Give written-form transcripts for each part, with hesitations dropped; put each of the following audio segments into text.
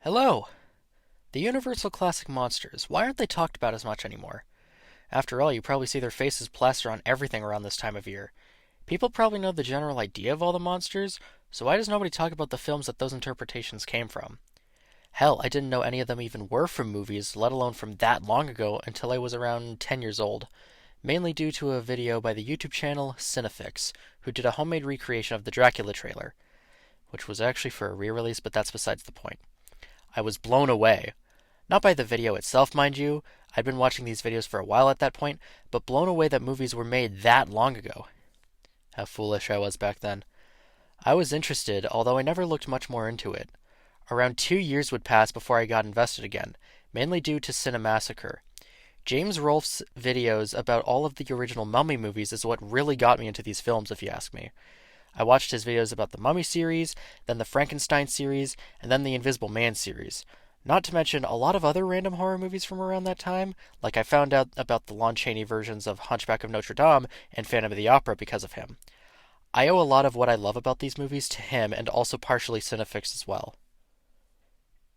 Hello! The Universal Classic Monsters. Why aren't they talked about as much anymore? After all, you probably see their faces plastered on everything around this time of year. People probably know the general idea of all the monsters, so why does nobody talk about the films that those interpretations came from? Hell, I didn't know any of them even were from movies, let alone from that long ago, until I was around 10 years old. Mainly due to a video by the YouTube channel Cinefix, who did a homemade recreation of the Dracula trailer, which was actually for a re-release, but that's besides the point. I was blown away. Not by the video itself, mind you. I'd been watching these videos for a while at that point, but blown away that movies were made that long ago. How foolish I was back then. I was interested, although I never looked much more into it. Around 2 years would pass before I got invested again, mainly due to Cinemassacre. James Rolfe's videos about all of the original Mummy movies is what really got me into these films, if you ask me. I watched his videos about the Mummy series, then the Frankenstein series, and then the Invisible Man series. Not to mention a lot of other random horror movies from around that time, like I found out about the Lon Chaney versions of Hunchback of Notre Dame and Phantom of the Opera because of him. I owe a lot of what I love about these movies to him and also partially Cinefix as well.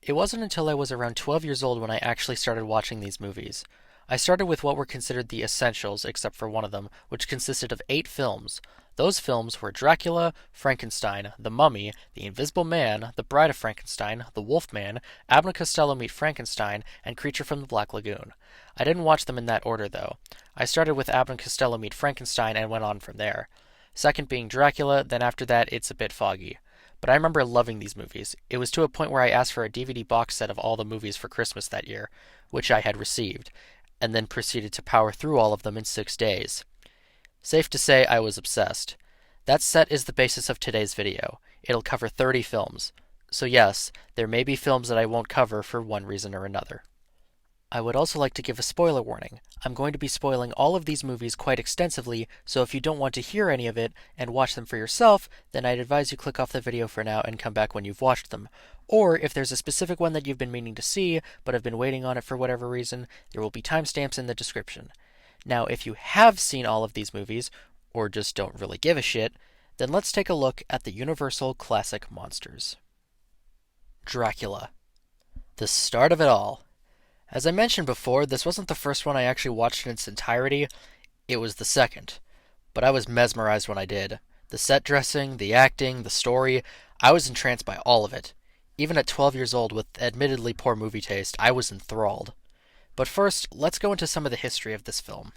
It wasn't until I was around 12 years old when I actually started watching these movies. I started with what were considered the essentials, except for one of them, which consisted of 8 films. Those films were Dracula, Frankenstein, The Mummy, The Invisible Man, The Bride of Frankenstein, The Wolfman, Abbott and Costello Meet Frankenstein, and Creature from the Black Lagoon. I didn't watch them in that order, though. I started with Abbott and Costello Meet Frankenstein and went on from there. Second being Dracula, then after that it's a bit foggy. But I remember loving these movies. It was to a point where I asked for a DVD box set of all the movies for Christmas that year, which I had received, and then proceeded to power through all of them in 6 days. Safe to say I was obsessed. That set is the basis of today's video. It'll cover 30 films. So yes, there may be films that I won't cover for one reason or another. I would also like to give a spoiler warning. I'm going to be spoiling all of these movies quite extensively, so if you don't want to hear any of it and watch them for yourself, then I'd advise you click off the video for now and come back when you've watched them. Or if there's a specific one that you've been meaning to see, but have been waiting on it for whatever reason, there will be timestamps in the description. Now, if you have seen all of these movies, or just don't really give a shit, then let's take a look at the Universal Classic Monsters. Dracula. The start of it all. As I mentioned before, this wasn't the first one I actually watched in its entirety, it was the second. But I was mesmerized when I did. The set dressing, the acting, the story, I was entranced by all of it. Even at 12 years old with admittedly poor movie taste, I was enthralled. But first, let's go into some of the history of this film.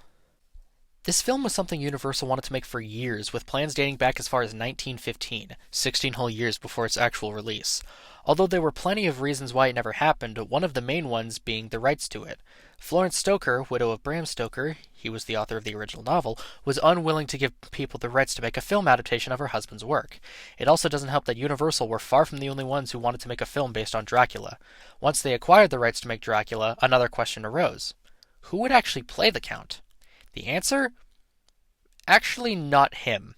This film was something Universal wanted to make for years, with plans dating back as far as 1915, 16 whole years before its actual release. Although there were plenty of reasons why it never happened, one of the main ones being the rights to it. Florence Stoker, widow of Bram Stoker, he was the author of the original novel, was unwilling to give people the rights to make a film adaptation of her husband's work. It also doesn't help that Universal were far from the only ones who wanted to make a film based on Dracula. Once they acquired the rights to make Dracula, another question arose. Who would actually play the Count? The answer? Actually not him.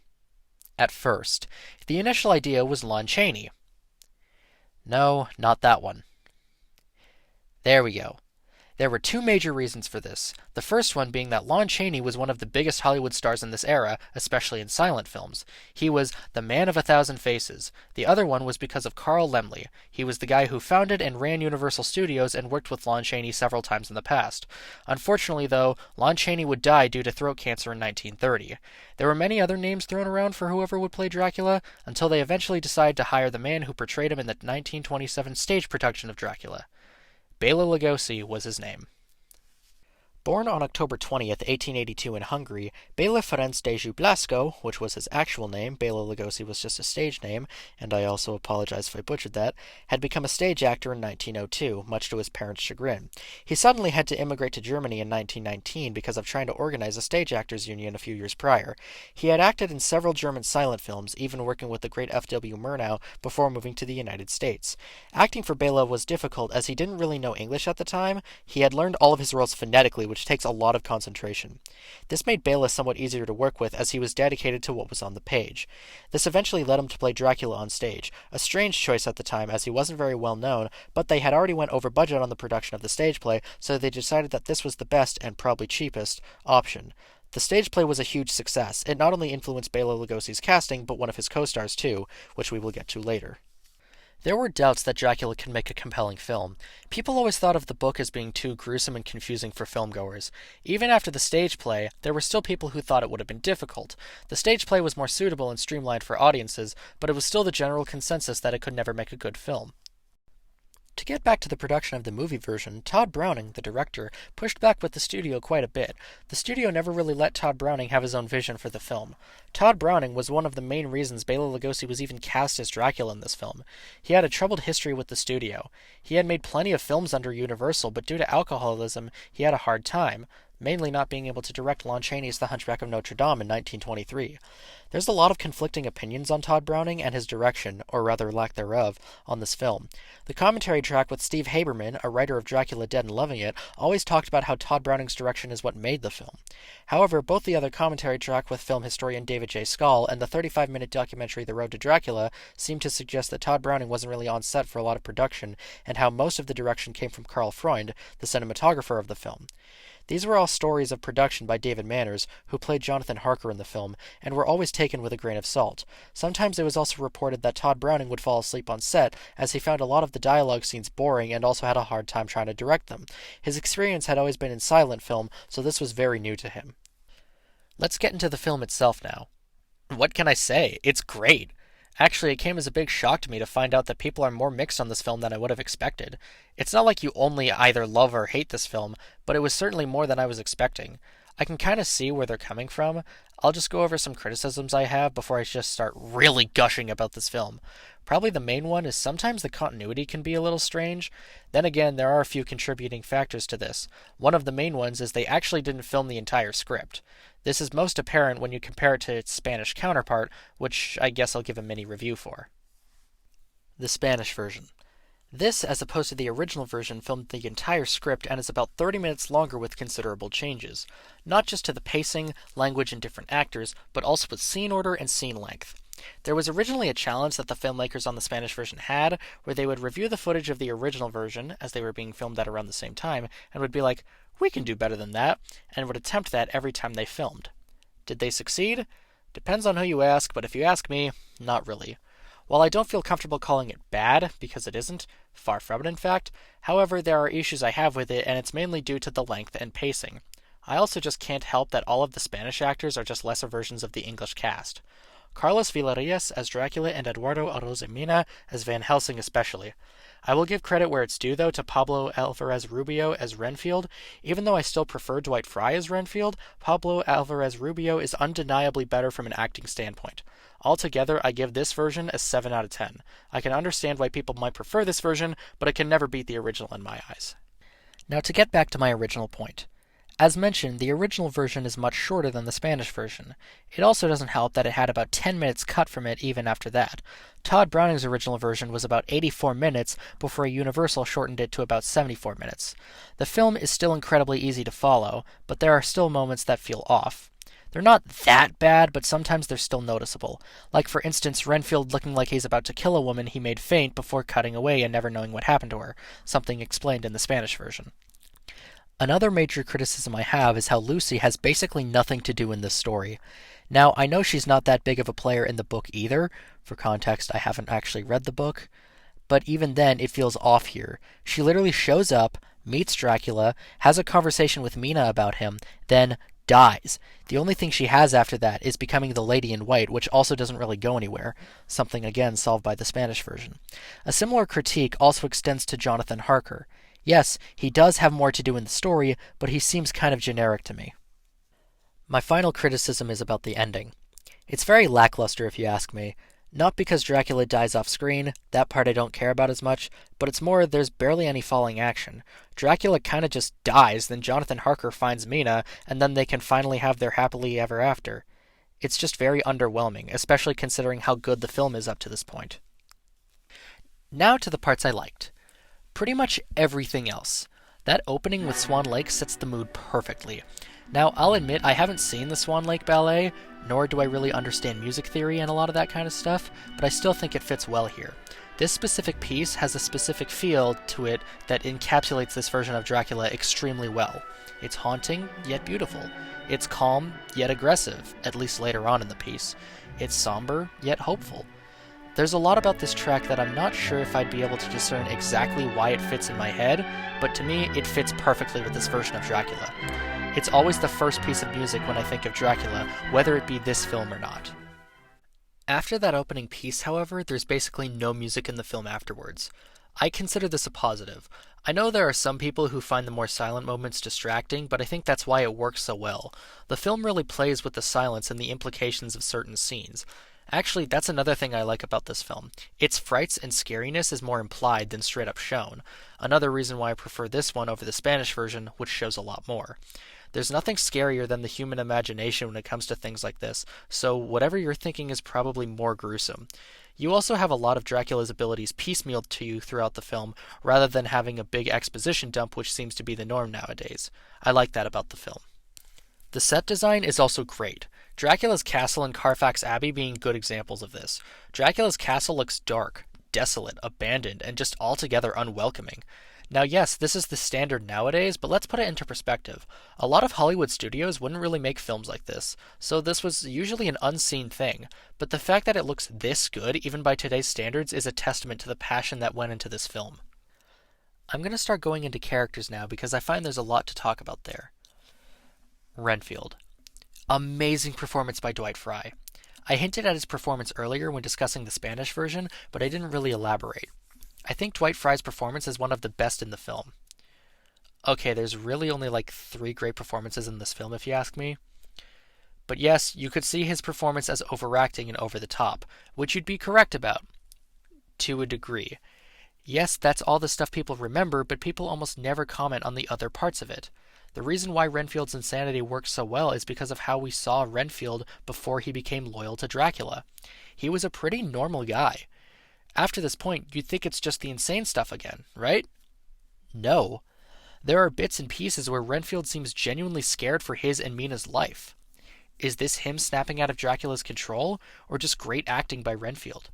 At first. The initial idea was Lon Chaney. No, not that one. There we go. There were 2 major reasons for this. The first one being that Lon Chaney was one of the biggest Hollywood stars in this era, especially in silent films. He was the man of 1,000 faces. The other one was because of Carl Laemmle. He was the guy who founded and ran Universal Studios and worked with Lon Chaney several times in the past. Unfortunately, though, Lon Chaney would die due to throat cancer in 1930. There were many other names thrown around for whoever would play Dracula, until they eventually decided to hire the man who portrayed him in the 1927 stage production of Dracula. Bela Lugosi was his name. Born on October 20th, 1882 in Hungary, Bela Ferenc Dejeu Blasco, which was his actual name, Bela Lugosi was just a stage name, and I also apologize if I butchered that, had become a stage actor in 1902, much to his parents' chagrin. He suddenly had to immigrate to Germany in 1919 because of trying to organize a stage actors union a few years prior. He had acted in several German silent films, even working with the great F.W. Murnau before moving to the United States. Acting for Bela was difficult as he didn't really know English at the time. He had learned all of his roles phonetically, which takes a lot of concentration. This made Bela somewhat easier to work with as he was dedicated to what was on the page. This eventually led him to play Dracula on stage, a strange choice at the time as he wasn't very well known, but they had already went over budget on the production of the stage play, so they decided that this was the best and probably cheapest option. The stage play was a huge success. It not only influenced Bela Lugosi's casting, but one of his co-stars too, which we will get to later. There were doubts that Dracula could make a compelling film. People always thought of the book as being too gruesome and confusing for filmgoers. Even after the stage play, there were still people who thought it would have been difficult. The stage play was more suitable and streamlined for audiences, but it was still the general consensus that it could never make a good film. To get back to the production of the movie version, Todd Browning, the director, pushed back with the studio quite a bit. The studio never really let Todd Browning have his own vision for the film. Todd Browning was one of the main reasons Bela Lugosi was even cast as Dracula in this film. He had a troubled history with the studio. He had made plenty of films under Universal, but due to alcoholism, he had a hard time, mainly not being able to direct Lon Chaney's The Hunchback of Notre Dame in 1923. There's a lot of conflicting opinions on Todd Browning and his direction, or rather lack thereof, on this film. The commentary track with Steve Haberman, a writer of Dracula Dead and Loving It, always talked about how Todd Browning's direction is what made the film. However, both the other commentary track with film historian David J. Schall and the 35-minute documentary The Road to Dracula seem to suggest that Todd Browning wasn't really on set for a lot of production, and how most of the direction came from Karl Freund, the cinematographer of the film. These were all stories of production by David Manners, who played Jonathan Harker in the film, and were always taken with a grain of salt. Sometimes it was also reported that Todd Browning would fall asleep on set, as he found a lot of the dialogue scenes boring and also had a hard time trying to direct them. His experience had always been in silent film, so this was very new to him. Let's get into the film itself now. What can I say? It's great! Actually, it came as a big shock to me to find out that people are more mixed on this film than I would have expected. It's not like you only either love or hate this film, but it was certainly more than I was expecting. I can kind of see where they're coming from. I'll just go over some criticisms I have before I just start really gushing about this film. Probably the main one is sometimes the continuity can be a little strange. Then again, there are a few contributing factors to this. One of the main ones is they actually didn't film the entire script. This is most apparent when you compare it to its Spanish counterpart, which I guess I'll give a mini review for. The Spanish version. This, as opposed to the original version, filmed the entire script and is about 30 minutes longer with considerable changes. Not just to the pacing, language, and different actors, but also with scene order and scene length. There was originally a challenge that the filmmakers on the Spanish version had, where they would review the footage of the original version, as they were being filmed at around the same time, and would be like, "We can do better than that," and would attempt that every time they filmed. Did they succeed? Depends on who you ask, but if you ask me, not really. While I don't feel comfortable calling it bad, because it isn't, far from it in fact, however, there are issues I have with it, and it's mainly due to the length and pacing. I also just can't help that all of the Spanish actors are just lesser versions of the English cast. Carlos Villarreal as Dracula and Eduardo Arozamena as Van Helsing especially. I will give credit where it's due, though, to Pablo Alvarez Rubio as Renfield. Even though I still prefer Dwight Fry as Renfield, Pablo Alvarez Rubio is undeniably better from an acting standpoint. Altogether, I give this version a 7 out of 10. I can understand why people might prefer this version, but it can never beat the original in my eyes. Now to get back to my original point. As mentioned, the original version is much shorter than the Spanish version. It also doesn't help that it had about 10 minutes cut from it even after that. Todd Browning's original version was about 84 minutes before Universal shortened it to about 74 minutes. The film is still incredibly easy to follow, but there are still moments that feel off. They're not that bad, but sometimes they're still noticeable. Like for instance, Renfield looking like he's about to kill a woman he made faint before cutting away and never knowing what happened to her, something explained in the Spanish version. Another major criticism I have is how Lucy has basically nothing to do in this story. Now, I know she's not that big of a player in the book either. For context, I haven't actually read the book. But even then, it feels off here. She literally shows up, meets Dracula, has a conversation with Mina about him, then dies. The only thing she has after that is becoming the Lady in White, which also doesn't really go anywhere, something again solved by the Spanish version. A similar critique also extends to Jonathan Harker. Yes, he does have more to do in the story, but he seems kind of generic to me. My final criticism is about the ending. It's very lackluster if you ask me. Not because Dracula dies off screen, that part I don't care about as much, but it's more there's barely any falling action. Dracula kinda just dies, then Jonathan Harker finds Mina, and then they can finally have their happily ever after. It's just very underwhelming, especially considering how good the film is up to this point. Now to the parts I liked. Pretty much everything else. That opening with Swan Lake sets the mood perfectly. Now, I'll admit I haven't seen the Swan Lake Ballet, nor do I really understand music theory and a lot of that kind of stuff, but I still think it fits well here. This specific piece has a specific feel to it that encapsulates this version of Dracula extremely well. It's haunting, yet beautiful. It's calm, yet aggressive, at least later on in the piece. It's somber, yet hopeful. There's a lot about this track that I'm not sure if I'd be able to discern exactly why it fits in my head, but to me, it fits perfectly with this version of Dracula. It's always the first piece of music when I think of Dracula, whether it be this film or not. After that opening piece, however, there's basically no music in the film afterwards. I consider this a positive. I know there are some people who find the more silent moments distracting, but I think that's why it works so well. The film really plays with the silence and the implications of certain scenes. Actually, that's another thing I like about this film. Its frights and scariness is more implied than straight up shown. Another reason why I prefer this one over the Spanish version, which shows a lot more. There's nothing scarier than the human imagination when it comes to things like this, so whatever you're thinking is probably more gruesome. You also have a lot of Dracula's abilities piecemealed to you throughout the film, rather than having a big exposition dump which seems to be the norm nowadays. I like that about the film. The set design is also great. Dracula's castle and Carfax Abbey being good examples of this. Dracula's castle looks dark, desolate, abandoned, and just altogether unwelcoming. Now yes, this is the standard nowadays, but let's put it into perspective. A lot of Hollywood studios wouldn't really make films like this, so this was usually an unseen thing. But the fact that it looks this good, even by today's standards, is a testament to the passion that went into this film. I'm going to start going into characters now because I find there's a lot to talk about there. Renfield. Amazing performance by Dwight Frye. I hinted at his performance earlier when discussing the Spanish version, but I didn't really elaborate. I think Dwight Frye's performance is one of the best in the film. Okay, there's really only like 3 great performances in this film if you ask me. But yes, you could see his performance as overacting and over the top, which you'd be correct about. To a degree. Yes, that's all the stuff people remember, but people almost never comment on the other parts of it. The reason why Renfield's insanity works so well is because of how we saw Renfield before he became loyal to Dracula. He was a pretty normal guy. After this point, you'd think it's just the insane stuff again, right? No. There are bits and pieces where Renfield seems genuinely scared for his and Mina's life. Is this him snapping out of Dracula's control, or just great acting by Renfield?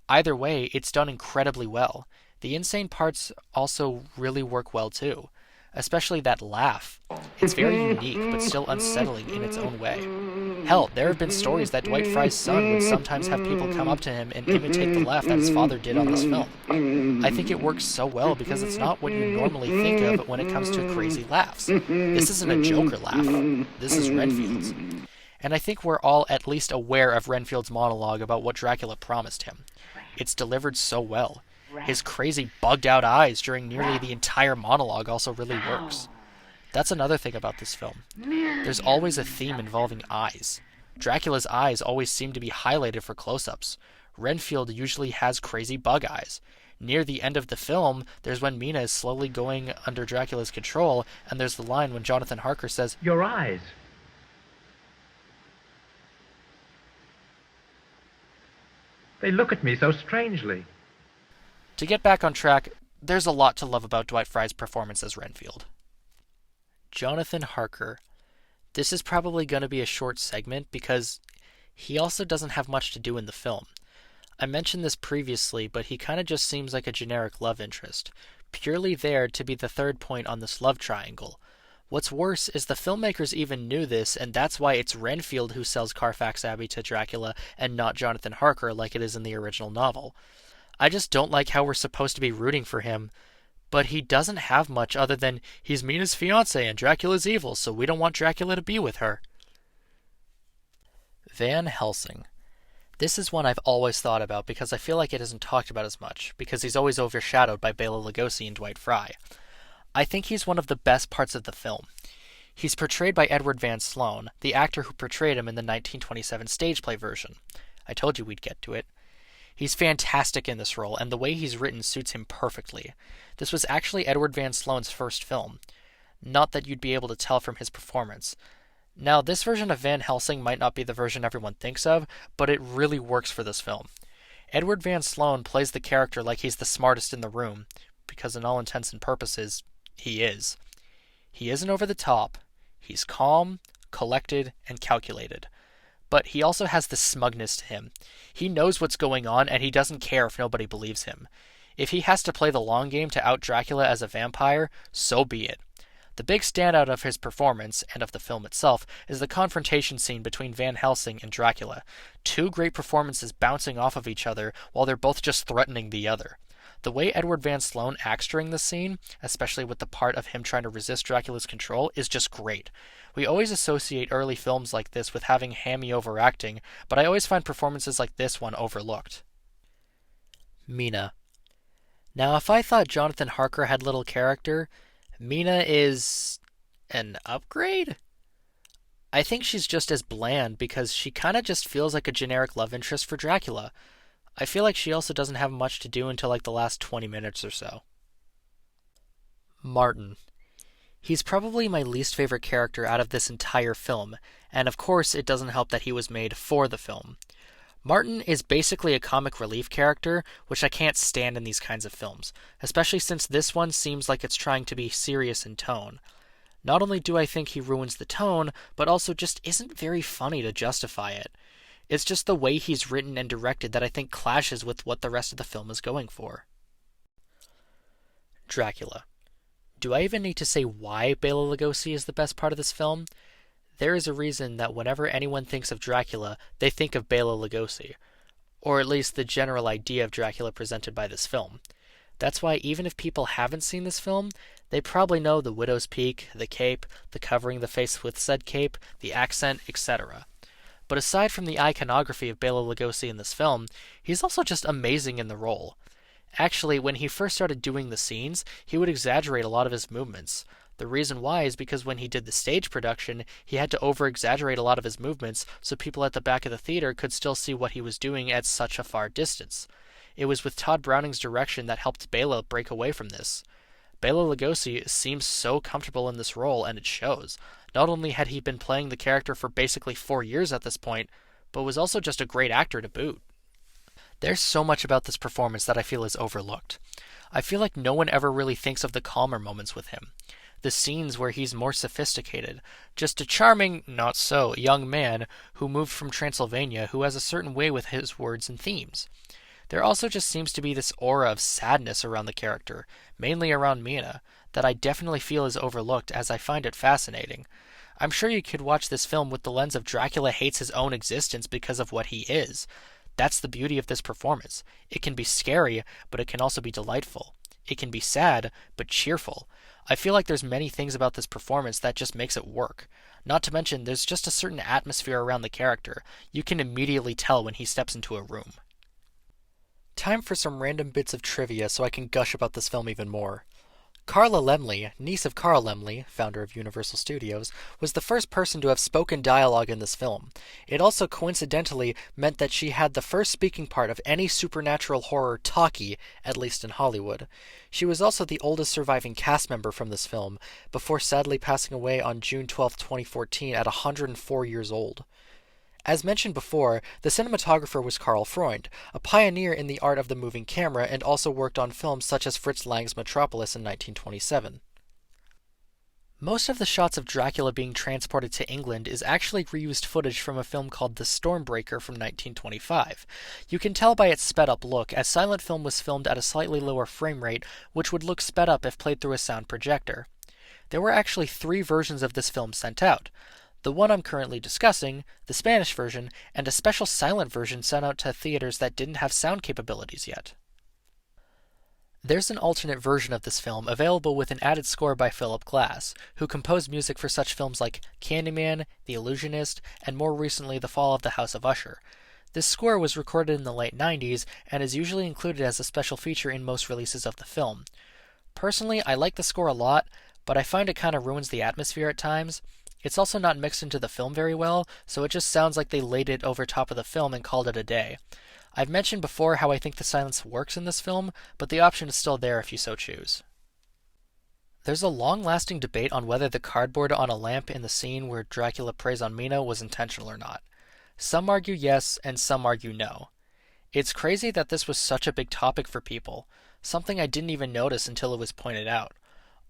Either way, it's done incredibly well. The insane parts also really work well too. Especially that laugh. It's very unique, but still unsettling in its own way. Hell, there have been stories that Dwight Frye's son would sometimes have people come up to him and imitate the laugh that his father did on this film. I think it works so well because it's not what you normally think of when it comes to crazy laughs. This isn't a Joker laugh. This is Renfield's. And I think we're all at least aware of Renfield's monologue about what Dracula promised him. It's delivered so well. His crazy bugged-out eyes during nearly the entire monologue also really works. That's another thing about this film. There's always a theme involving eyes. Dracula's eyes always seem to be highlighted for close-ups. Renfield usually has crazy bug eyes. Near the end of the film, there's when Mina is slowly going under Dracula's control, and there's the line when Jonathan Harker says, "Your eyes. They look at me so strangely." To get back on track, there's a lot to love about Dwight Frye's performance as Renfield. Jonathan Harker. This is probably going to be a short segment because he also doesn't have much to do in the film. I mentioned this previously, but he kind of just seems like a generic love interest, purely there to be the third point on this love triangle. What's worse is the filmmakers even knew this, and that's why it's Renfield who sells Carfax Abbey to Dracula and not Jonathan Harker like it is in the original novel. I just don't like how we're supposed to be rooting for him, but he doesn't have much other than he's Mina's fiancé and Dracula's evil, so we don't want Dracula to be with her. Van Helsing. This is one I've always thought about because I feel like it isn't talked about as much, because he's always overshadowed by Bela Lugosi and Dwight Frye. I think he's one of the best parts of the film. He's portrayed by Edward Van Sloan, the actor who portrayed him in the 1927 stage play version. I told you we'd get to it. He's fantastic in this role, and the way he's written suits him perfectly. This was actually Edward Van Sloan's first film. Not that you'd be able to tell from his performance. Now, this version of Van Helsing might not be the version everyone thinks of, but it really works for this film. Edward Van Sloan plays the character like he's the smartest in the room, because in all intents and purposes, he is. He isn't over the top. He's calm, collected, and calculated. But he also has this smugness to him. He knows what's going on, and he doesn't care if nobody believes him. If he has to play the long game to out Dracula as a vampire, so be it. The big standout of his performance, and of the film itself, is the confrontation scene between Van Helsing and Dracula. Two great performances bouncing off of each other while they're both just threatening the other. The way Edward Van Sloan acts during the scene, especially with the part of him trying to resist Dracula's control, is just great. We always associate early films like this with having hammy overacting, but I always find performances like this one overlooked. Mina. Now, if I thought Jonathan Harker had little character, Mina is an upgrade? I think she's just as bland because she kinda just feels like a generic love interest for Dracula. I feel like she also doesn't have much to do until like the last 20 minutes or so. Martin. He's probably my least favorite character out of this entire film, and of course it doesn't help that he was made for the film. Martin is basically a comic relief character, which I can't stand in these kinds of films, especially since this one seems like it's trying to be serious in tone. Not only do I think he ruins the tone, but also just isn't very funny to justify it. It's just the way he's written and directed that I think clashes with what the rest of the film is going for. Dracula. Do I even need to say why Bela Lugosi is the best part of this film? There is a reason that whenever anyone thinks of Dracula, they think of Bela Lugosi, or at least the general idea of Dracula presented by this film. That's why even if people haven't seen this film, they probably know the widow's peak, the cape, the covering the face with said cape, the accent, etc. But aside from the iconography of Bela Lugosi in this film, he's also just amazing in the role. Actually, when he first started doing the scenes, he would exaggerate a lot of his movements. The reason why is because when he did the stage production, he had to over-exaggerate a lot of his movements so people at the back of the theater could still see what he was doing at such a far distance. It was with Todd Browning's direction that helped Bela break away from this. Bela Lugosi seems so comfortable in this role, and it shows. Not only had he been playing the character for basically 4 years at this point, but was also just a great actor to boot. There's so much about this performance that I feel is overlooked. I feel like no one ever really thinks of the calmer moments with him. The scenes where he's more sophisticated, just a charming, not so, young man who moved from Transylvania who has a certain way with his words and themes. There also just seems to be this aura of sadness around the character, mainly around Mina, that I definitely feel is overlooked as I find it fascinating. I'm sure you could watch this film with the lens of Dracula hates his own existence because of what he is. That's the beauty of this performance. It can be scary, but it can also be delightful. It can be sad, but cheerful. I feel like there's many things about this performance that just makes it work. Not to mention, there's just a certain atmosphere around the character. You can immediately tell when he steps into a room. Time for some random bits of trivia so I can gush about this film even more. Carla Laemmle, niece of Carl Laemmle, founder of Universal Studios, was the first person to have spoken dialogue in this film. It also coincidentally meant that she had the first speaking part of any supernatural horror talkie, at least in Hollywood. She was also the oldest surviving cast member from this film, before sadly passing away on June 12, 2014 at 104 years old. As mentioned before, the cinematographer was Karl Freund, a pioneer in the art of the moving camera and also worked on films such as Fritz Lang's Metropolis in 1927. Most of the shots of Dracula being transported to England is actually reused footage from a film called The Stormbreaker from 1925. You can tell by its sped-up look, as silent film was filmed at a slightly lower frame rate, which would look sped up if played through a sound projector. There were actually 3 versions of this film sent out. The one I'm currently discussing, the Spanish version, and a special silent version sent out to theaters that didn't have sound capabilities yet. There's an alternate version of this film available with an added score by Philip Glass, who composed music for such films like Candyman, The Illusionist, and more recently The Fall of the House of Usher. This score was recorded in the late 90s and is usually included as a special feature in most releases of the film. Personally, I like the score a lot, but I find it kind of ruins the atmosphere at times. It's also not mixed into the film very well, so it just sounds like they laid it over top of the film and called it a day. I've mentioned before how I think the silence works in this film, but the option is still there if you so choose. There's a long-lasting debate on whether the cardboard on a lamp in the scene where Dracula preys on Mina was intentional or not. Some argue yes, and some argue no. It's crazy that this was such a big topic for people, something I didn't even notice until it was pointed out.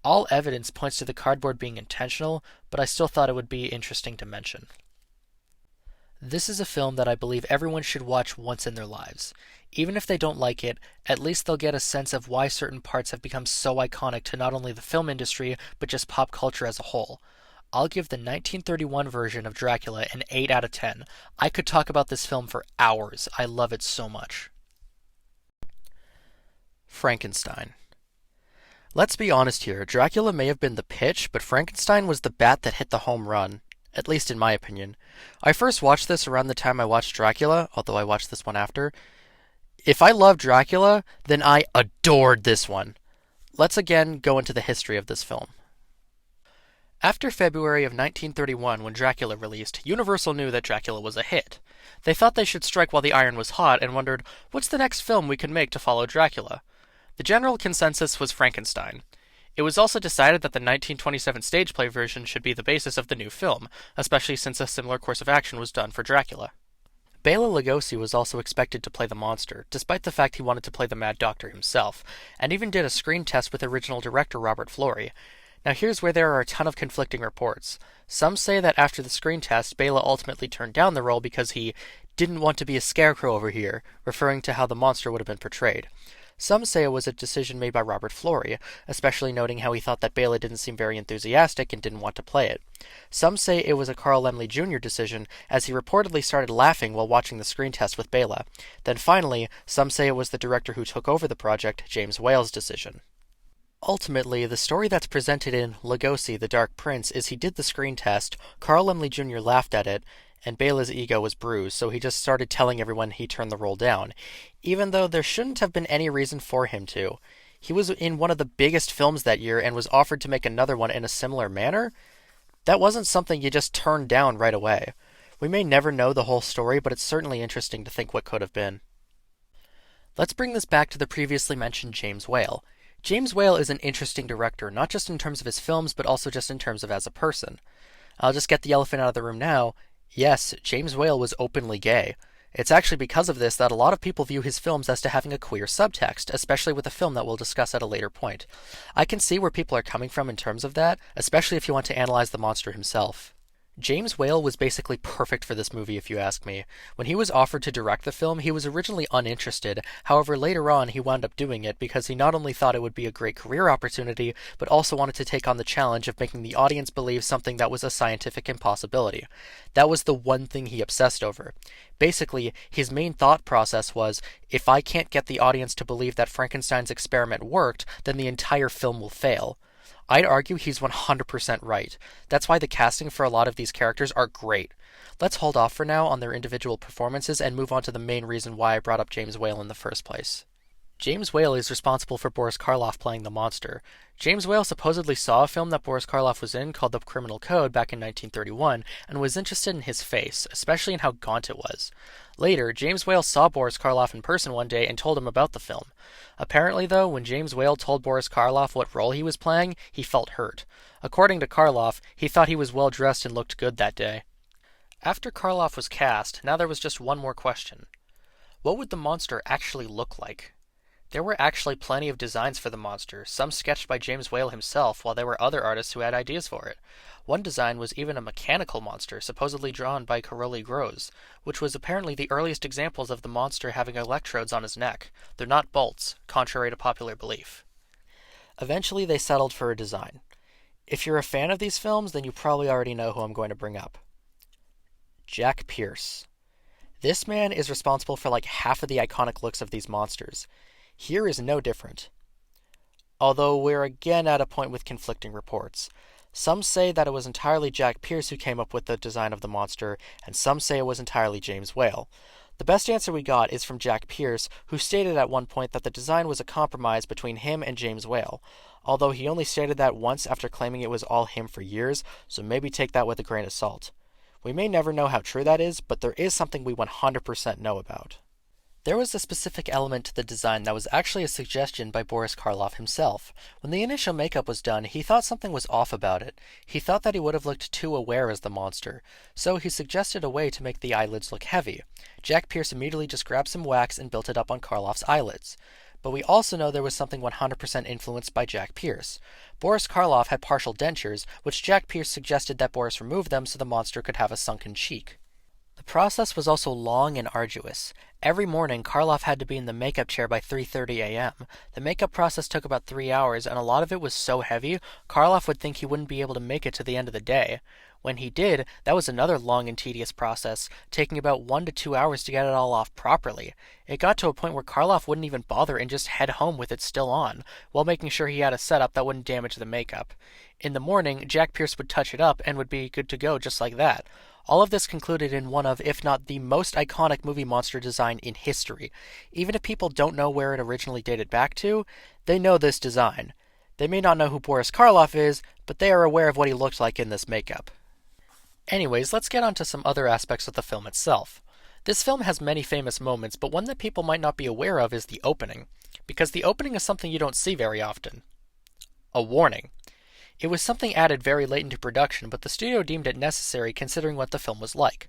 All evidence points to the cardboard being intentional, but I still thought it would be interesting to mention. This is a film that I believe everyone should watch once in their lives. Even if they don't like it, at least they'll get a sense of why certain parts have become so iconic to not only the film industry, but just pop culture as a whole. I'll give the 1931 version of Dracula an 8 out of 10. I could talk about this film for hours. I love it so much. Frankenstein. Let's be honest here, Dracula may have been the pitch, but Frankenstein was the bat that hit the home run. At least in my opinion. I first watched this around the time I watched Dracula, although I watched this one after. If I love Dracula, then I adored this one. Let's again go into the history of this film. After February of 1931, when Dracula released, Universal knew that Dracula was a hit. They thought they should strike while the iron was hot and wondered, what's the next film we can make to follow Dracula? The general consensus was Frankenstein. It was also decided that the 1927 stage play version should be the basis of the new film, especially since a similar course of action was done for Dracula. Bela Lugosi was also expected to play the monster, despite the fact he wanted to play the Mad Doctor himself, and even did a screen test with original director Robert Florey. Now here's where there are a ton of conflicting reports. Some say that after the screen test, Bela ultimately turned down the role because he didn't want to be a scarecrow over here, referring to how the monster would have been portrayed. Some say it was a decision made by Robert Florey, especially noting how he thought that Bela didn't seem very enthusiastic and didn't want to play it. Some say it was a Carl Laemmle Jr. decision, as he reportedly started laughing while watching the screen test with Bela. Then finally, some say it was the director who took over the project, James Whale's decision. Ultimately, the story that's presented in Lugosi, the Dark Prince is he did the screen test, Carl Laemmle Jr. laughed at it, and Bela's ego was bruised, so he just started telling everyone he turned the role down, even though there shouldn't have been any reason for him to. He was in one of the biggest films that year and was offered to make another one in a similar manner. That wasn't something you just turned down right away. We may never know the whole story, but it's certainly interesting to think what could have been. Let's bring this back to the previously mentioned James Whale. James Whale is an interesting director, not just in terms of his films, but also just in terms of as a person. I'll just get the elephant out of the room now. Yes, James Whale was openly gay. It's actually because of this that a lot of people view his films as to having a queer subtext, especially with a film that we'll discuss at a later point. I can see where people are coming from in terms of that, especially if you want to analyze the monster himself. James Whale was basically perfect for this movie if you ask me. When he was offered to direct the film, he was originally uninterested. However, later on he wound up doing it because he not only thought it would be a great career opportunity, but also wanted to take on the challenge of making the audience believe something that was a scientific impossibility. That was the one thing he obsessed over. Basically, his main thought process was, if I can't get the audience to believe that Frankenstein's experiment worked, then the entire film will fail. I'd argue he's 100% right. That's why the casting for a lot of these characters are great. Let's hold off for now on their individual performances and move on to the main reason why I brought up James Whale in the first place. James Whale is responsible for Boris Karloff playing the monster. James Whale supposedly saw a film that Boris Karloff was in called The Criminal Code back in 1931 and was interested in his face, especially in how gaunt it was. Later, James Whale saw Boris Karloff in person one day and told him about the film. Apparently, though, when James Whale told Boris Karloff what role he was playing, he felt hurt. According to Karloff, he thought he was well dressed and looked good that day. After Karloff was cast, now there was just one more question. What would the monster actually look like? There were actually plenty of designs for the monster, some sketched by James Whale himself, while there were other artists who had ideas for it. One design was even a mechanical monster, supposedly drawn by Caroli Grosz, which was apparently the earliest examples of the monster having electrodes on his neck. They're not bolts, contrary to popular belief. Eventually they settled for a design. If you're a fan of these films, then you probably already know who I'm going to bring up. Jack Pierce. This man is responsible for like half of the iconic looks of these monsters. Here is no different. Although we're again at a point with conflicting reports. Some say that it was entirely Jack Pierce who came up with the design of the monster, and some say it was entirely James Whale. The best answer we got is from Jack Pierce, who stated at one point that the design was a compromise between him and James Whale, although he only stated that once after claiming it was all him for years, so maybe take that with a grain of salt. We may never know how true that is, but there is something we 100% know about. There was a specific element to the design that was actually a suggestion by Boris Karloff himself. When the initial makeup was done, he thought something was off about it. He thought that he would have looked too aware as the monster, so he suggested a way to make the eyelids look heavy. Jack Pierce immediately just grabbed some wax and built it up on Karloff's eyelids. But we also know there was something 100% influenced by Jack Pierce. Boris Karloff had partial dentures, which Jack Pierce suggested that Boris remove them so the monster could have a sunken cheek. The process was also long and arduous. Every morning, Karloff had to be in the makeup chair by 3:30 a.m. The makeup process took about 3 hours, and a lot of it was so heavy, Karloff would think he wouldn't be able to make it to the end of the day. When he did, that was another long and tedious process, taking about 1 to 2 hours to get it all off properly. It got to a point where Karloff wouldn't even bother and just head home with it still on, while making sure he had a setup that wouldn't damage the makeup. In the morning, Jack Pierce would touch it up and would be good to go just like that. All of this concluded in one of, if not the most iconic movie monster design in history. Even if people don't know where it originally dated back to, they know this design. They may not know who Boris Karloff is, but they are aware of what he looked like in this makeup. Anyways, let's get on to some other aspects of the film itself. This film has many famous moments, but one that people might not be aware of is the opening, because the opening is something you don't see very often. A warning. It was something added very late into production, but the studio deemed it necessary considering what the film was like.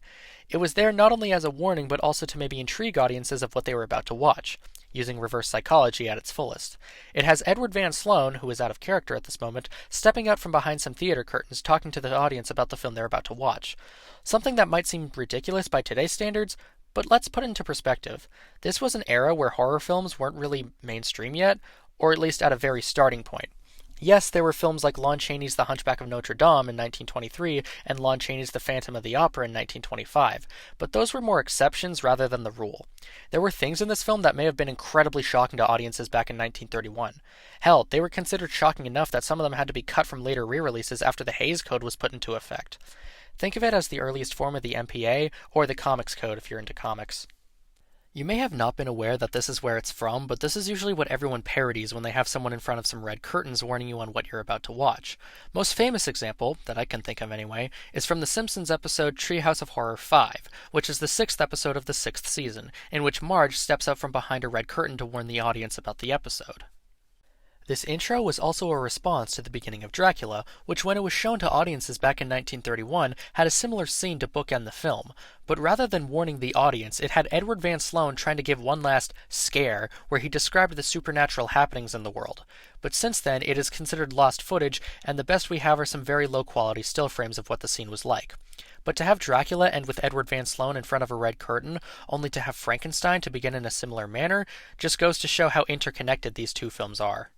It was there not only as a warning, but also to maybe intrigue audiences of what they were about to watch, using reverse psychology at its fullest. It has Edward Van Sloan, who is out of character at this moment, stepping out from behind some theater curtains talking to the audience about the film they're about to watch. Something that might seem ridiculous by today's standards, but let's put it into perspective. This was an era where horror films weren't really mainstream yet, or at least at a very starting point. Yes, there were films like Lon Chaney's The Hunchback of Notre Dame in 1923 and Lon Chaney's The Phantom of the Opera in 1925, but those were more exceptions rather than the rule. There were things in this film that may have been incredibly shocking to audiences back in 1931. Hell, they were considered shocking enough that some of them had to be cut from later re-releases after the Hays Code was put into effect. Think of it as the earliest form of the MPA, or the Comics Code if you're into comics. You may have not been aware that this is where it's from, but this is usually what everyone parodies when they have someone in front of some red curtains warning you on what you're about to watch. Most famous example, that I can think of anyway, is from the Simpsons episode Treehouse of Horror 5, which is the 6th episode of the 6th season, in which Marge steps out from behind a red curtain to warn the audience about the episode. This intro was also a response to the beginning of Dracula, which when it was shown to audiences back in 1931 had a similar scene to bookend the film, but rather than warning the audience, it had Edward Van Sloan trying to give one last scare where he described the supernatural happenings in the world. But since then, it is considered lost footage, and the best we have are some very low quality still frames of what the scene was like. But to have Dracula end with Edward Van Sloan in front of a red curtain, only to have Frankenstein to begin in a similar manner, just goes to show how interconnected these two films are.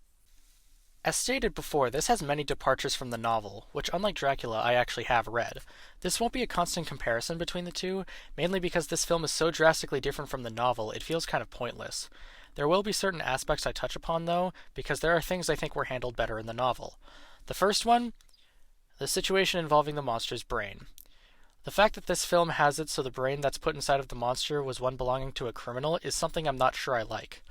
As stated before, this has many departures from the novel, which unlike Dracula I actually have read. This won't be a constant comparison between the two, mainly because this film is so drastically different from the novel it feels kind of pointless. There will be certain aspects I touch upon though, because there are things I think were handled better in the novel. The first one, the situation involving the monster's brain. The fact that this film has it so the brain that's put inside of the monster was one belonging to a criminal is something I'm not sure I like.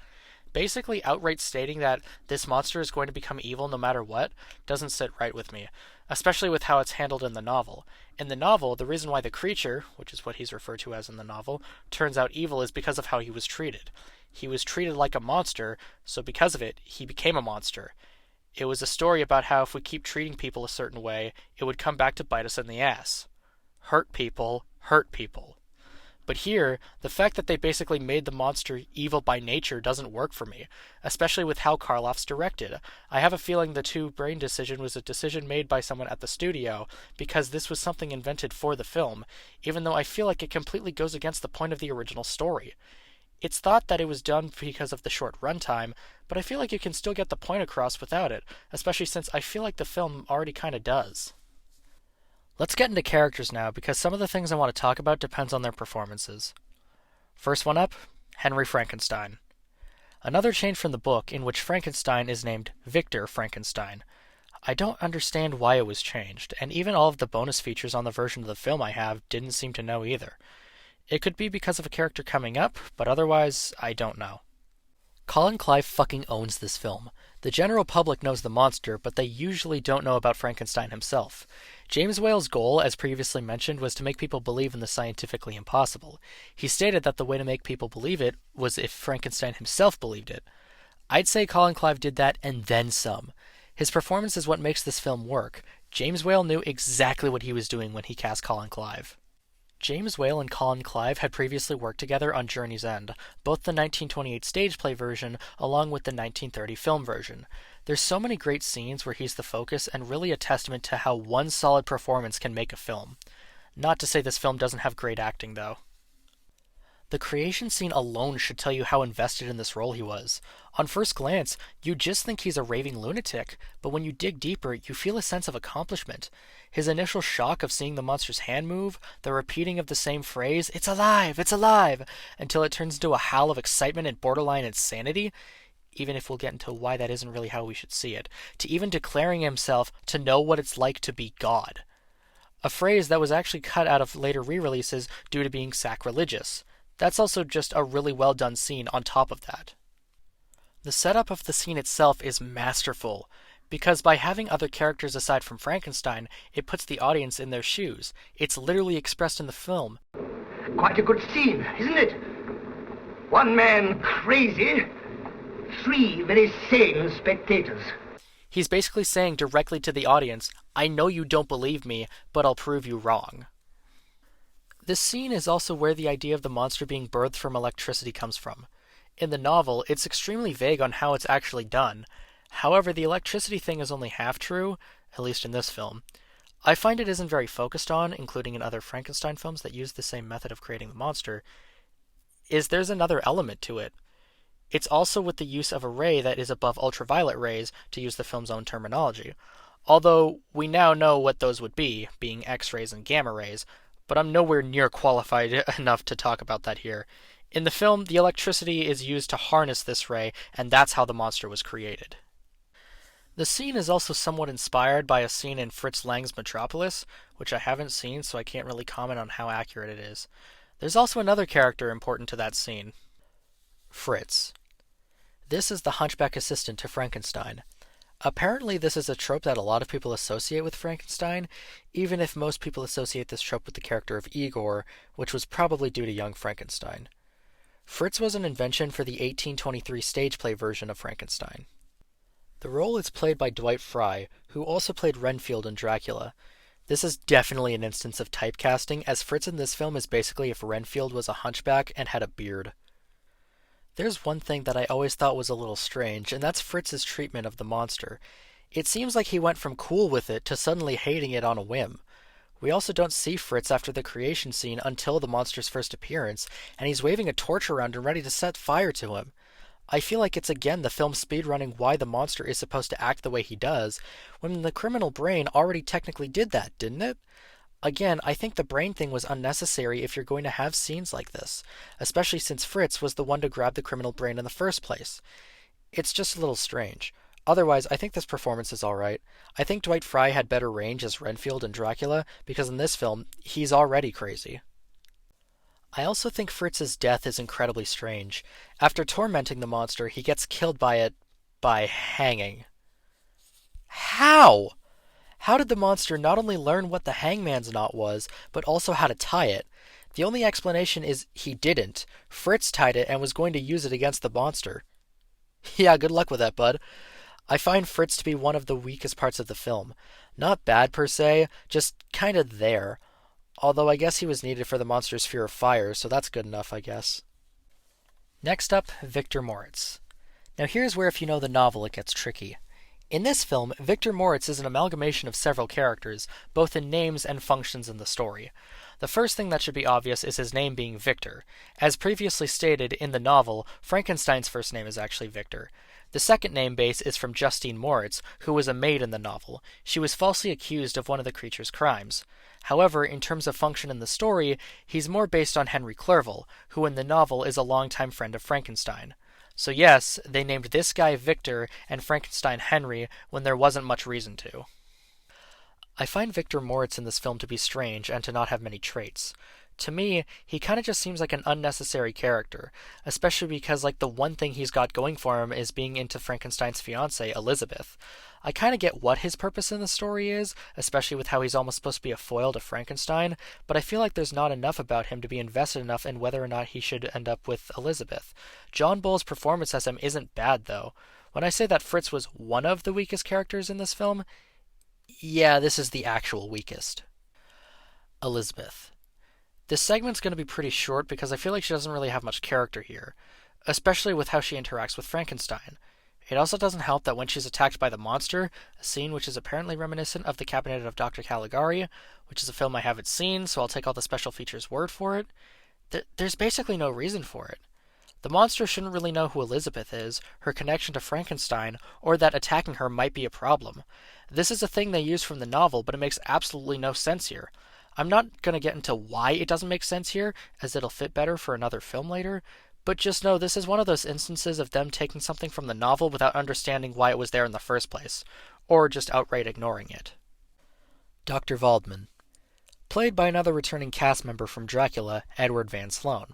Basically outright stating that this monster is going to become evil no matter what doesn't sit right with me, especially with how it's handled in the novel. In the novel, the reason why the creature, which is what he's referred to as in the novel, turns out evil is because of how he was treated. He was treated like a monster, so because of it, he became a monster. It was a story about how if we keep treating people a certain way, it would come back to bite us in the ass. Hurt people, hurt people. But here, the fact that they basically made the monster evil by nature doesn't work for me, especially with how Karloff's directed. I have a feeling the two-brain decision was a decision made by someone at the studio, because this was something invented for the film, even though I feel like it completely goes against the point of the original story. It's thought that it was done because of the short runtime, but I feel like you can still get the point across without it, especially since I feel like the film already kinda does. Let's get into characters now, because some of the things I want to talk about depends on their performances. First one up, Henry Frankenstein. Another change from the book in which Frankenstein is named Victor Frankenstein. I don't understand why it was changed, and even all of the bonus features on the version of the film I have didn't seem to know either. It could be because of a character coming up, but otherwise, I don't know. Colin Clive fucking owns this film. The general public knows the monster, but they usually don't know about Frankenstein himself. James Whale's goal, as previously mentioned, was to make people believe in the scientifically impossible. He stated that the way to make people believe it was if Frankenstein himself believed it. I'd say Colin Clive did that and then some. His performance is what makes this film work. James Whale knew exactly what he was doing when he cast Colin Clive. James Whale and Colin Clive had previously worked together on Journey's End, both the 1928 stage play version along with the 1930 film version. There's so many great scenes where he's the focus and really a testament to how one solid performance can make a film. Not to say this film doesn't have great acting, though. The creation scene alone should tell you how invested in this role he was. On first glance, you just think he's a raving lunatic, but when you dig deeper, you feel a sense of accomplishment. His initial shock of seeing the monster's hand move, the repeating of the same phrase, "It's alive! It's alive!" until it turns into a howl of excitement and borderline insanity, even if we'll get into why that isn't really how we should see it, to even declaring himself to know what it's like to be God. A phrase that was actually cut out of later re-releases due to being sacrilegious. That's also just a really well done scene on top of that. The setup of the scene itself is masterful, because by having other characters aside from Frankenstein, it puts the audience in their shoes. It's literally expressed in the film. Quite a good scene, isn't it? One man crazy, three very sane spectators. He's basically saying directly to the audience, I know you don't believe me, but I'll prove you wrong. This scene is also where the idea of the monster being birthed from electricity comes from. In the novel, it's extremely vague on how it's actually done. However, the electricity thing is only half true, at least in this film. I find it isn't very focused on, including in other Frankenstein films that use the same method of creating the monster, is there's another element to it. It's also with the use of a ray that is above ultraviolet rays, to use the film's own terminology. Although, we now know what those would be, being X-rays and gamma rays, but I'm nowhere near qualified enough to talk about that here. In the film, the electricity is used to harness this ray, and that's how the monster was created. The scene is also somewhat inspired by a scene in Fritz Lang's Metropolis, which I haven't seen, so I can't really comment on how accurate it is. There's also another character important to that scene. Fritz. This is the hunchback assistant to Frankenstein. Apparently this is a trope that a lot of people associate with Frankenstein, even if most people associate this trope with the character of Igor, which was probably due to young Frankenstein. Fritz was an invention for the 1823 stage play version of Frankenstein. The role is played by Dwight Frye, who also played Renfield in Dracula. This is definitely an instance of typecasting, as Fritz in this film is basically if Renfield was a hunchback and had a beard. There's one thing that I always thought was a little strange, and that's Fritz's treatment of the monster. It seems like he went from cool with it to suddenly hating it on a whim. We also don't see Fritz after the creation scene until the monster's first appearance, and he's waving a torch around and ready to set fire to him. I feel like it's again the film speedrunning why the monster is supposed to act the way he does, when the criminal brain already technically did that, didn't it? Again, I think the brain thing was unnecessary if you're going to have scenes like this, especially since Fritz was the one to grab the criminal brain in the first place. It's just a little strange. Otherwise, I think this performance is alright. I think Dwight Frye had better range as Renfield in Dracula, because in this film, he's already crazy. I also think Fritz's death is incredibly strange. After tormenting the monster, he gets killed by it by hanging. How? How did the monster not only learn what the hangman's knot was, but also how to tie it? The only explanation is he didn't. Fritz tied it and was going to use it against the monster. Yeah, good luck with that, bud. I find Fritz to be one of the weakest parts of the film. Not bad per se, just kinda there. Although I guess he was needed for the monster's fear of fire, so that's good enough, I guess. Next up, Victor Moritz. Now here's where if you know the novel it gets tricky. In this film, Victor Moritz is an amalgamation of several characters, both in names and functions in the story. The first thing that should be obvious is his name being Victor. As previously stated in the novel, Frankenstein's first name is actually Victor. The second name base is from Justine Moritz, who was a maid in the novel. She was falsely accused of one of the creature's crimes. However, in terms of function in the story, he's more based on Henry Clerval, who in the novel is a longtime friend of Frankenstein. So yes, they named this guy Victor and Frankenstein Henry when there wasn't much reason to. I find Victor Moritz in this film to be strange and to not have many traits. To me, he kinda just seems like an unnecessary character, especially because like the one thing he's got going for him is being into Frankenstein's fiancée, Elizabeth. I kinda get what his purpose in the story is, especially with how he's almost supposed to be a foil to Frankenstein, but I feel like there's not enough about him to be invested enough in whether or not he should end up with Elizabeth. John Bull's performance as him isn't bad though. When I say that Fritz was one of the weakest characters in this film, yeah, this is the actual weakest. Elizabeth. This segment's going to be pretty short because I feel like she doesn't really have much character here, especially with how she interacts with Frankenstein. It also doesn't help that when she's attacked by the monster, a scene which is apparently reminiscent of The Cabinet of Dr. Caligari, which is a film I haven't seen, so I'll take all the special features word for it, there's basically no reason for it. The monster shouldn't really know who Elizabeth is, her connection to Frankenstein, or that attacking her might be a problem. This is a thing they use from the novel, but it makes absolutely no sense here. I'm not going to get into why it doesn't make sense here, as it'll fit better for another film later, but just know this is one of those instances of them taking something from the novel without understanding why it was there in the first place, or just outright ignoring it. Dr. Waldman. Played by another returning cast member from Dracula, Edward Van Sloan.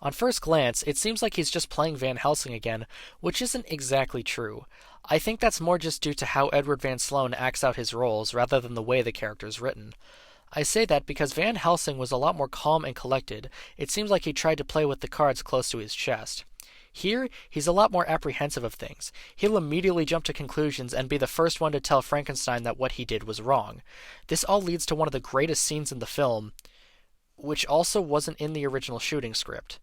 On first glance, it seems like he's just playing Van Helsing again, which isn't exactly true. I think that's more just due to how Edward Van Sloan acts out his roles rather than the way the character's written. I say that because Van Helsing was a lot more calm and collected. It seems like he tried to play with the cards close to his chest. Here, he's a lot more apprehensive of things. He'll immediately jump to conclusions and be the first one to tell Frankenstein that what he did was wrong. This all leads to one of the greatest scenes in the film, which also wasn't in the original shooting script.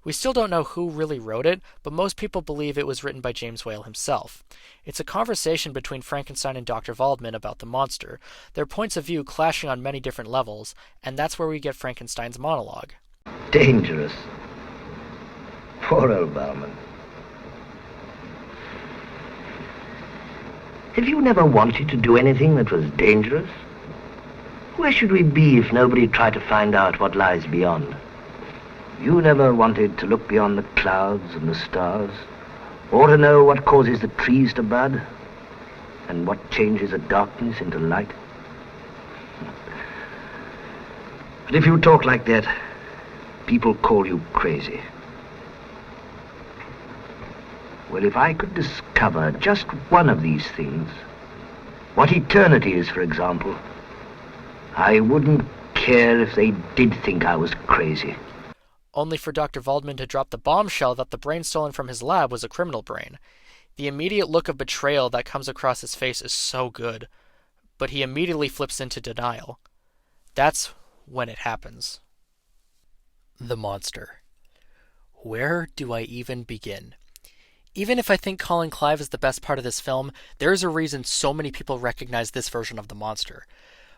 We still don't know who really wrote it, but most people believe it was written by James Whale himself. It's a conversation between Frankenstein and Dr. Waldman about the monster, their points of view clashing on many different levels, and that's where we get Frankenstein's monologue. Dangerous. Poor old Bauman. Have you never wanted to do anything that was dangerous? Where should we be if nobody tried to find out what lies beyond? You never wanted to look beyond the clouds and the stars, or to know what causes the trees to bud, and what changes the darkness into light. But if you talk like that, people call you crazy. Well, if I could discover just one of these things, what eternity is, for example, I wouldn't care if they did think I was crazy. Only for Dr. Waldman to drop the bombshell that the brain stolen from his lab was a criminal brain. The immediate look of betrayal that comes across his face is so good, but he immediately flips into denial. That's when it happens. The monster. Where do I even begin? Even if I think Colin Clive is the best part of this film, there is a reason so many people recognize this version of the monster.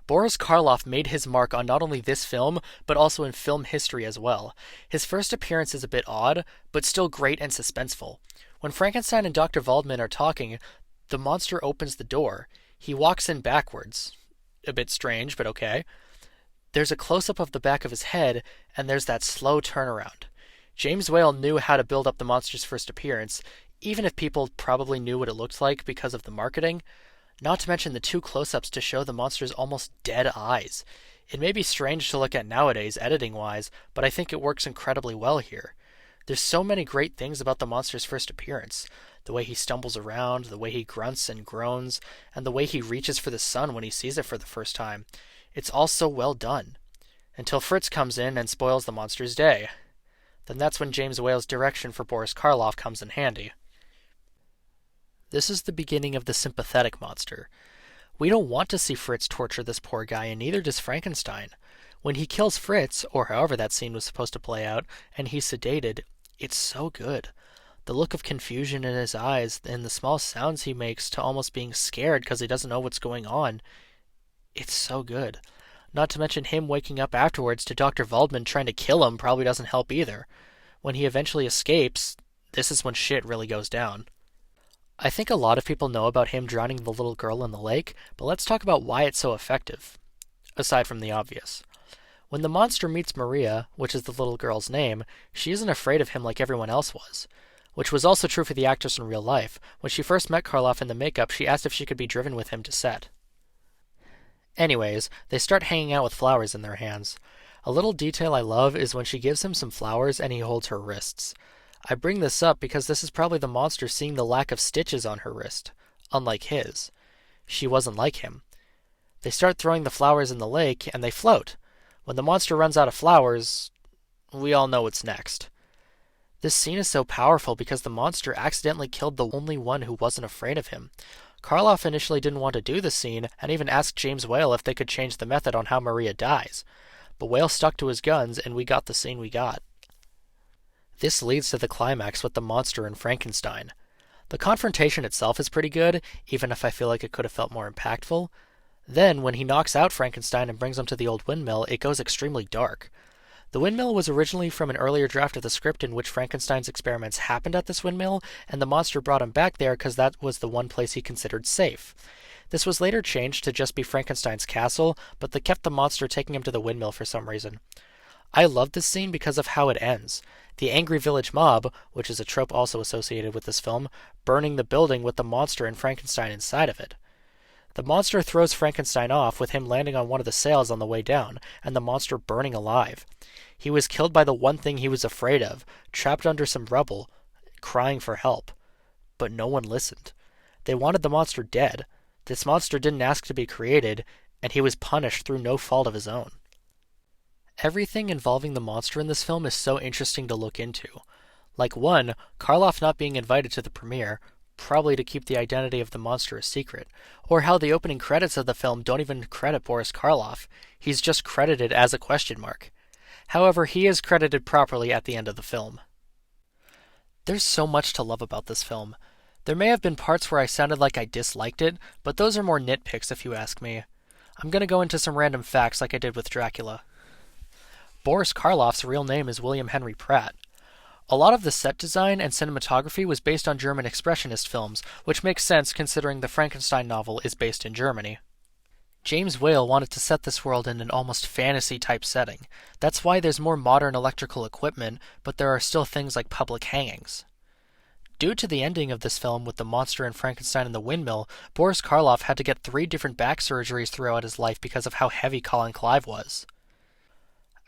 Boris Karloff made his mark on not only this film, but also in film history as well. His first appearance is a bit odd, but still great and suspenseful. When Frankenstein and Dr. Waldman are talking, the monster opens the door. He walks in backwards. A bit strange, but okay. There's a close-up of the back of his head, and there's that slow turnaround. James Whale knew how to build up the monster's first appearance, even if people probably knew what it looked like because of the marketing. Not to mention the two close-ups to show the monster's almost dead eyes. It may be strange to look at nowadays, editing-wise, but I think it works incredibly well here. There's so many great things about the monster's first appearance. The way he stumbles around, the way he grunts and groans, and the way he reaches for the sun when he sees it for the first time. It's all so well done. Until Fritz comes in and spoils the monster's day. Then that's when James Whale's direction for Boris Karloff comes in handy. This is the beginning of the sympathetic monster. We don't want to see Fritz torture this poor guy, and neither does Frankenstein. When he kills Fritz, or however that scene was supposed to play out, and he's sedated, it's so good. The look of confusion in his eyes, and the small sounds he makes to almost being scared because he doesn't know what's going on, it's so good. Not to mention him waking up afterwards to Dr. Waldman trying to kill him probably doesn't help either. When he eventually escapes, this is when shit really goes down. I think a lot of people know about him drowning the little girl in the lake, but let's talk about why it's so effective, aside from the obvious. When the monster meets Maria, which is the little girl's name, she isn't afraid of him like everyone else was. Which was also true for the actress in real life. When she first met Karloff in the makeup, she asked if she could be driven with him to set. Anyways, they start hanging out with flowers in their hands. A little detail I love is when she gives him some flowers and he holds her wrists. I bring this up because this is probably the monster seeing the lack of stitches on her wrist, unlike his. She wasn't like him. They start throwing the flowers in the lake, and they float. When the monster runs out of flowers, we all know what's next. This scene is so powerful because the monster accidentally killed the only one who wasn't afraid of him. Karloff initially didn't want to do the scene, and even asked James Whale if they could change the method on how Maria dies. But Whale stuck to his guns, and we got the scene we got. This leads to the climax with the monster and Frankenstein. The confrontation itself is pretty good, even if I feel like it could have felt more impactful. Then, when he knocks out Frankenstein and brings him to the old windmill, it goes extremely dark. The windmill was originally from an earlier draft of the script in which Frankenstein's experiments happened at this windmill, and the monster brought him back there because that was the one place he considered safe. This was later changed to just be Frankenstein's castle, but they kept the monster taking him to the windmill for some reason. I love this scene because of how it ends. The angry village mob, which is a trope also associated with this film, burning the building with the monster and Frankenstein inside of it. The monster throws Frankenstein off, with him landing on one of the sails on the way down, and the monster burning alive. He was killed by the one thing he was afraid of, trapped under some rubble, crying for help. But no one listened. They wanted the monster dead. This monster didn't ask to be created, and he was punished through no fault of his own. Everything involving the monster in this film is so interesting to look into. Like 1, Karloff not being invited to the premiere, probably to keep the identity of the monster a secret, or how the opening credits of the film don't even credit Boris Karloff. He's just credited as a question mark. However, he is credited properly at the end of the film. There's so much to love about this film. There may have been parts where I sounded like I disliked it, but those are more nitpicks if you ask me. I'm going to go into some random facts like I did with Dracula. Boris Karloff's real name is William Henry Pratt. A lot of the set design and cinematography was based on German expressionist films, which makes sense considering the Frankenstein novel is based in Germany. James Whale wanted to set this world in an almost fantasy-type setting. That's why there's more modern electrical equipment, but there are still things like public hangings. Due to the ending of this film with the monster and Frankenstein in the windmill, Boris Karloff had to get 3 different back surgeries throughout his life because of how heavy Colin Clive was.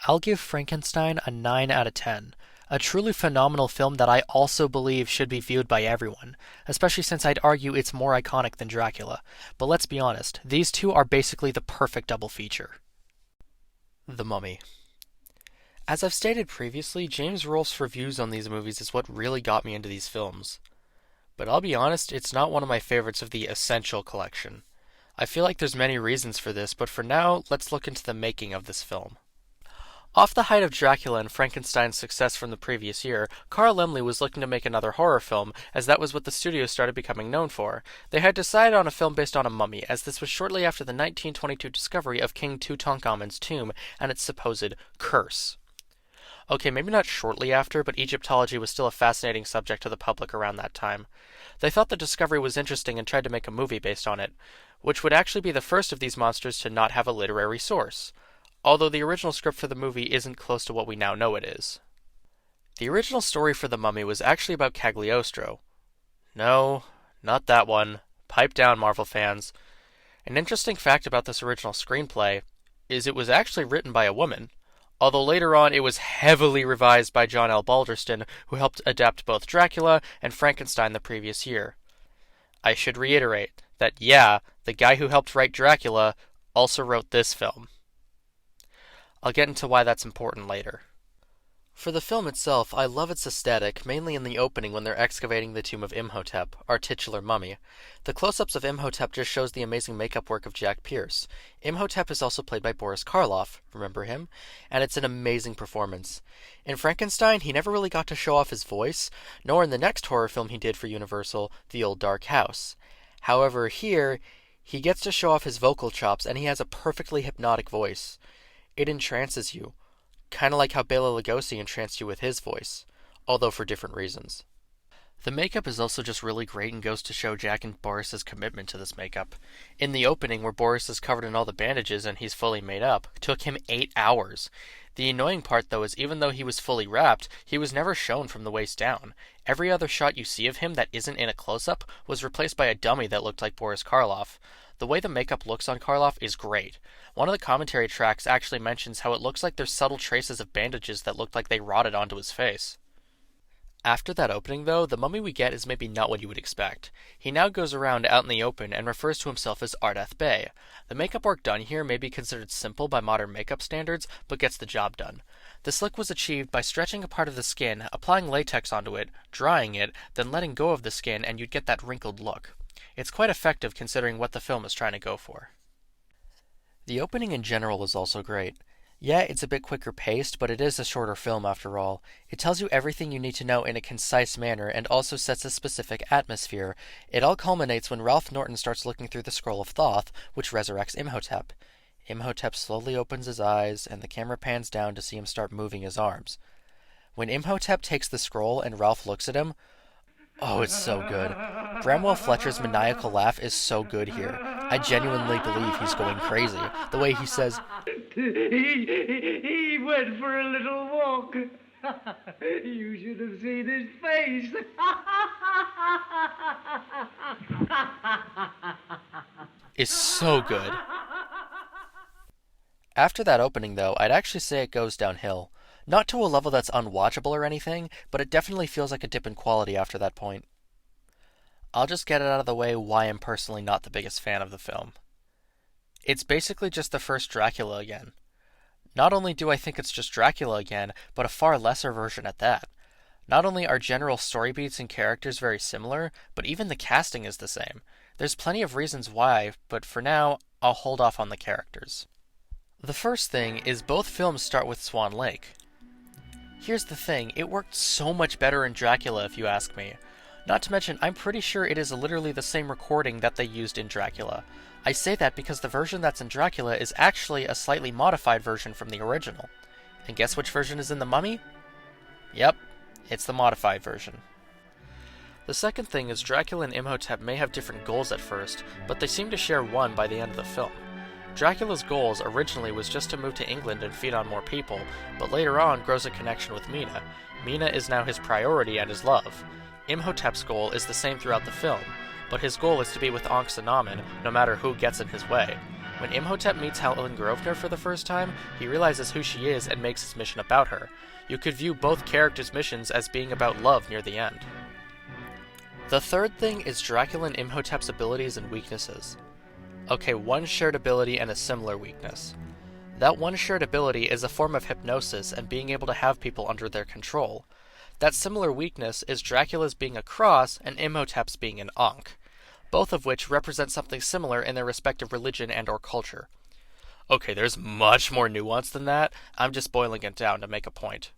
I'll give Frankenstein a 9 out of 10. A truly phenomenal film that I also believe should be viewed by everyone, especially since I'd argue it's more iconic than Dracula. But let's be honest, these two are basically the perfect double feature. The Mummy. As I've stated previously, James Rolfe's reviews on these movies is what really got me into these films. But I'll be honest, it's not one of my favorites of the Essential collection. I feel like there's many reasons for this, but for now, let's look into the making of this film. Off the height of Dracula and Frankenstein's success from the previous year, Carl Laemmle was looking to make another horror film, as that was what the studio started becoming known for. They had decided on a film based on a mummy, as this was shortly after the 1922 discovery of King Tutankhamun's tomb and its supposed curse. Okay, maybe not shortly after, but Egyptology was still a fascinating subject to the public around that time. They thought the discovery was interesting and tried to make a movie based on it, which would actually be the first of these monsters to not have a literary source. Although the original script for the movie isn't close to what we now know it is. The original story for The Mummy was actually about Cagliostro. No, not that one. Pipe down, Marvel fans. An interesting fact about this original screenplay is it was actually written by a woman, although later on it was heavily revised by John L. Balderston, who helped adapt both Dracula and Frankenstein the previous year. I should reiterate that, yeah, the guy who helped write Dracula also wrote this film. I'll get into why that's important later. For the film itself, I love its aesthetic, mainly in the opening when they're excavating the tomb of Imhotep, our titular mummy. The close-ups of Imhotep just shows the amazing makeup work of Jack Pierce. Imhotep is also played by Boris Karloff, remember him? And it's an amazing performance. In Frankenstein, he never really got to show off his voice, nor in the next horror film he did for Universal, The Old Dark House. However, here, he gets to show off his vocal chops, and he has a perfectly hypnotic voice. It entrances you, kind of like how Bela Lugosi entranced you with his voice, although for different reasons. The makeup is also just really great and goes to show Jack and Boris's commitment to this makeup. In the opening, where Boris is covered in all the bandages and he's fully made up, it took him 8 hours. The annoying part, though, is even though he was fully wrapped, he was never shown from the waist down. Every other shot you see of him that isn't in a close-up was replaced by a dummy that looked like Boris Karloff. The way the makeup looks on Karloff is great. One of the commentary tracks actually mentions how it looks like there's subtle traces of bandages that look like they rotted onto his face. After that opening, though, the mummy we get is maybe not what you would expect. He now goes around out in the open and refers to himself as Ardath Bey. The makeup work done here may be considered simple by modern makeup standards, but gets the job done. This look was achieved by stretching a part of the skin, applying latex onto it, drying it, then letting go of the skin, and you'd get that wrinkled look. It's quite effective considering what the film is trying to go for. The opening in general is also great. Yeah, it's a bit quicker paced, but it is a shorter film after all. It tells you everything you need to know in a concise manner and also sets a specific atmosphere. It all culminates when Ralph Norton starts looking through the Scroll of Thoth, which resurrects Imhotep. Imhotep slowly opens his eyes, and the camera pans down to see him start moving his arms. When Imhotep takes the scroll and Ralph looks at him, oh, it's so good. Bramwell Fletcher's maniacal laugh is so good here. I genuinely believe he's going crazy. The way he says, He went for a little walk. You should have seen his face. is so good. After that opening, though, I'd actually say it goes downhill. Not to a level that's unwatchable or anything, but it definitely feels like a dip in quality after that point. I'll just get it out of the way why I'm personally not the biggest fan of the film. It's basically just the first Dracula again. Not only do I think it's just Dracula again, but a far lesser version at that. Not only are general story beats and characters very similar, but even the casting is the same. There's plenty of reasons why, but for now, I'll hold off on the characters. The first thing is both films start with Swan Lake. Here's the thing, it worked so much better in Dracula if you ask me. Not to mention, I'm pretty sure it is literally the same recording that they used in Dracula. I say that because the version that's in Dracula is actually a slightly modified version from the original. And guess which version is in The Mummy? Yep, it's the modified version. The second thing is Dracula and Imhotep may have different goals at first, but they seem to share one by the end of the film. Dracula's goals originally was just to move to England and feed on more people, but later on grows a connection with Mina. Mina is now his priority and his love. Imhotep's goal is the same throughout the film, but his goal is to be with Ankhsenamen, no matter who gets in his way. When Imhotep meets Helen Grosvenor for the first time, he realizes who she is and makes his mission about her. You could view both characters' missions as being about love near the end. The third thing is Dracula and Imhotep's abilities and weaknesses. Okay, one shared ability and a similar weakness. That one shared ability is a form of hypnosis and being able to have people under their control. That similar weakness is Dracula's being a cross and Imhotep's being an Ankh, both of which represent something similar in their respective religion and or culture. Okay, there's much more nuance than that, I'm just boiling it down to make a point.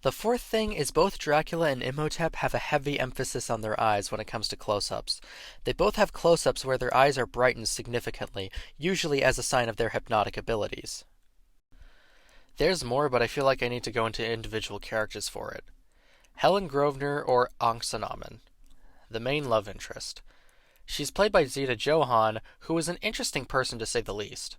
The fourth thing is both Dracula and Imhotep have a heavy emphasis on their eyes when it comes to close-ups. They both have close-ups where their eyes are brightened significantly, usually as a sign of their hypnotic abilities. There's more, but I feel like I need to go into individual characters for it. Helen Grosvenor, or Ankhsenamen, the main love interest. She's played by Zita Johann, who is an interesting person to say the least.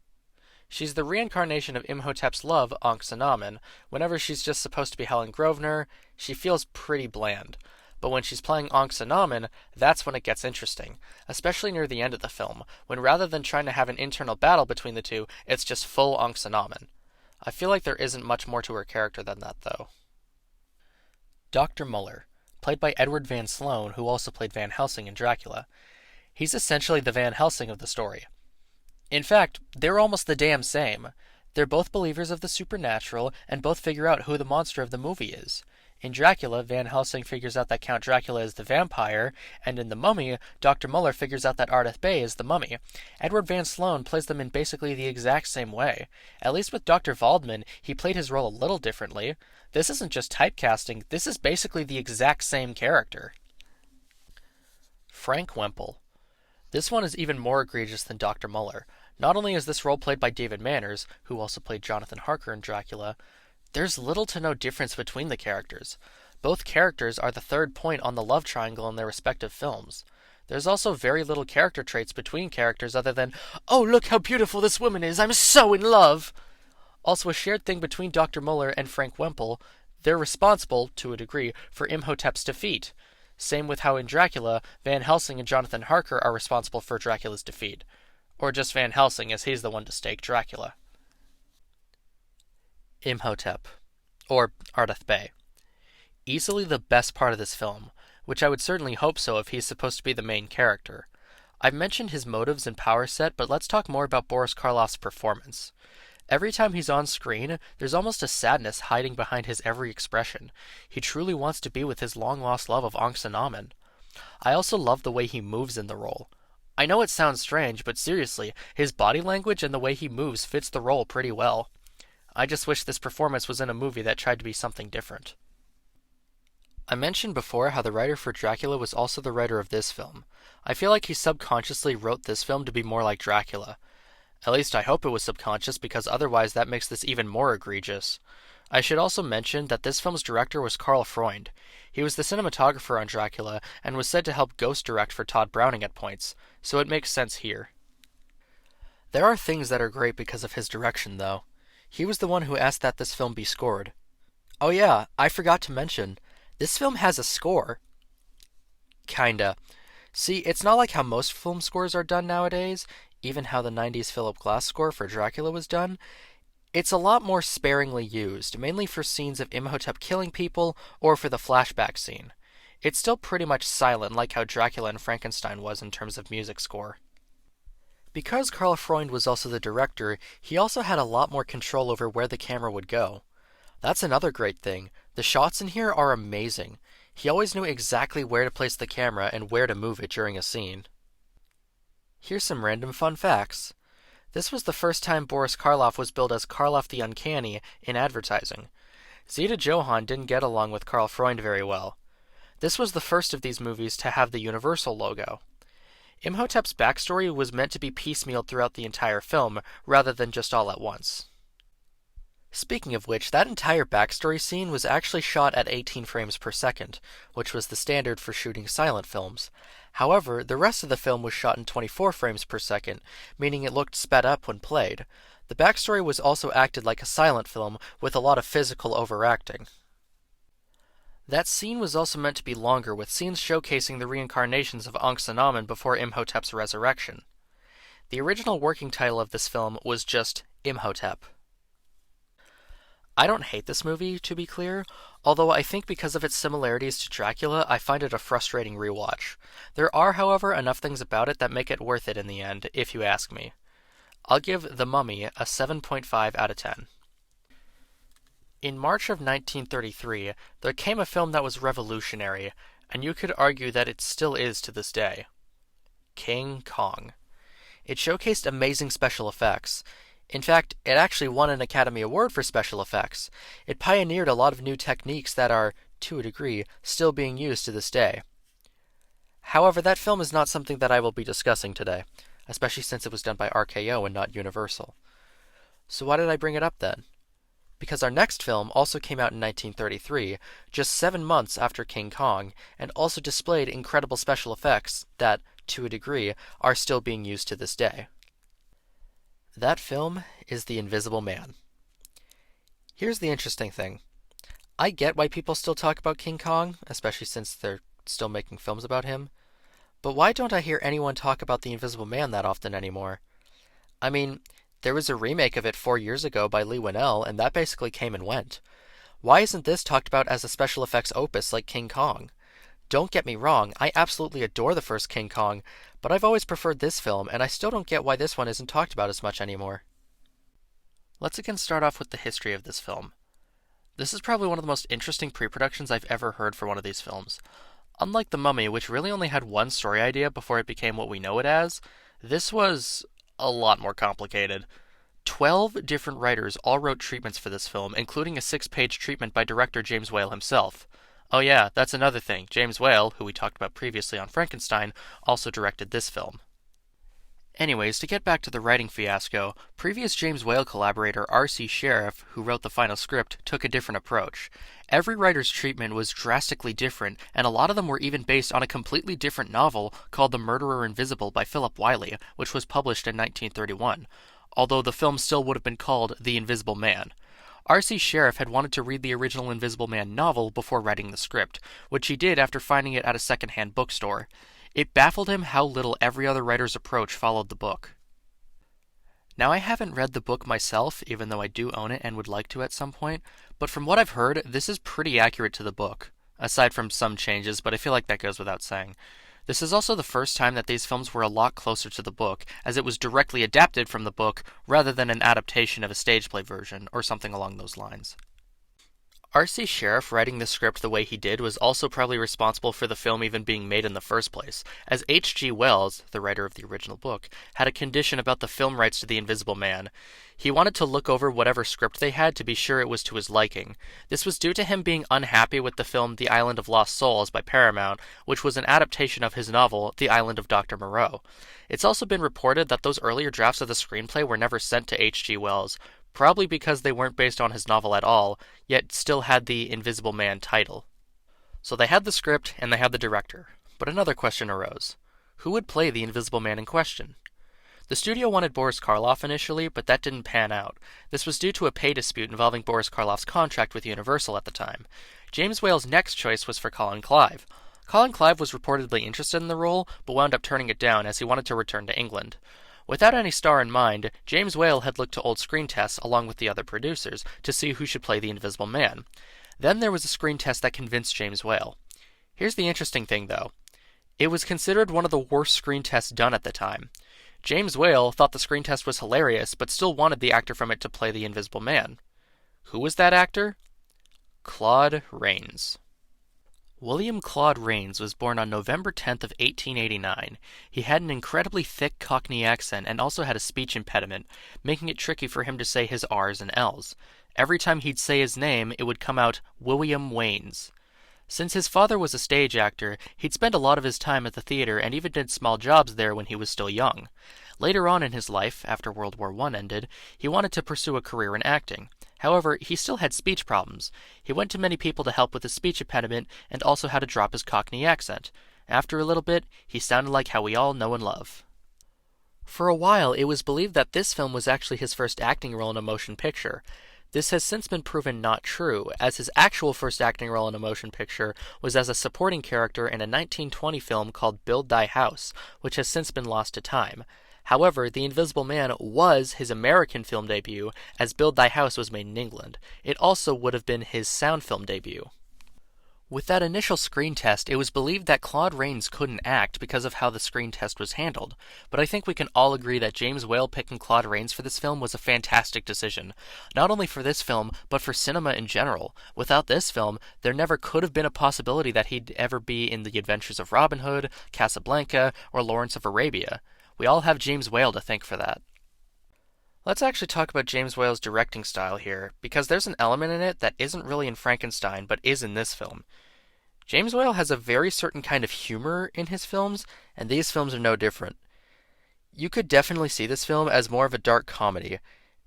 She's the reincarnation of Imhotep's love, Ankhsenamen. Whenever she's just supposed to be Helen Grosvenor, she feels pretty bland. But when she's playing Ankhsenamen, that's when it gets interesting, especially near the end of the film, when rather than trying to have an internal battle between the two, it's just full Ankhsenamen. I feel like there isn't much more to her character than that, though. Dr. Muller, played by Edward Van Sloan, who also played Van Helsing in Dracula. He's essentially the Van Helsing of the story. In fact, they're almost the damn same. They're both believers of the supernatural, and both figure out who the monster of the movie is. In Dracula, Van Helsing figures out that Count Dracula is the vampire, and in The Mummy, Dr. Muller figures out that Ardeth Bay is the mummy. Edward Van Sloan plays them in basically the exact same way. At least with Dr. Waldman, he played his role a little differently. This isn't just typecasting, this is basically the exact same character. Frank Wemple. This one is even more egregious than Dr. Muller. Not only is this role played by David Manners, who also played Jonathan Harker in Dracula, there's little to no difference between the characters. Both characters are the third point on the love triangle in their respective films. There's also very little character traits between characters other than, "Oh, look how beautiful this woman is, I'm so in love!" Also a shared thing between Dr. Muller and Frank Wemple, they're responsible, to a degree, for Imhotep's defeat. Same with how in Dracula, Van Helsing and Jonathan Harker are responsible for Dracula's defeat. Or just Van Helsing, as he's the one to stake Dracula. Imhotep, or Ardeth Bay. Easily the best part of this film, which I would certainly hope so if he's supposed to be the main character. I've mentioned his motives and power set, but let's talk more about Boris Karloff's performance. Every time he's on screen, there's almost a sadness hiding behind his every expression. He truly wants to be with his long-lost love of Ankhsenamen. I also love the way he moves in the role. I know it sounds strange, but seriously, his body language and the way he moves fits the role pretty well. I just wish this performance was in a movie that tried to be something different. I mentioned before how the writer for Dracula was also the writer of this film. I feel like he subconsciously wrote this film to be more like Dracula. At least I hope it was subconscious, because otherwise that makes this even more egregious. I should also mention that this film's director was Karl Freund. He was the cinematographer on Dracula and was said to help ghost direct for Todd Browning at points, so it makes sense here. There are things that are great because of his direction, though. He was the one who asked that this film be scored. Oh yeah, I forgot to mention, this film has a score. Kinda. See, it's not like how most film scores are done nowadays, even how the 90s Philip Glass score for Dracula was done. It's a lot more sparingly used, mainly for scenes of Imhotep killing people or for the flashback scene. It's still pretty much silent, like how Dracula and Frankenstein was in terms of music score. Because Karl Freund was also the director, he also had a lot more control over where the camera would go. That's another great thing. The shots in here are amazing. He always knew exactly where to place the camera and where to move it during a scene. Here's some random fun facts. This was the first time Boris Karloff was billed as Karloff the Uncanny in advertising. Zita Johann didn't get along with Karl Freund very well. This was the first of these movies to have the Universal logo. Imhotep's backstory was meant to be piecemealed throughout the entire film, rather than just all at once. Speaking of which, that entire backstory scene was actually shot at 18 frames per second, which was the standard for shooting silent films. However, the rest of the film was shot in 24 frames per second, meaning it looked sped up when played. The backstory was also acted like a silent film, with a lot of physical overacting. That scene was also meant to be longer, with scenes showcasing the reincarnations of Ankh-Sanamen before Imhotep's resurrection. The original working title of this film was just Imhotep. I don't hate this movie, to be clear, although I think because of its similarities to Dracula, I find it a frustrating rewatch. There are, however, enough things about it that make it worth it in the end, if you ask me. I'll give The Mummy a 7.5 out of 10. In March of 1933, there came a film that was revolutionary, and you could argue that it still is to this day. King Kong. It showcased amazing special effects. In fact, it actually won an Academy Award for special effects. It pioneered a lot of new techniques that are, to a degree, still being used to this day. However, that film is not something that I will be discussing today, especially since it was done by RKO and not Universal. So why did I bring it up then? Because our next film also came out in 1933, just 7 months after King Kong, and also displayed incredible special effects that, to a degree, are still being used to this day. That film is The Invisible Man. Here's the interesting thing. I get why people still talk about King Kong, especially since they're still making films about him, but why don't I hear anyone talk about The Invisible Man that often anymore? I mean, there was a remake of it 4 years ago by Leigh Whannell, and that basically came and went. Why isn't this talked about as a special effects opus like King Kong? Don't get me wrong, I absolutely adore the first King Kong, but I've always preferred this film, and I still don't get why this one isn't talked about as much anymore. Let's again start off with the history of this film. This is probably one of the most interesting pre-productions I've ever heard for one of these films. Unlike The Mummy, which really only had one story idea before it became what we know it as, this was a lot more complicated. 12 different writers all wrote treatments for this film, including a 6-page treatment by director James Whale himself. Oh yeah, that's another thing. James Whale, who we talked about previously on Frankenstein, also directed this film. Anyways, to get back to the writing fiasco, previous James Whale collaborator R.C. Sheriff, who wrote the final script, took a different approach. Every writer's treatment was drastically different, and a lot of them were even based on a completely different novel called The Murderer Invisible by Philip Wiley, which was published in 1931, although the film still would have been called The Invisible Man. R.C. Sheriff had wanted to read the original Invisible Man novel before writing the script, which he did after finding it at a secondhand bookstore. It baffled him how little every other writer's approach followed the book. Now, I haven't read the book myself, even though I do own it and would like to at some point, but from what I've heard, this is pretty accurate to the book, aside from some changes, but I feel like that goes without saying. This is also the first time that these films were a lot closer to the book, as it was directly adapted from the book rather than an adaptation of a stage play version or something along those lines. R.C. Sheriff writing the script the way he did was also probably responsible for the film even being made in the first place, as H.G. Wells, the writer of the original book, had a condition about the film rights to The Invisible Man. He wanted to look over whatever script they had to be sure it was to his liking. This was due to him being unhappy with the film The Island of Lost Souls by Paramount, which was an adaptation of his novel The Island of Dr. Moreau. It's also been reported that those earlier drafts of the screenplay were never sent to H.G. Wells, probably because they weren't based on his novel at all, yet still had the Invisible Man title. So they had the script and they had the director. But another question arose. Who would play the Invisible Man in question? The studio wanted Boris Karloff initially, but that didn't pan out. This was due to a pay dispute involving Boris Karloff's contract with Universal at the time. James Whale's next choice was for Colin Clive. Colin Clive was reportedly interested in the role, but wound up turning it down as he wanted to return to England. Without any star in mind, James Whale had looked to old screen tests along with the other producers to see who should play the Invisible Man. Then there was a screen test that convinced James Whale. Here's the interesting thing, though. It was considered one of the worst screen tests done at the time. James Whale thought the screen test was hilarious, but still wanted the actor from it to play the Invisible Man. Who was that actor? Claude Rains. William Claude Rains was born on November 10th of 1889. He had an incredibly thick Cockney accent and also had a speech impediment, making it tricky for him to say his R's and L's. Every time he'd say his name, it would come out William Waynes. Since his father was a stage actor, he'd spend a lot of his time at the theater and even did small jobs there when he was still young. Later on in his life, after World War I ended, he wanted to pursue a career in acting. However, he still had speech problems. He went to many people to help with his speech impediment and also how to drop his Cockney accent. After a little bit, he sounded like how we all know and love. For a while, it was believed that this film was actually his first acting role in a motion picture. This has since been proven not true, as his actual first acting role in a motion picture was as a supporting character in a 1920 film called Build Thy House, which has since been lost to time. However, The Invisible Man was his American film debut, as Build Thy House was made in England. It also would have been his sound film debut. With that initial screen test, it was believed that Claude Rains couldn't act because of how the screen test was handled, but I think we can all agree that James Whale picking Claude Rains for this film was a fantastic decision. Not only for this film, but for cinema in general. Without this film, there never could have been a possibility that he'd ever be in The Adventures of Robin Hood, Casablanca, or Lawrence of Arabia. We all have James Whale to thank for that. Let's actually talk about James Whale's directing style here, because there's an element in it that isn't really in Frankenstein, but is in this film. James Whale has a very certain kind of humor in his films, and these films are no different. You could definitely see this film as more of a dark comedy,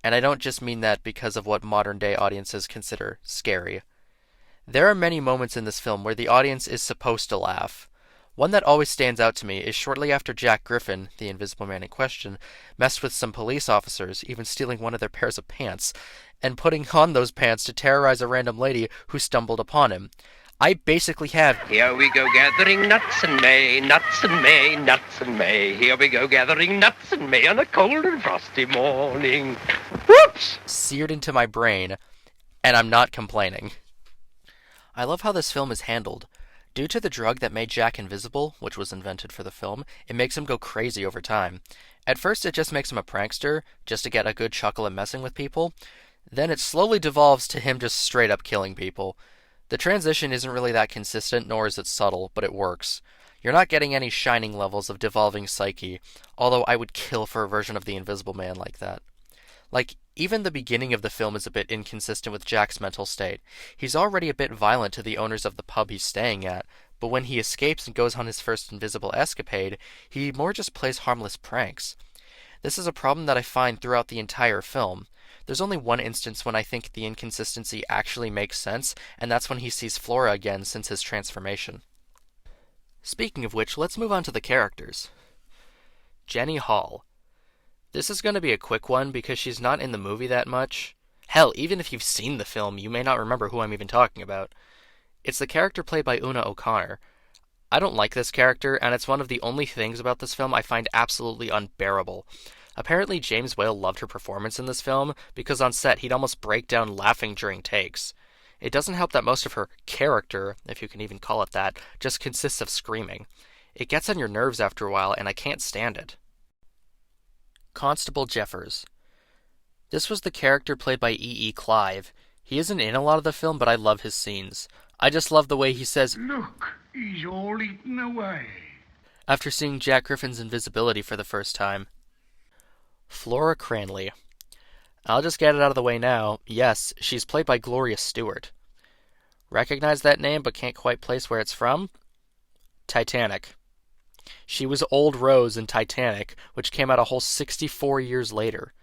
and I don't just mean that because of what modern-day audiences consider scary. There are many moments in this film where the audience is supposed to laugh. One that always stands out to me is shortly after Jack Griffin, the Invisible Man in question, messed with some police officers, even stealing one of their pairs of pants, and putting on those pants to terrorize a random lady who stumbled upon him. I basically have, "Here we go gathering nuts in May, nuts in May, nuts in May. Here we go gathering nuts in May on a cold and frosty morning." Whoops! Seared into my brain, and I'm not complaining. I love how this film is handled. Due to the drug that made Jack invisible, which was invented for the film, it makes him go crazy over time. At first it just makes him a prankster, just to get a good chuckle at messing with people. Then it slowly devolves to him just straight up killing people. The transition isn't really that consistent, nor is it subtle, but it works. You're not getting any shining levels of devolving psyche, although I would kill for a version of the Invisible Man like that. Even the beginning of the film is a bit inconsistent with Jack's mental state. He's already a bit violent to the owners of the pub he's staying at, but when he escapes and goes on his first invisible escapade, he more just plays harmless pranks. This is a problem that I find throughout the entire film. There's only one instance when I think the inconsistency actually makes sense, and that's when he sees Flora again since his transformation. Speaking of which, let's move on to the characters. Jenny Hall. This is going to be a quick one because she's not in the movie that much. Hell, even if you've seen the film, you may not remember who I'm even talking about. It's the character played by Una O'Connor. I don't like this character, and it's one of the only things about this film I find absolutely unbearable. Apparently James Whale loved her performance in this film, because on set he'd almost break down laughing during takes. It doesn't help that most of her character, if you can even call it that, just consists of screaming. It gets on your nerves after a while, and I can't stand it. Constable Jeffers. This was the character played by E.E. Clive. He isn't in a lot of the film, but I love his scenes. I just love the way he says, Look, he's all eaten away. after seeing Jack Griffin's invisibility for the first time. Flora Cranley. I'll just get it out of the way now. Yes, she's played by Gloria Stewart. Recognize that name but can't quite place where it's from? Titanic. She was Old Rose in Titanic, which came out a whole 64 years later.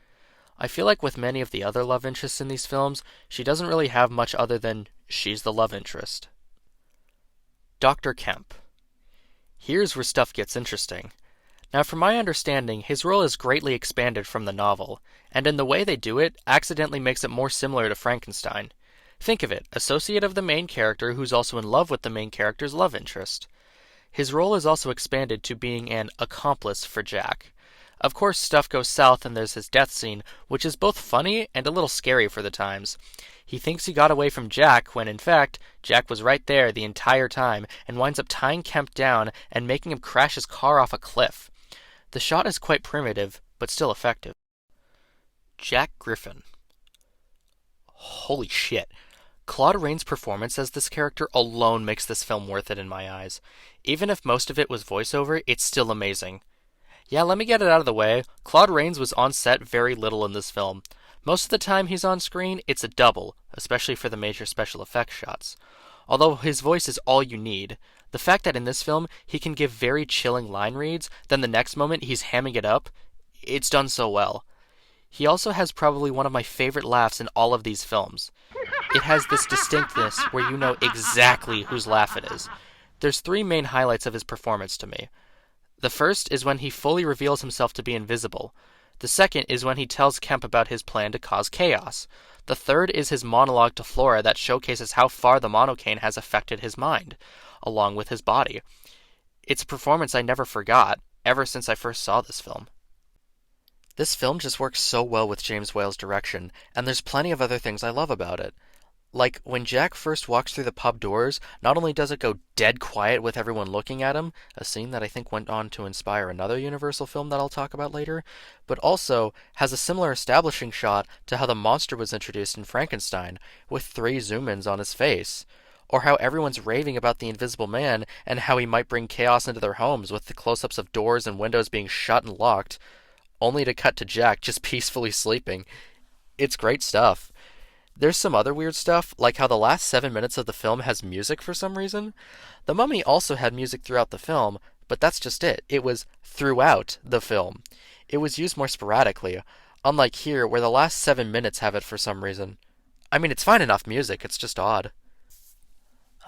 I feel like with many of the other love interests in these films, she doesn't really have much other than she's the love interest. Dr. Kemp. Here's where stuff gets interesting. Now, from my understanding, his role is greatly expanded from the novel, and in the way they do it, accidentally makes it more similar to Frankenstein. Think of it, associate of the main character who's also in love with the main character's love interest. His role is also expanded to being an accomplice for Jack. Of course, stuff goes south and there's his death scene, which is both funny and a little scary for the times. He thinks he got away from Jack when, in fact, Jack was right there the entire time and winds up tying Kemp down and making him crash his car off a cliff. The shot is quite primitive, but still effective. Jack Griffin. Holy shit. Claude Rains' performance as this character alone makes this film worth it in my eyes. Even if most of it was voiceover, it's still amazing. Yeah, let me get it out of the way. Claude Rains was on set very little in this film. Most of the time he's on screen, it's a double, especially for the major special effects shots. Although his voice is all you need, the fact that in this film he can give very chilling line reads, then the next moment he's hamming it up, it's done so well. He also has probably one of my favorite laughs in all of these films. It has this distinctness where you know exactly whose laugh it is. There's three main highlights of his performance to me. The first is when he fully reveals himself to be invisible. The second is when he tells Kemp about his plan to cause chaos. The third is his monologue to Flora that showcases how far the monocaine has affected his mind, along with his body. It's a performance I never forgot, ever since I first saw this film. This film just works so well with James Whale's direction, and there's plenty of other things I love about it. Like, when Jack first walks through the pub doors, not only does it go dead quiet with everyone looking at him, a scene that I think went on to inspire another Universal film that I'll talk about later, but also has a similar establishing shot to how the monster was introduced in Frankenstein, with 3 zoom-ins on his face. Or how everyone's raving about the Invisible Man and how he might bring chaos into their homes with the close-ups of doors and windows being shut and locked, only to cut to Jack just peacefully sleeping. It's great stuff. There's some other weird stuff, like how the last 7 minutes of the film has music for some reason. The Mummy also had music throughout the film, but that's just it. It was throughout the film. It was used more sporadically, unlike here where the last 7 minutes have it for some reason. I mean, it's fine enough music, it's just odd.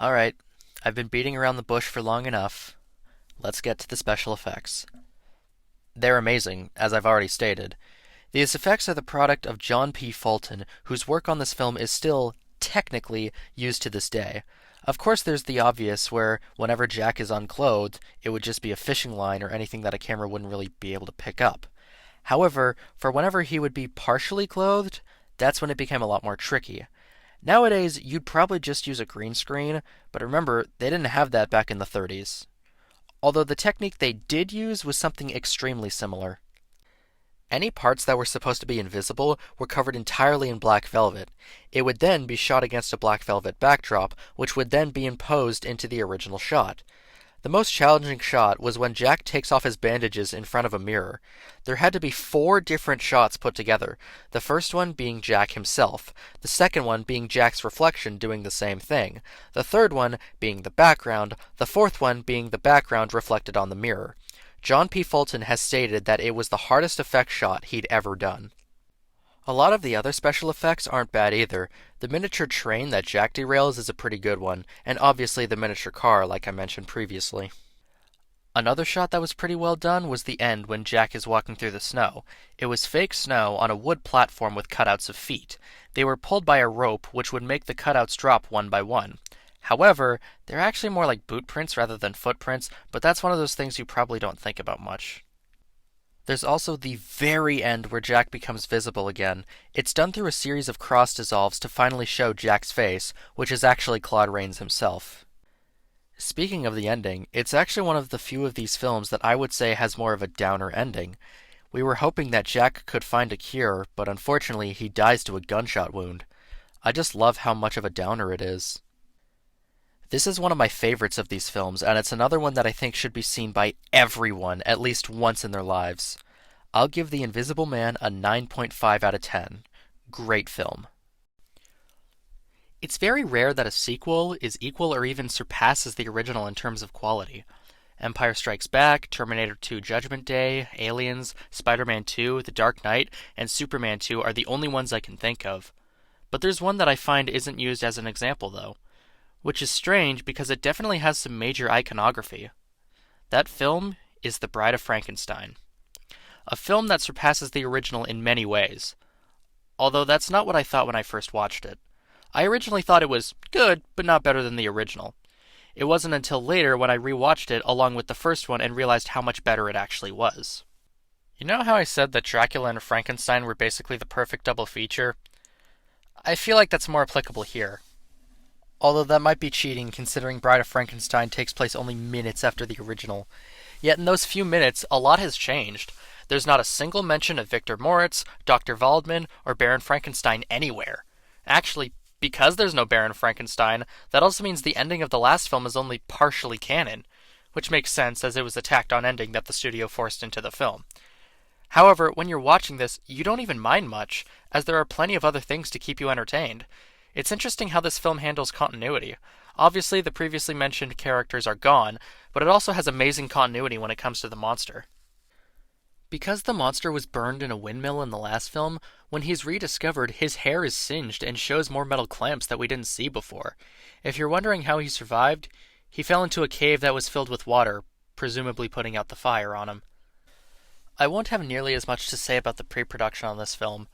Alright, I've been beating around the bush for long enough. Let's get to the special effects. They're amazing, as I've already stated. These effects are the product of John P. Fulton, whose work on this film is still, technically, used to this day. Of course there's the obvious where, whenever Jack is unclothed, it would just be a fishing line or anything that a camera wouldn't really be able to pick up. However, for whenever he would be partially clothed, that's when it became a lot more tricky. Nowadays, you'd probably just use a green screen, but remember, they didn't have that back in the 30s. Although the technique they did use was something extremely similar. Any parts that were supposed to be invisible were covered entirely in black velvet. It would then be shot against a black velvet backdrop, which would then be imposed into the original shot. The most challenging shot was when Jack takes off his bandages in front of a mirror. There had to be 4 different shots put together, the first one being Jack himself, the second one being Jack's reflection doing the same thing, the third one being the background, the fourth one being the background reflected on the mirror. John P. Fulton has stated that it was the hardest effect shot he'd ever done. A lot of the other special effects aren't bad either. The miniature train that Jack derails is a pretty good one, and obviously the miniature car like I mentioned previously. Another shot that was pretty well done was the end when Jack is walking through the snow. It was fake snow on a wood platform with cutouts of feet. They were pulled by a rope which would make the cutouts drop one by one. However, they're actually more like boot prints rather than footprints, but that's one of those things you probably don't think about much. There's also the very end where Jack becomes visible again. It's done through a series of cross dissolves to finally show Jack's face, which is actually Claude Rains himself. Speaking of the ending, it's actually one of the few of these films that I would say has more of a downer ending. We were hoping that Jack could find a cure, but unfortunately he dies to a gunshot wound. I just love how much of a downer it is. This is one of my favorites of these films, and it's another one that I think should be seen by everyone at least once in their lives. I'll give The Invisible Man a 9.5 out of 10. Great film. It's very rare that a sequel is equal or even surpasses the original in terms of quality. Empire Strikes Back, Terminator 2 Judgment Day, Aliens, Spider-Man 2, The Dark Knight, and Superman 2 are the only ones I can think of. But there's one that I find isn't used as an example, though, which is strange because it definitely has some major iconography. That film is The Bride of Frankenstein, a film that surpasses the original in many ways. Although that's not what I thought when I first watched it. I originally thought it was good, but not better than the original. It wasn't until later when I rewatched it along with the first one and realized how much better it actually was. You know how I said that Dracula and Frankenstein were basically the perfect double feature? I feel like that's more applicable here. Although that might be cheating considering Bride of Frankenstein takes place only minutes after the original. Yet in those few minutes, a lot has changed. There's not a single mention of Victor Moritz, Dr. Waldman, or Baron Frankenstein anywhere. Actually, because there's no Baron Frankenstein, that also means the ending of the last film is only partially canon, which makes sense as it was a tacked-on ending that the studio forced into the film. However, when you're watching this, you don't even mind much, as there are plenty of other things to keep you entertained. It's interesting how this film handles continuity. Obviously, the previously mentioned characters are gone, but it also has amazing continuity when it comes to the monster. Because the monster was burned in a windmill in the last film, when he's rediscovered, his hair is singed and shows more metal clamps that we didn't see before. If you're wondering how he survived, he fell into a cave that was filled with water, presumably putting out the fire on him. I won't have nearly as much to say about the pre-production on this film.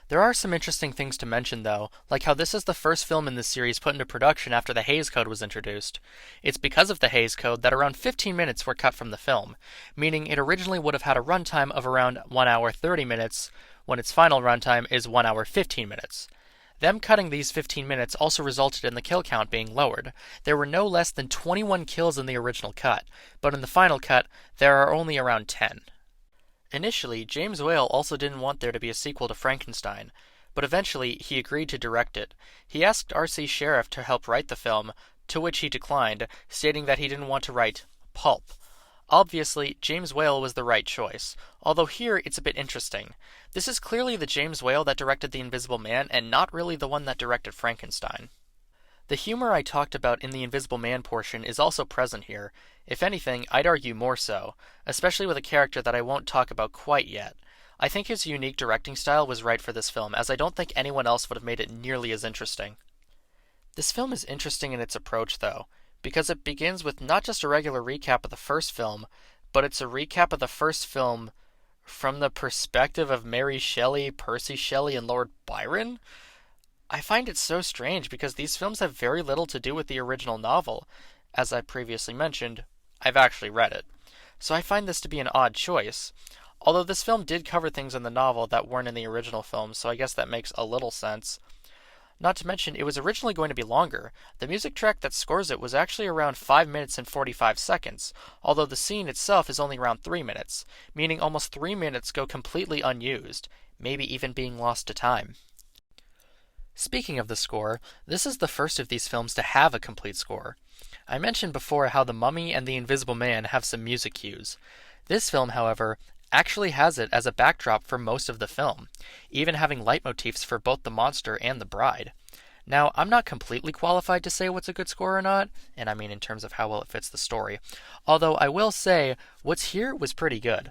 There are some interesting things to mention, though, like how this is the first film in this series put into production after the Hays Code was introduced. It's because of the Hays Code that around 15 minutes were cut from the film, meaning it originally would have had a runtime of around 1 hour 30 minutes, when its final runtime is 1 hour 15 minutes. Them cutting these 15 minutes also resulted in the kill count being lowered. There were no less than 21 kills in the original cut, but in the final cut, there are only around 10. Initially, James Whale also didn't want there to be a sequel to Frankenstein, but eventually he agreed to direct it. He asked R.C. Sheriff to help write the film, to which he declined, stating that he didn't want to write pulp. Obviously, James Whale was the right choice, although here it's a bit interesting. This is clearly the James Whale that directed The Invisible Man and not really the one that directed Frankenstein. The humor I talked about in the Invisible Man portion is also present here. If anything, I'd argue more so, especially with a character that I won't talk about quite yet. I think his unique directing style was right for this film, as I don't think anyone else would have made it nearly as interesting. This film is interesting in its approach, though, because it begins with not just a regular recap of the first film, but it's a recap of the first film from the perspective of Mary Shelley, Percy Shelley, and Lord Byron? I find it so strange because these films have very little to do with the original novel. As I previously mentioned, I've actually read it. So I find this to be an odd choice. Although this film did cover things in the novel that weren't in the original film, so I guess that makes a little sense. Not to mention, it was originally going to be longer. The music track that scores it was actually around 5 minutes and 45 seconds, although the scene itself is only around 3 minutes, meaning almost 3 minutes go completely unused, maybe even being lost to time. Speaking of the score, this is the first of these films to have a complete score. I mentioned before how The Mummy and The Invisible Man have some music cues. This film, however, actually has it as a backdrop for most of the film, even having leitmotifs for both the monster and the bride. Now, I'm not completely qualified to say what's a good score or not, and I mean in terms of how well it fits the story, although I will say what's here was pretty good.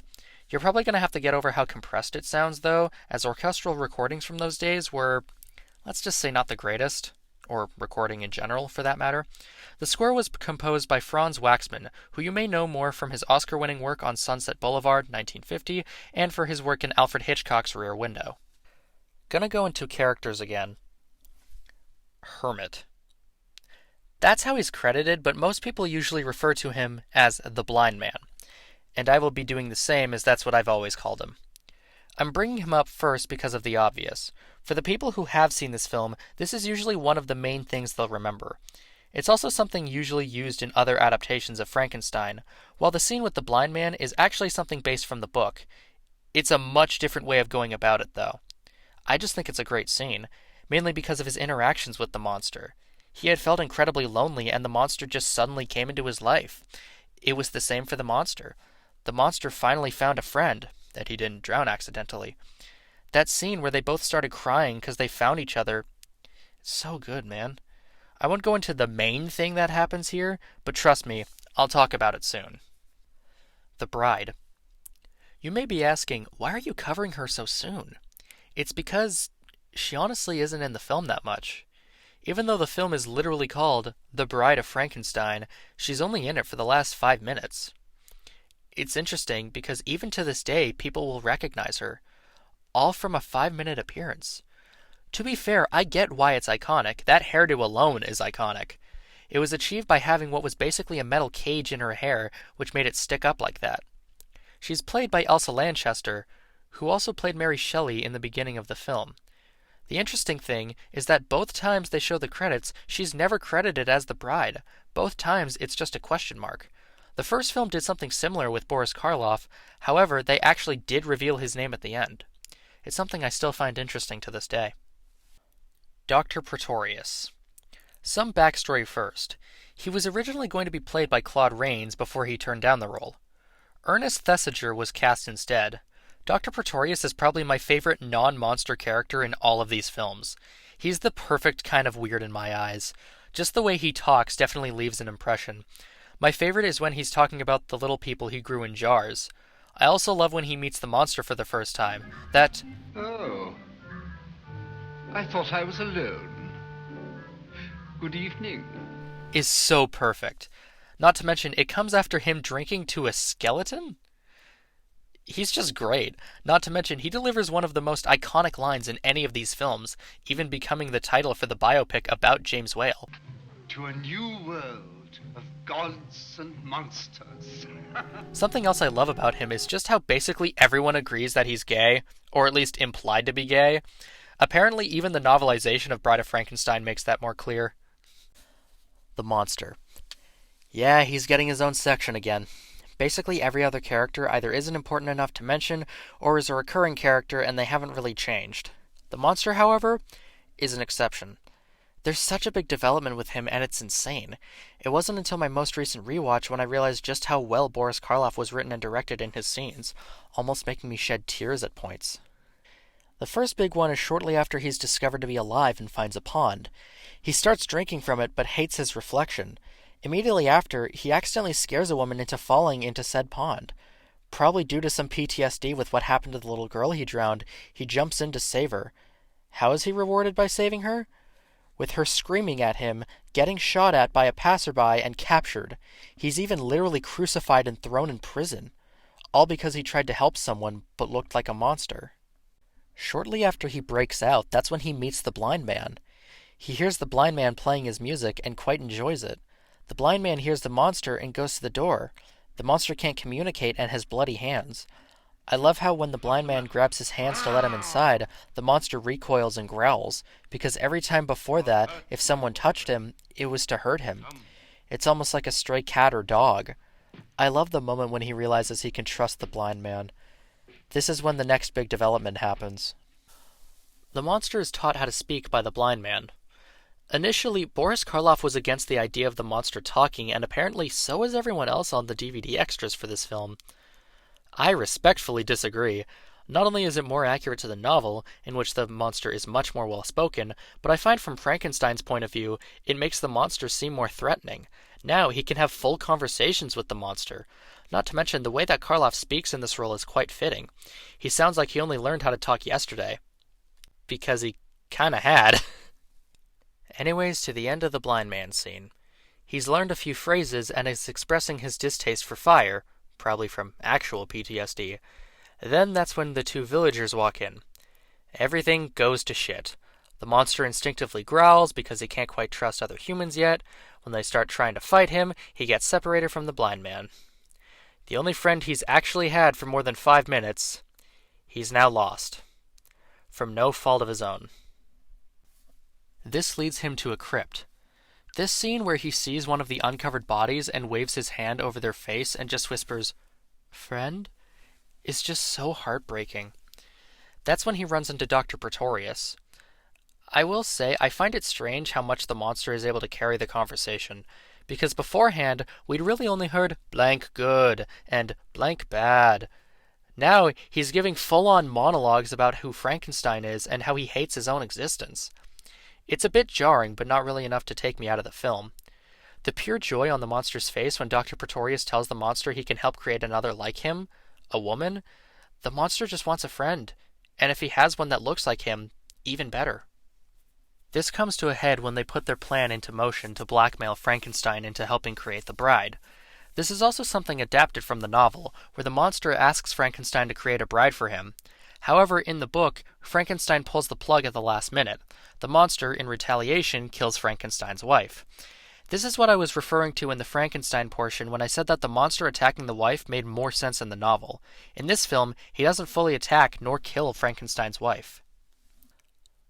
You're probably going to have to get over how compressed it sounds, though, as orchestral recordings from those days were, let's just say, not the greatest, or recording in general, for that matter. The score was composed by Franz Waxman, who you may know more from his Oscar-winning work on Sunset Boulevard, 1950, and for his work in Alfred Hitchcock's Rear Window. Gonna go into characters again. Hermit. That's how he's credited, but most people usually refer to him as the Blind Man, and I will be doing the same as that's what I've always called him. I'm bringing him up first because of the obvious. For the people who have seen this film, this is usually one of the main things they'll remember. It's also something usually used in other adaptations of Frankenstein, while the scene with the blind man is actually something based from the book. It's a much different way of going about it, though. I just think it's a great scene. mainly because of his interactions with the monster. He had felt incredibly lonely, and the monster just suddenly came into his life. It was the same for the monster. The monster finally found a friend, that he didn't drown accidentally. That scene where they both started crying because they found each other, it's so good, man. I won't go into the main thing that happens here, but trust me, I'll talk about it soon. The Bride. You may be asking, why are you covering her so soon? It's because she honestly isn't in the film that much. Even though the film is literally called The Bride of Frankenstein, she's only in it for the last 5 minutes. It's interesting because even to this day, people will recognize her, all from a 5-minute appearance. To be fair, I get why it's iconic. That hairdo alone is iconic. It was achieved by having what was basically a metal cage in her hair, which made it stick up like that. She's played by Elsa Lanchester, who also played Mary Shelley in the beginning of the film. The interesting thing is that both times they show the credits, she's never credited as the bride. Both times it's just a question mark. The first film did something similar with Boris Karloff, however, they actually did reveal his name at the end. It's something I still find interesting to this day. Dr. Pretorius. Some backstory first. He was originally going to be played by Claude Rains before he turned down the role. Ernest Thesiger was cast instead. Dr. Pretorius is probably my favorite non-monster character in all of these films. He's the perfect kind of weird in my eyes. Just the way he talks definitely leaves an impression. My favorite is when he's talking about the little people he grew in jars. I also love when he meets the monster for the first time. Oh, I thought I was alone. Good evening. Is so perfect. Not to mention, it comes after him drinking to a skeleton? He's just great. Not to mention, he delivers one of the most iconic lines in any of these films, even becoming the title for the biopic about James Whale. To a new world of gods and monsters. Something else I love about him is just how basically everyone agrees that he's gay, or at least implied to be gay. Apparently, even the novelization of Bride of Frankenstein makes that more clear. The monster. Yeah, he's getting his own section again. Basically every other character either isn't important enough to mention, or is a recurring character and they haven't really changed. The monster, however, is an exception. There's such a big development with him and it's insane. It wasn't until my most recent rewatch when I realized just how well Boris Karloff was written and directed in his scenes, almost making me shed tears at points. The first big one is shortly after he's discovered to be alive and finds a pond. He starts drinking from it but hates his reflection. Immediately after, he accidentally scares a woman into falling into said pond. Probably due to some PTSD with what happened to the little girl he drowned, he jumps in to save her. How is he rewarded by saving her? With her screaming at him, getting shot at by a passerby, and captured. He's even literally crucified and thrown in prison. All because he tried to help someone, but looked like a monster. Shortly after he breaks out, that's when he meets the blind man. He hears the blind man playing his music and quite enjoys it. The blind man hears the monster and goes to the door. The monster can't communicate and has bloody hands. I love how when the blind man grabs his hands to let him inside, the monster recoils and growls, because every time before that, if someone touched him, it was to hurt him. It's almost like a stray cat or dog. I love the moment when he realizes he can trust the blind man. This is when the next big development happens. The monster is taught how to speak by the blind man. Initially, Boris Karloff was against the idea of the monster talking, and apparently so is everyone else on the DVD extras for this film. I respectfully disagree. Not only is it more accurate to the novel, in which the monster is much more well-spoken, but I find from Frankenstein's point of view, it makes the monster seem more threatening. Now he can have full conversations with the monster. Not to mention, the way that Karloff speaks in this role is quite fitting. He sounds like he only learned how to talk yesterday. Because he kinda had. Anyways, to the end of the blind man scene. He's learned a few phrases and is expressing his distaste for fire, probably from actual PTSD. Then that's when the two villagers walk in. Everything goes to shit. The monster instinctively growls because he can't quite trust other humans yet. When they start trying to fight him, he gets separated from the blind man. The only friend he's actually had for more than 5 minutes, he's now lost. From no fault of his own. This leads him to a crypt. This scene where he sees one of the uncovered bodies and waves his hand over their face and just whispers, "Friend?" is just so heartbreaking. That's when he runs into Dr. Pretorius. I will say, I find it strange how much the monster is able to carry the conversation, because beforehand, we'd really only heard blank good and blank bad. Now, he's giving full on monologues about who Frankenstein is and how he hates his own existence. It's a bit jarring, but not really enough to take me out of the film. The pure joy on the monster's face when Dr. Pretorius tells the monster he can help create another like him, a woman, the monster just wants a friend, and if he has one that looks like him, even better. This comes to a head when they put their plan into motion to blackmail Frankenstein into helping create the bride. This is also something adapted from the novel, where the monster asks Frankenstein to create a bride for him. However, in the book, Frankenstein pulls the plug at the last minute. The monster, in retaliation, kills Frankenstein's wife. This is what I was referring to in the Frankenstein portion when I said that the monster attacking the wife made more sense in the novel. In this film, he doesn't fully attack nor kill Frankenstein's wife.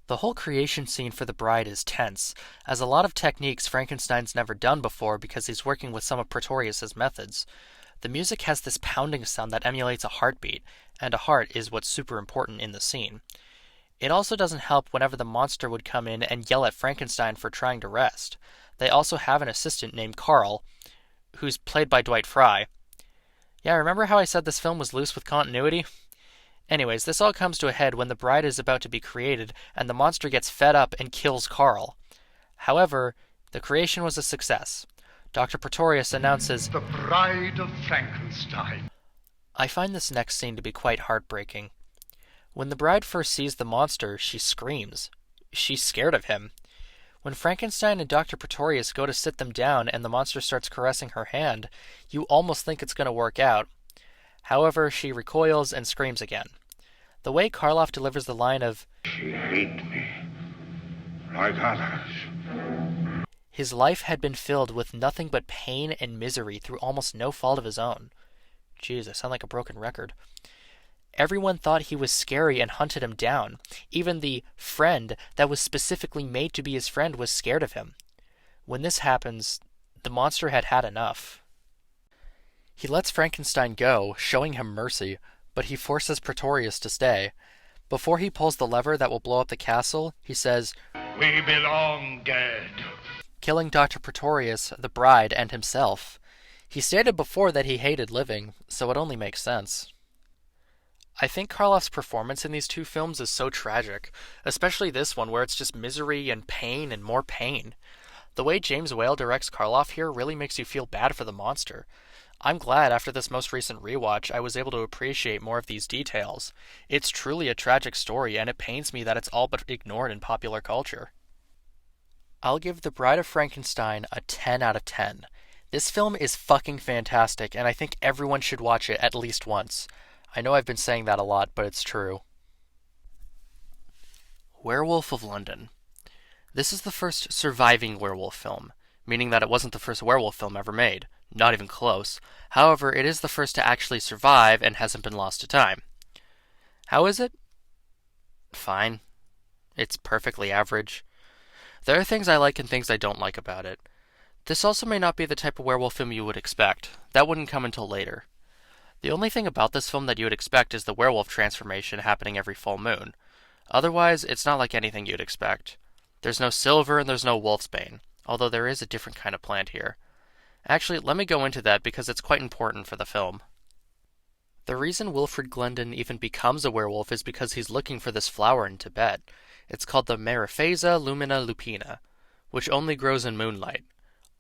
The whole creation scene for the bride is tense, as a lot of techniques Frankenstein's never done before because he's working with some of Pretorius's methods. The music has this pounding sound that emulates a heartbeat, and a heart is what's super important in the scene. It also doesn't help whenever the monster would come in and yell at Frankenstein for trying to rest. They also have an assistant named Carl, who's played by Dwight Frye. Yeah, remember how I said this film was loose with continuity? Anyways, this all comes to a head when the bride is about to be created and the monster gets fed up and kills Carl. However, the creation was a success. Dr. Pretorius announces, The Bride of Frankenstein. I find this next scene to be quite heartbreaking. When the bride first sees the monster, she screams. She's scared of him. When Frankenstein and Dr. Pretorius go to sit them down and the monster starts caressing her hand, you almost think it's going to work out. However, she recoils and screams again. The way Karloff delivers the line of, She hate me, like others. His life had been filled with nothing but pain and misery through almost no fault of his own. Jeez, I sound like a broken record. Everyone thought he was scary and hunted him down. Even the friend that was specifically made to be his friend was scared of him. When this happens, the monster had had enough. He lets Frankenstein go, showing him mercy, but he forces Pretorius to stay. Before he pulls the lever that will blow up the castle, he says, We belong dead. Killing Dr. Pretorius, the bride, and himself. He stated before that he hated living, so it only makes sense. I think Karloff's performance in these two films is so tragic, especially this one where it's just misery and pain and more pain. The way James Whale directs Karloff here really makes you feel bad for the monster. I'm glad after this most recent rewatch I was able to appreciate more of these details. It's truly a tragic story and it pains me that it's all but ignored in popular culture. I'll give The Bride of Frankenstein a 10 out of 10. This film is fucking fantastic and I think everyone should watch it at least once. I know I've been saying that a lot, but it's true. Werewolf of London. This is the first surviving werewolf film, meaning that it wasn't the first werewolf film ever made. Not even close. However, it is the first to actually survive and hasn't been lost to time. How is it? Fine. It's perfectly average. There are things I like and things I don't like about it. This also may not be the type of werewolf film you would expect. That wouldn't come until later. The only thing about this film that you would expect is the werewolf transformation happening every full moon. Otherwise, it's not like anything you'd expect. There's no silver and there's no wolfsbane, although there is a different kind of plant here. Actually, let me go into that because it's quite important for the film. The reason Wilfred Glendon even becomes a werewolf is because he's looking for this flower in Tibet. It's called the Mariphasa lumina lupina, which only grows in moonlight.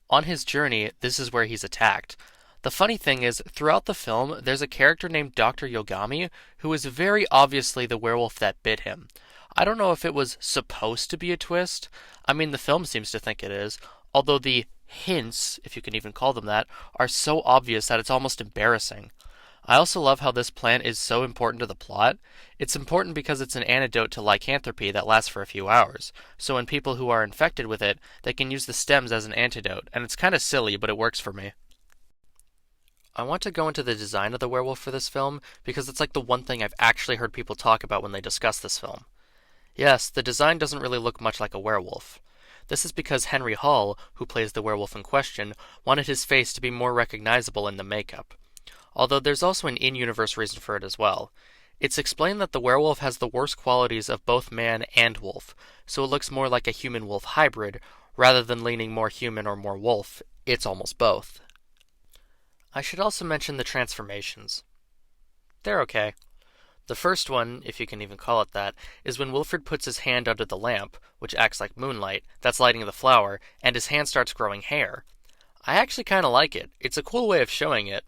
On his journey, this is where he's attacked. The funny thing is, throughout the film, there's a character named Dr. Yogami who is very obviously the werewolf that bit him. I don't know if it was supposed to be a twist. I mean, the film seems to think it is, although the hints, if you can even call them that, are so obvious that it's almost embarrassing. I also love how this plant is so important to the plot. It's important because it's an antidote to lycanthropy that lasts for a few hours, so when people who are infected with it, they can use the stems as an antidote, and it's kind of silly, but it works for me. I want to go into the design of the werewolf for this film, because it's like the one thing I've actually heard people talk about when they discuss this film. Yes, the design doesn't really look much like a werewolf. This is because Henry Hall, who plays the werewolf in question, wanted his face to be more recognizable in the makeup. Although there's also an in-universe reason for it as well. It's explained that the werewolf has the worst qualities of both man and wolf, so it looks more like a human-wolf hybrid, rather than leaning more human or more wolf. It's almost both. I should also mention the transformations. They're okay. The first one, if you can even call it that, is when Wilfred puts his hand under the lamp, which acts like moonlight, that's lighting the flower, and his hand starts growing hair. I actually kinda like it. It's a cool way of showing it.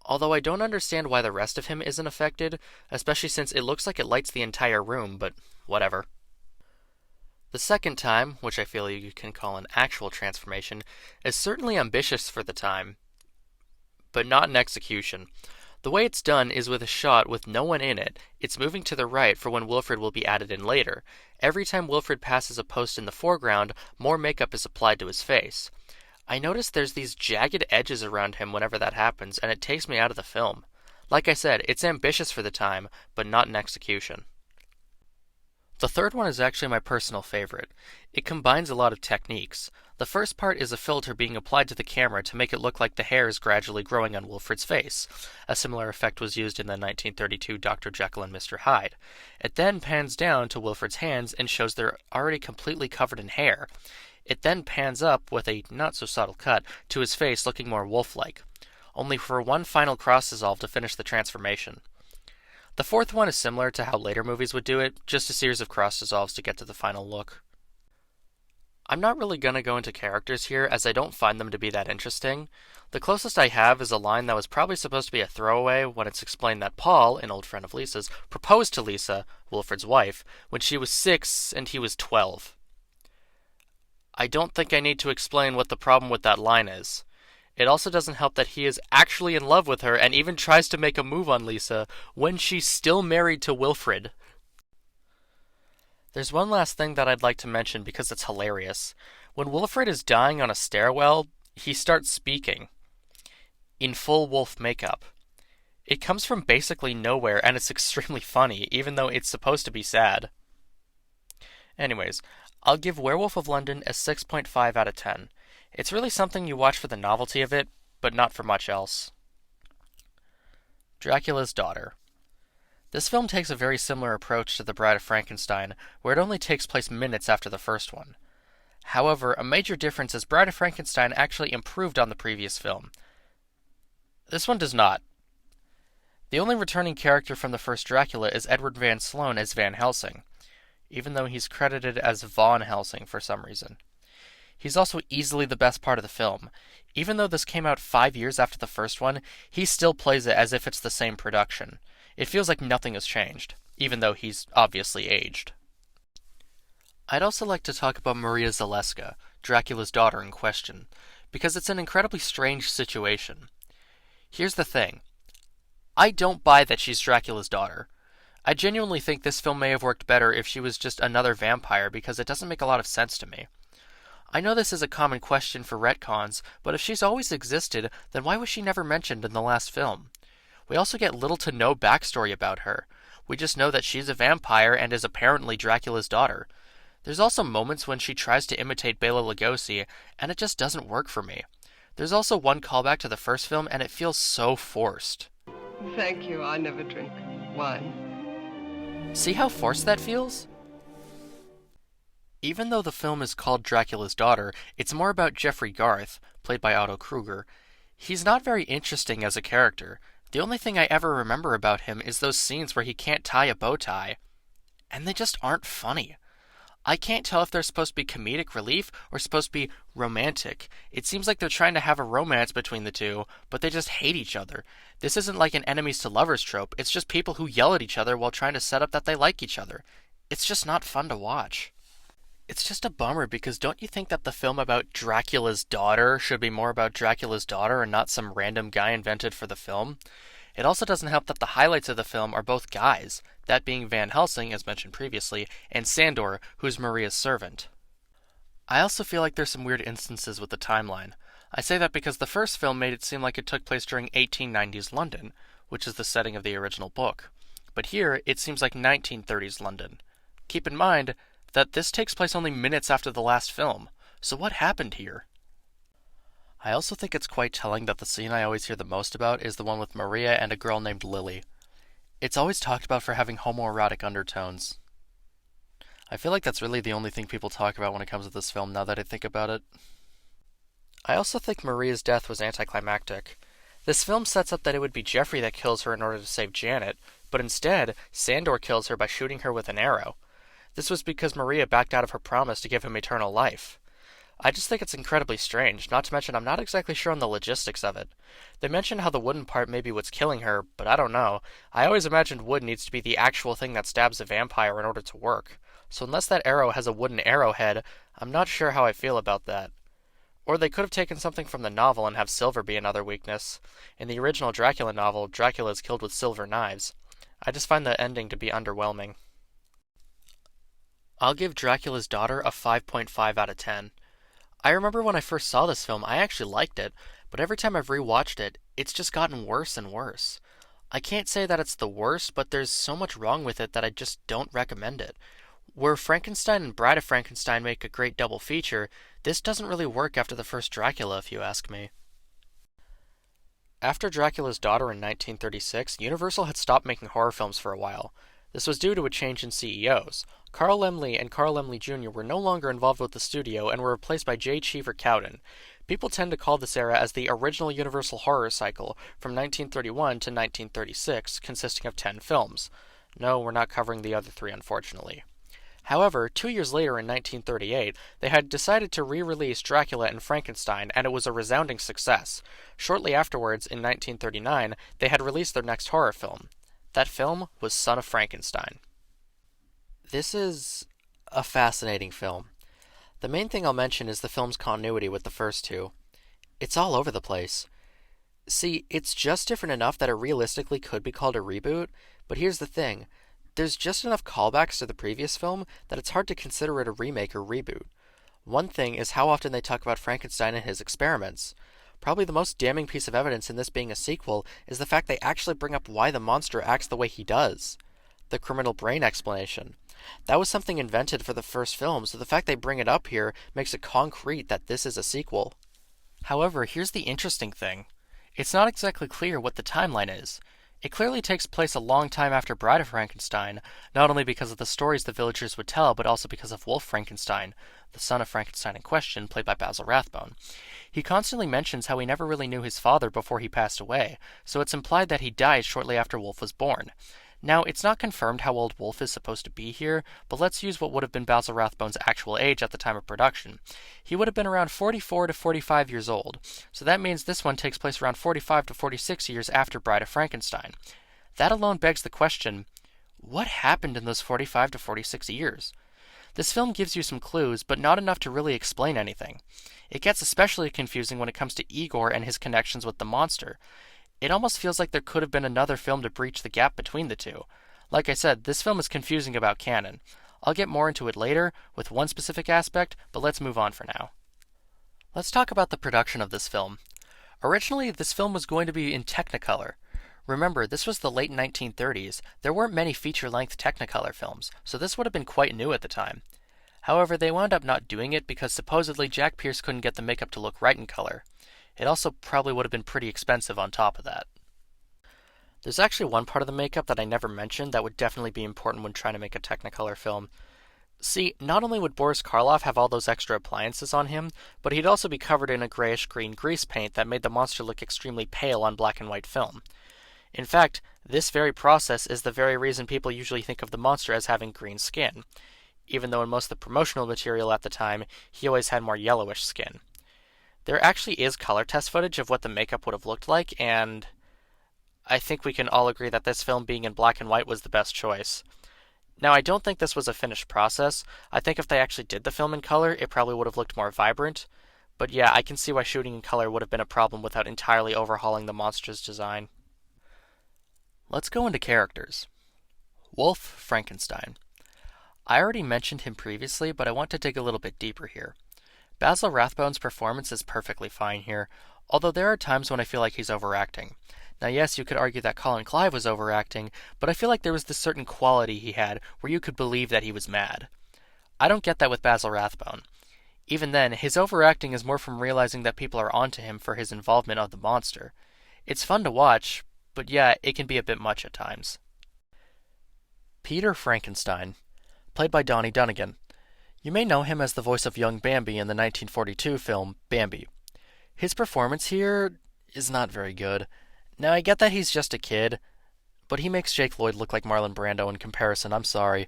Although I don't understand why the rest of him isn't affected, especially since it looks like it lights the entire room, but whatever. The second time, which I feel you can call an actual transformation, is certainly ambitious for the time, but not in execution. The way it's done is with a shot with no one in it. It's moving to the right for when Wilfred will be added in later. Every time Wilfred passes a post in the foreground, more makeup is applied to his face. I notice there's these jagged edges around him whenever that happens, and it takes me out of the film. Like I said, it's ambitious for the time, but not in execution. The third one is actually my personal favorite. It combines a lot of techniques. The first part is a filter being applied to the camera to make it look like the hair is gradually growing on Wilfred's face. A similar effect was used in the 1932 Dr. Jekyll and Mr. Hyde. It then pans down to Wilfred's hands and shows they're already completely covered in hair. It then pans up with a not-so-subtle cut to his face looking more wolf-like, only for one final cross-dissolve to finish the transformation. The fourth one is similar to how later movies would do it, just a series of cross-dissolves to get to the final look. I'm not really going to go into characters here, as I don't find them to be that interesting. The closest I have is a line that was probably supposed to be a throwaway when it's explained that Paul, an old friend of Lisa's, proposed to Lisa, Wilfred's wife, when she was 6 and he was 12. I don't think I need to explain what the problem with that line is. It also doesn't help that he is actually in love with her and even tries to make a move on Lisa when she's still married to Wilfred. There's one last thing that I'd like to mention because it's hilarious. When Wilfred is dying on a stairwell, he starts speaking in full wolf makeup. It comes from basically nowhere and it's extremely funny, even though it's supposed to be sad. Anyways, I'll give Werewolf of London a 6.5 out of 10. It's really something you watch for the novelty of it, but not for much else. Dracula's Daughter. This film takes a very similar approach to The Bride of Frankenstein, where it only takes place minutes after the first one. However, a major difference is Bride of Frankenstein actually improved on the previous film. This one does not. The only returning character from the first Dracula is Edward Van Sloan as Van Helsing, even though he's credited as Von Helsing for some reason. He's also easily the best part of the film. Even though this came out 5 years after the first one, he still plays it as if it's the same production. It feels like nothing has changed, even though he's obviously aged. I'd also like to talk about Maria Zaleska, Dracula's daughter in question, because it's an incredibly strange situation. Here's the thing. I don't buy that she's Dracula's daughter. I genuinely think this film may have worked better if she was just another vampire because it doesn't make a lot of sense to me. I know this is a common question for retcons, but if she's always existed, then why was she never mentioned in the last film? We also get little to no backstory about her. We just know that she's a vampire and is apparently Dracula's daughter. There's also moments when she tries to imitate Bela Lugosi, and it just doesn't work for me. There's also one callback to the first film, and it feels so forced. Thank you, I never drink wine. See how forced that feels? Even though the film is called Dracula's Daughter, it's more about Jeffrey Garth, played by Otto Kruger. He's not very interesting as a character. The only thing I ever remember about him is those scenes where he can't tie a bow tie. And they just aren't funny. I can't tell if they're supposed to be comedic relief or supposed to be romantic. It seems like they're trying to have a romance between the two, but they just hate each other. This isn't like an enemies to lovers trope, it's just people who yell at each other while trying to set up that they like each other. It's just not fun to watch. It's just a bummer because don't you think that the film about Dracula's daughter should be more about Dracula's daughter and not some random guy invented for the film? It also doesn't help that the highlights of the film are both guys, that being Van Helsing, as mentioned previously, and Sandor, who's Maria's servant. I also feel like there's some weird instances with the timeline. I say that because the first film made it seem like it took place during 1890s London, which is the setting of the original book. But here, it seems like 1930s London. Keep in mind that this takes place only minutes after the last film, so what happened here? I also think it's quite telling that the scene I always hear the most about is the one with Maria and a girl named Lily. It's always talked about for having homoerotic undertones. I feel like that's really the only thing people talk about when it comes to this film now that I think about it. I also think Maria's death was anticlimactic. This film sets up that it would be Jeffrey that kills her in order to save Janet, but instead, Sandor kills her by shooting her with an arrow. This was because Maria backed out of her promise to give him eternal life. I just think it's incredibly strange, not to mention I'm not exactly sure on the logistics of it. They mention how the wooden part may be what's killing her, but I don't know. I always imagined wood needs to be the actual thing that stabs a vampire in order to work. So unless that arrow has a wooden arrowhead, I'm not sure how I feel about that. Or they could have taken something from the novel and have silver be another weakness. In the original Dracula novel, Dracula is killed with silver knives. I just find the ending to be underwhelming. I'll give Dracula's Daughter a 5.5 out of 10. I remember when I first saw this film, I actually liked it, but every time I've rewatched it, it's just gotten worse and worse. I can't say that it's the worst, but there's so much wrong with it that I just don't recommend it. Where Frankenstein and Bride of Frankenstein make a great double feature, this doesn't really work after the first Dracula, if you ask me. After Dracula's Daughter in 1936, Universal had stopped making horror films for a while. This was due to a change in CEOs. Carl Laemmle and Carl Laemmle Jr. were no longer involved with the studio and were replaced by J. Cheever Cowden. People tend to call this era as the original Universal horror cycle, from 1931 to 1936, consisting of 10 films. No, we're not covering the other 3, unfortunately. However, 2 years later in 1938, they had decided to re-release Dracula and Frankenstein, and it was a resounding success. Shortly afterwards, in 1939, they had released their next horror film. That film was Son of Frankenstein. This is a fascinating film. The main thing I'll mention is the film's continuity with the first two. It's all over the place. See, it's just different enough that it realistically could be called a reboot, but here's the thing. There's just enough callbacks to the previous film that it's hard to consider it a remake or reboot. One thing is how often they talk about Frankenstein and his experiments. Probably the most damning piece of evidence in this being a sequel is the fact they actually bring up why the monster acts the way he does. The criminal brain explanation. That was something invented for the first film, so the fact they bring it up here makes it concrete that this is a sequel. However, here's the interesting thing. It's not exactly clear what the timeline is. It clearly takes place a long time after Bride of Frankenstein, not only because of the stories the villagers would tell, but also because of Wolf Frankenstein, the son of Frankenstein in question, played by Basil Rathbone. He constantly mentions how he never really knew his father before he passed away, so it's implied that he died shortly after Wolf was born. Now, it's not confirmed how old Wolf is supposed to be here, but let's use what would have been Basil Rathbone's actual age at the time of production. He would have been around 44 to 45 years old, so that means this one takes place around 45 to 46 years after Bride of Frankenstein. That alone begs the question, what happened in those 45 to 46 years? This film gives you some clues, but not enough to really explain anything. It gets especially confusing when it comes to Igor and his connections with the monster. It almost feels like there could have been another film to breach the gap between the two. Like I said, this film is confusing about canon. I'll get more into it later with one specific aspect, but let's move on for now. Let's talk about the production of this film. Originally, this film was going to be in Technicolor. Remember, this was the late 1930s. There weren't many feature-length Technicolor films, so this would have been quite new at the time. However, they wound up not doing it because supposedly Jack Pierce couldn't get the makeup to look right in color. It also probably would have been pretty expensive on top of that. There's actually one part of the makeup that I never mentioned that would definitely be important when trying to make a Technicolor film. See, not only would Boris Karloff have all those extra appliances on him, but he'd also be covered in a grayish-green grease paint that made the monster look extremely pale on black and white film. In fact, this very process is the very reason people usually think of the monster as having green skin, even though in most of the promotional material at the time, he always had more yellowish skin. There actually is color test footage of what the makeup would have looked like, and I think we can all agree that this film being in black and white was the best choice. Now, I don't think this was a finished process. I think if they actually did the film in color, it probably would have looked more vibrant. But yeah, I can see why shooting in color would have been a problem without entirely overhauling the monster's design. Let's go into characters. Wolf Frankenstein. I already mentioned him previously, but I want to dig a little bit deeper here. Basil Rathbone's performance is perfectly fine here, although there are times when I feel like he's overacting. Now yes, you could argue that Colin Clive was overacting, but I feel like there was this certain quality he had where you could believe that he was mad. I don't get that with Basil Rathbone. Even then, his overacting is more from realizing that people are onto him for his involvement of the monster. It's fun to watch, but yeah, it can be a bit much at times. Peter Frankenstein, played by Donnie Dunnigan. You may know him as the voice of young Bambi in the 1942 film Bambi. His performance here is not very good. Now, I get that he's just a kid, but he makes Jake Lloyd look like Marlon Brando in comparison, I'm sorry.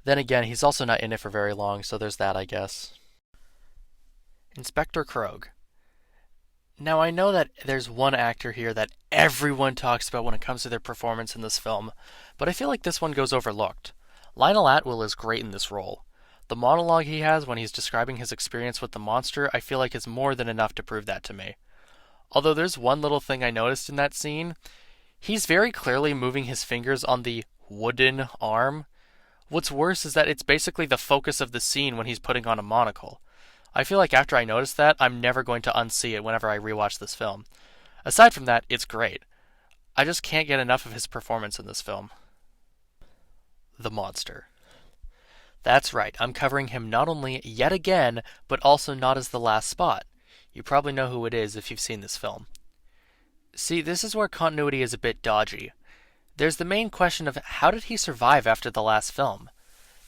Then again, he's also not in it for very long, so there's that, I guess. Inspector Krogh. Now, I know that there's one actor here that everyone talks about when it comes to their performance in this film, but I feel like this one goes overlooked. Lionel Atwill is great in this role. The monologue he has when he's describing his experience with the monster, I feel like is more than enough to prove that to me. Although there's one little thing I noticed in that scene. He's very clearly moving his fingers on the wooden arm. What's worse is that it's basically the focus of the scene when he's putting on a monocle. I feel like after I notice that, I'm never going to unsee it whenever I rewatch this film. Aside from that, it's great. I just can't get enough of his performance in this film. The monster. That's right, I'm covering him not only yet again, but also not as the last spot. You probably know who it is if you've seen this film. See, this is where continuity is a bit dodgy. There's the main question of how did he survive after the last film?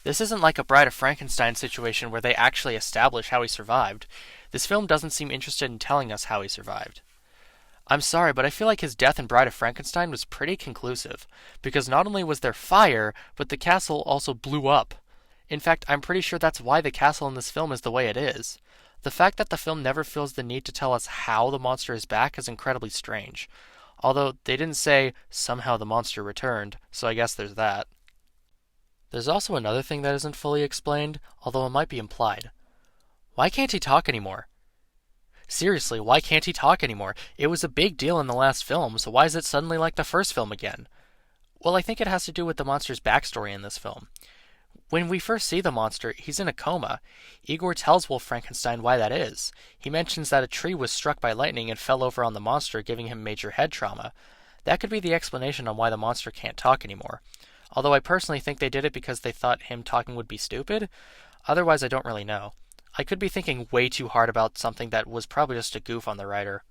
This isn't like a Bride of Frankenstein situation where they actually establish how he survived. This film doesn't seem interested in telling us how he survived. I'm sorry, but I feel like his death in Bride of Frankenstein was pretty conclusive, because not only was there fire, but the castle also blew up. In fact, I'm pretty sure that's why the castle in this film is the way it is. The fact that the film never feels the need to tell us how the monster is back is incredibly strange. Although, they didn't say, somehow the monster returned, so I guess there's that. There's also another thing that isn't fully explained, although it might be implied. Why can't he talk anymore? Seriously, why can't he talk anymore? It was a big deal in the last film, so why is it suddenly like the first film again? Well, I think it has to do with the monster's backstory in this film. When we first see the monster, he's in a coma. Igor tells Wolf Frankenstein why that is. He mentions that a tree was struck by lightning and fell over on the monster, giving him major head trauma. That could be the explanation on why the monster can't talk anymore. Although I personally think they did it because they thought him talking would be stupid. Otherwise, I don't really know. I could be thinking way too hard about something that was probably just a goof on the writer.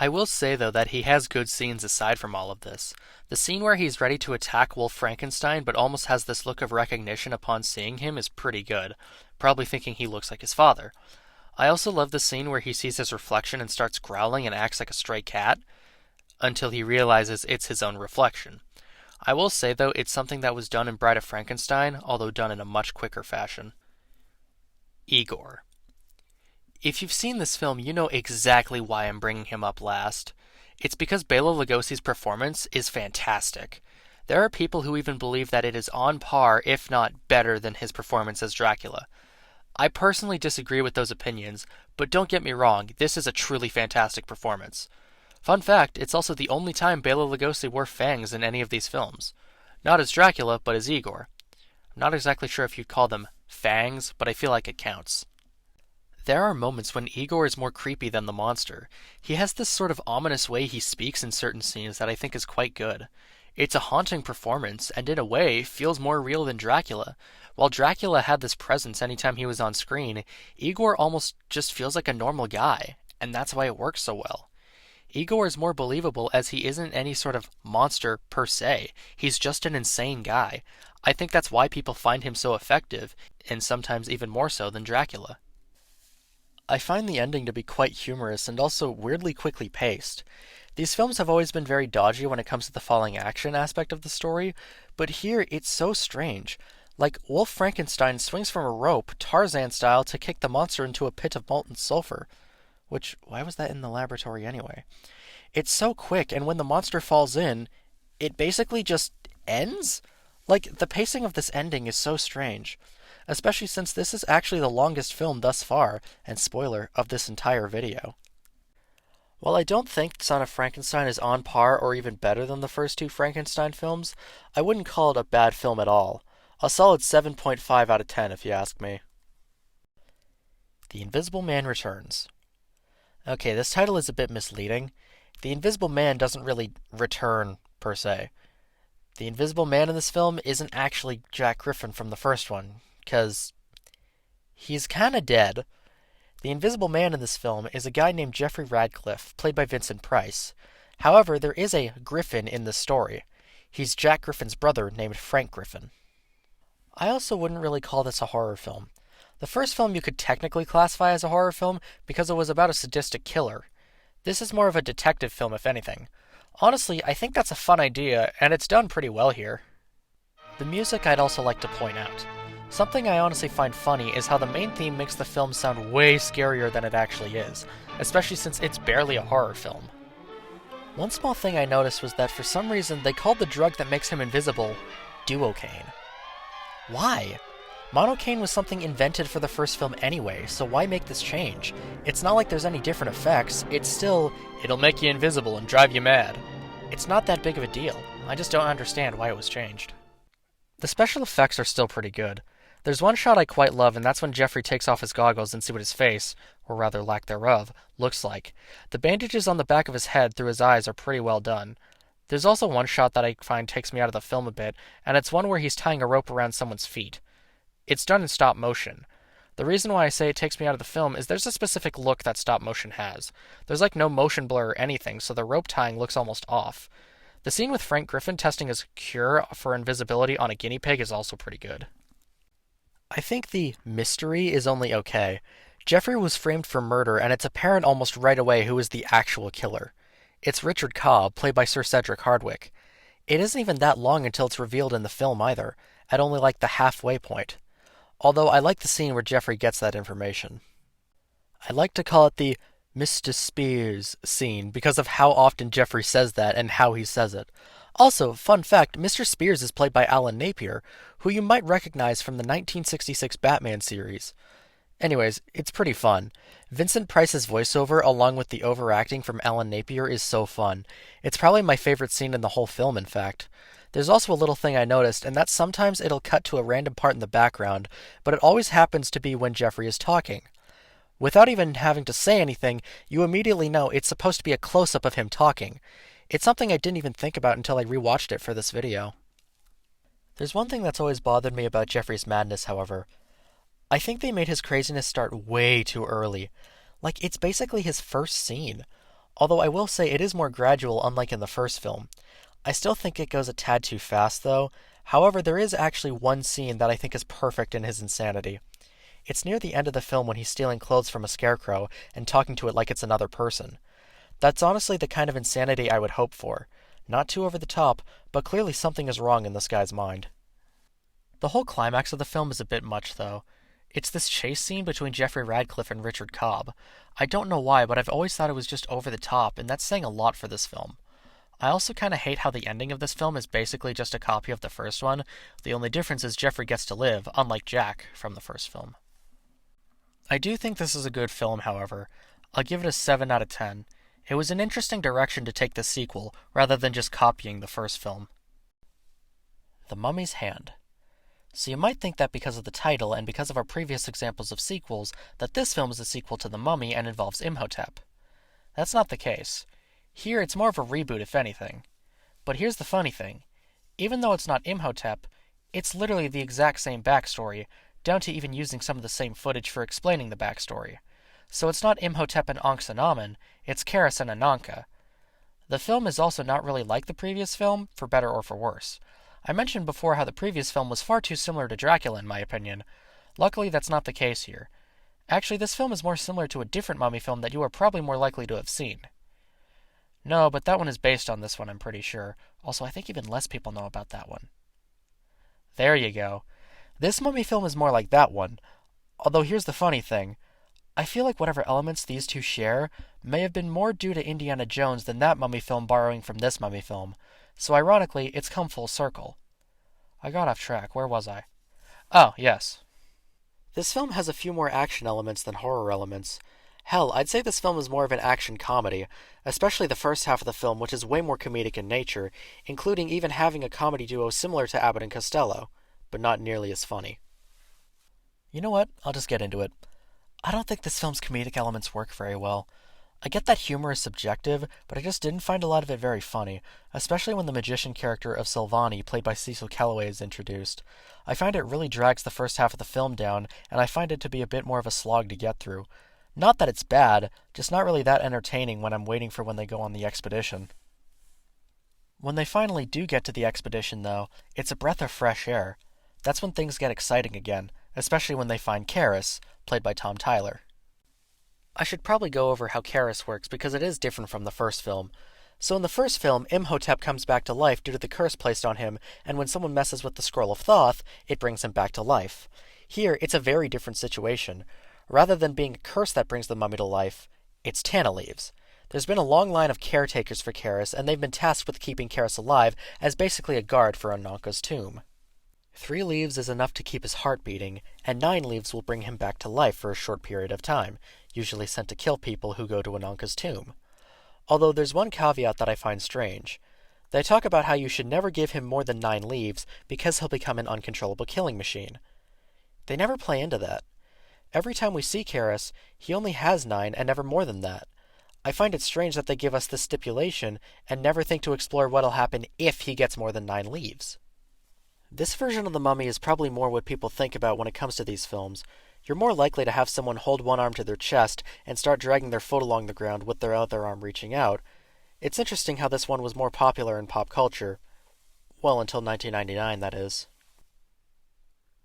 I will say, though, that he has good scenes aside from all of this. The scene where he's ready to attack Wolf Frankenstein but almost has this look of recognition upon seeing him is pretty good, probably thinking he looks like his father. I also love the scene where he sees his reflection and starts growling and acts like a stray cat, until he realizes it's his own reflection. I will say, though, it's something that was done in Bride of Frankenstein, although done in a much quicker fashion. Igor. If you've seen this film, you know exactly why I'm bringing him up last. It's because Bela Lugosi's performance is fantastic. There are people who even believe that it is on par, if not better, than his performance as Dracula. I personally disagree with those opinions, but don't get me wrong, this is a truly fantastic performance. Fun fact, it's also the only time Bela Lugosi wore fangs in any of these films. Not as Dracula, but as Igor. I'm not exactly sure if you'd call them fangs, but I feel like it counts. There are moments when Igor is more creepy than the monster. He has this sort of ominous way he speaks in certain scenes that I think is quite good. It's a haunting performance, and in a way, feels more real than Dracula. While Dracula had this presence anytime he was on screen, Igor almost just feels like a normal guy, and that's why it works so well. Igor is more believable as he isn't any sort of monster per se. He's just an insane guy. I think that's why people find him so effective, and sometimes even more so than Dracula. I find the ending to be quite humorous and also weirdly quickly paced. These films have always been very dodgy when it comes to the falling action aspect of the story, but here it's so strange. Like, Wolf Frankenstein swings from a rope, Tarzan style, to kick the monster into a pit of molten sulfur. Which, why was that in the laboratory anyway? It's so quick, and when the monster falls in, it basically just ends? Like, the pacing of this ending is so strange. Especially since this is actually the longest film thus far, and spoiler, of this entire video. While I don't think Son of Frankenstein is on par or even better than the first two Frankenstein films, I wouldn't call it a bad film at all. A solid 7.5 out of 10 if you ask me. The Invisible Man Returns. Okay, this title is a bit misleading. The Invisible Man doesn't really return, per se. The Invisible Man in this film isn't actually Jack Griffin from the first one, because he's kinda dead. The Invisible Man in this film is a guy named Jeffrey Radcliffe, played by Vincent Price. However, there is a Griffin in this story. He's Jack Griffin's brother named Frank Griffin. I also wouldn't really call this a horror film. The first film you could technically classify as a horror film because it was about a sadistic killer. This is more of a detective film, if anything. Honestly, I think that's a fun idea, and it's done pretty well here. The music I'd also like to point out. Something I honestly find funny is how the main theme makes the film sound way scarier than it actually is, especially since it's barely a horror film. One small thing I noticed was that for some reason they called the drug that makes him invisible duocaine. Why? Monocaine was something invented for the first film anyway, so why make this change? It's not like there's any different effects, it's still, it'll make you invisible and drive you mad. It's not that big of a deal, I just don't understand why it was changed. The special effects are still pretty good. There's one shot I quite love, and that's when Jeffrey takes off his goggles and see what his face, or rather lack thereof, looks like. The bandages on the back of his head through his eyes are pretty well done. There's also one shot that I find takes me out of the film a bit, and it's one where he's tying a rope around someone's feet. It's done in stop motion. The reason why I say it takes me out of the film is there's a specific look that stop motion has. There's like no motion blur or anything, so the rope tying looks almost off. The scene with Frank Griffin testing his cure for invisibility on a guinea pig is also pretty good. I think the mystery is only okay. Jeffrey was framed for murder, and it's apparent almost right away who is the actual killer. It's Richard Cobb, played by Sir Cedric Hardwicke. It isn't even that long until it's revealed in the film either, at only like the halfway point. Although I like the scene where Jeffrey gets that information. I like to call it the Mr. Spears scene because of how often Jeffrey says that and how he says it. Also, fun fact, Mr. Spears is played by Alan Napier, who you might recognize from the 1966 Batman series. Anyways, it's pretty fun. Vincent Price's voiceover, along with the overacting from Alan Napier, is so fun. It's probably my favorite scene in the whole film, in fact. There's also a little thing I noticed, and that's sometimes it'll cut to a random part in the background, but it always happens to be when Jeffrey is talking. Without even having to say anything, you immediately know it's supposed to be a close-up of him talking. It's something I didn't even think about until I rewatched it for this video. There's one thing that's always bothered me about Jeffrey's madness, however. I think they made his craziness start way too early. Like, it's basically his first scene. Although I will say it is more gradual, unlike in the first film. I still think it goes a tad too fast, though. However, there is actually one scene that I think is perfect in his insanity. It's near the end of the film when he's stealing clothes from a scarecrow and talking to it like it's another person. That's honestly the kind of insanity I would hope for. Not too over the top, but clearly something is wrong in this guy's mind. The whole climax of the film is a bit much, though. It's this chase scene between Jeffrey Radcliffe and Richard Cobb. I don't know why, but I've always thought it was just over the top, and that's saying a lot for this film. I also kind of hate how the ending of this film is basically just a copy of the first one. The only difference is Jeffrey gets to live, unlike Jack from the first film. I do think this is a good film, however. I'll give it a 7 out of 10. It was an interesting direction to take the sequel, rather than just copying the first film. The Mummy's Hand. So you might think that because of the title and because of our previous examples of sequels, that this film is a sequel to The Mummy and involves Imhotep. That's not the case. Here it's more of a reboot if anything. But here's the funny thing. Even though it's not Imhotep, it's literally the exact same backstory, down to even using some of the same footage for explaining the backstory. So it's not Imhotep and Ankhsenamen, it's Karis and Ananka. The film is also not really like the previous film, for better or for worse. I mentioned before how the previous film was far too similar to Dracula in my opinion. Luckily that's not the case here. Actually, this film is more similar to a different mummy film that you are probably more likely to have seen. No, but that one is based on this one, I'm pretty sure. Also, I think even less people know about that one. There you go. This mummy film is more like that one. Although here's the funny thing. I feel like whatever elements these two share may have been more due to Indiana Jones than that mummy film borrowing from this mummy film. So ironically, it's come full circle. I got off track. Where was I? Oh, yes. This film has a few more action elements than horror elements. Hell, I'd say this film is more of an action comedy, especially the first half of the film, which is way more comedic in nature, including even having a comedy duo similar to Abbott and Costello, but not nearly as funny. You know what? I'll just get into it. I don't think this film's comedic elements work very well. I get that humor is subjective, but I just didn't find a lot of it very funny, especially when the magician character of Silvani, played by Cecil Kellaway, is introduced. I find it really drags the first half of the film down, and I find it to be a bit more of a slog to get through. Not that it's bad, just not really that entertaining when I'm waiting for when they go on the expedition. When they finally do get to the expedition, though, it's a breath of fresh air. That's when things get exciting again, especially when they find Karis, played by Tom Tyler. I should probably go over how Karis works because it is different from the first film. So in the first film, Imhotep comes back to life due to the curse placed on him, and when someone messes with the Scroll of Thoth, it brings him back to life. Here, it's a very different situation. Rather than being a curse that brings the mummy to life, it's Tana leaves. There's been a long line of caretakers for Karis, and they've been tasked with keeping Karis alive as basically a guard for Ananka's tomb. 3 leaves is enough to keep his heart beating, and 9 leaves will bring him back to life for a short period of time, usually sent to kill people who go to Ananka's tomb. Although there's one caveat that I find strange. They talk about how you should never give him more than 9 leaves because he'll become an uncontrollable killing machine. They never play into that. Every time we see Karis, he only has 9 and never more than that. I find it strange that they give us this stipulation and never think to explore what'll happen if he gets more than 9 leaves. This version of the mummy is probably more what people think about when it comes to these films. You're more likely to have someone hold one arm to their chest and start dragging their foot along the ground with their other arm reaching out. It's interesting how this one was more popular in pop culture. Well, until 1999, that is.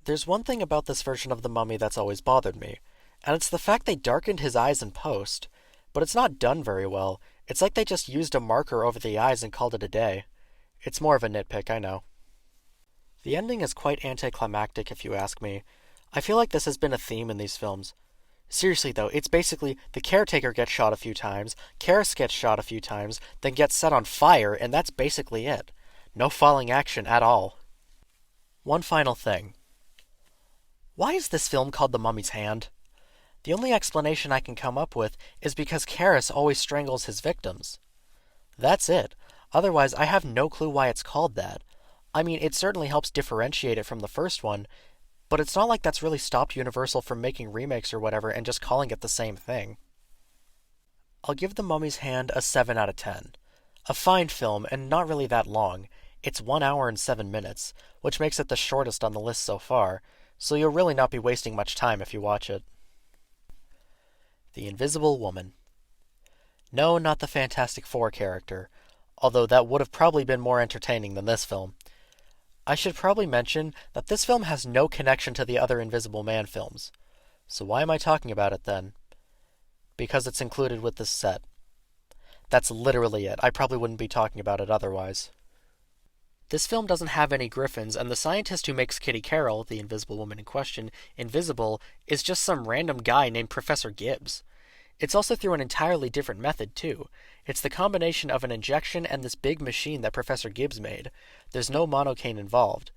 There's one thing about this version of the mummy that's always bothered me, and it's the fact they darkened his eyes in post. But it's not done very well. It's like they just used a marker over the eyes and called it a day. It's more of a nitpick, I know. The ending is quite anticlimactic if you ask me. I feel like this has been a theme in these films. Seriously though, it's basically the caretaker gets shot a few times, Karis gets shot a few times, then gets set on fire, and that's basically it. No falling action at all. One final thing. Why is this film called The Mummy's Hand? The only explanation I can come up with is because Karis always strangles his victims. That's it. Otherwise, I have no clue why it's called that. I mean, it certainly helps differentiate it from the first one, but it's not like that's really stopped Universal from making remakes or whatever and just calling it the same thing. I'll give The Mummy's Hand a 7 out of 10. A fine film, and not really that long. It's 1 hour and 7 minutes, which makes it the shortest on the list so far, so you'll really not be wasting much time if you watch it. The Invisible Woman. No, not the Fantastic Four character, although that would have probably been more entertaining than this film. I should probably mention that this film has no connection to the other Invisible Man films. So why am I talking about it then? Because it's included with this set. That's literally it. I probably wouldn't be talking about it otherwise. This film doesn't have any griffins, and the scientist who makes Kitty Carroll, the Invisible Woman in question, invisible, is just some random guy named Professor Gibbs. It's also through an entirely different method, too. It's the combination of an injection and this big machine that Professor Gibbs made. There's no monocaine involved.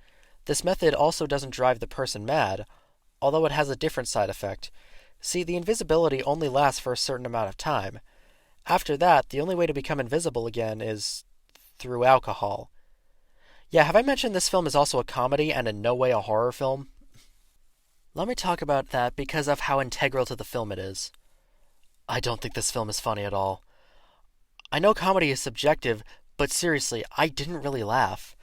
This method also doesn't drive the person mad, although it has a different side effect. See, the invisibility only lasts for a certain amount of time. After that, the only way to become invisible again is through alcohol. Yeah, have I mentioned this film is also a comedy and in no way a horror film? Let me talk about that because of how integral to the film it is. I don't think this film is funny at all. I know comedy is subjective, but seriously, I didn't really laugh.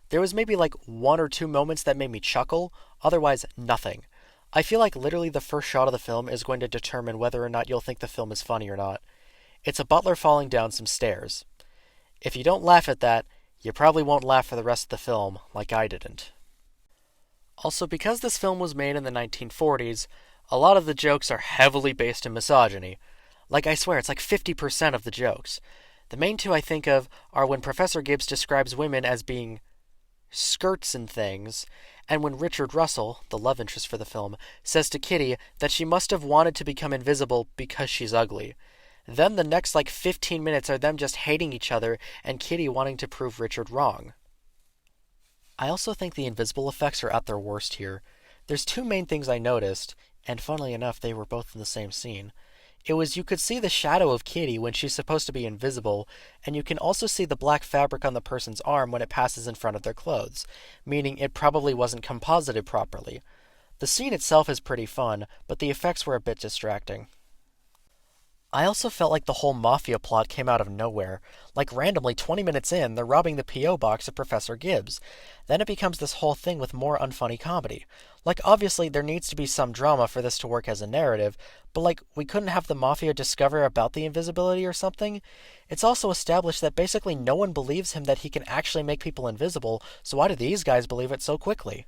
There was maybe like 1 or 2 moments that made me chuckle, otherwise nothing. I feel like literally the first shot of the film is going to determine whether or not you'll think the film is funny or not. It's a butler falling down some stairs. If you don't laugh at that, you probably won't laugh for the rest of the film, like I didn't. Also, because this film was made in the 1940s, a lot of the jokes are heavily based in misogyny. Like, I swear, it's like 50% of the jokes. The main 2 I think of are when Professor Gibbs describes women as being skirts and things, and when Richard Russell, the love interest for the film, says to Kitty that she must have wanted to become invisible because she's ugly. Then the next like 15 minutes are them just hating each other and Kitty wanting to prove Richard wrong. I also think the invisible effects are at their worst here. There's 2 main things I noticed, and funnily enough they were both in the same scene. It was you could see the shadow of Kitty when she's supposed to be invisible, and you can also see the black fabric on the person's arm when it passes in front of their clothes, meaning it probably wasn't composited properly. The scene itself is pretty fun, but the effects were a bit distracting. I also felt like the whole mafia plot came out of nowhere. Like randomly, 20 minutes in, they're robbing the P.O. box of Professor Gibbs. Then it becomes this whole thing with more unfunny comedy. Like, obviously, there needs to be some drama for this to work as a narrative, but like, we couldn't have the mafia discover about the invisibility or something? It's also established that basically no one believes him that he can actually make people invisible, so why do these guys believe it so quickly?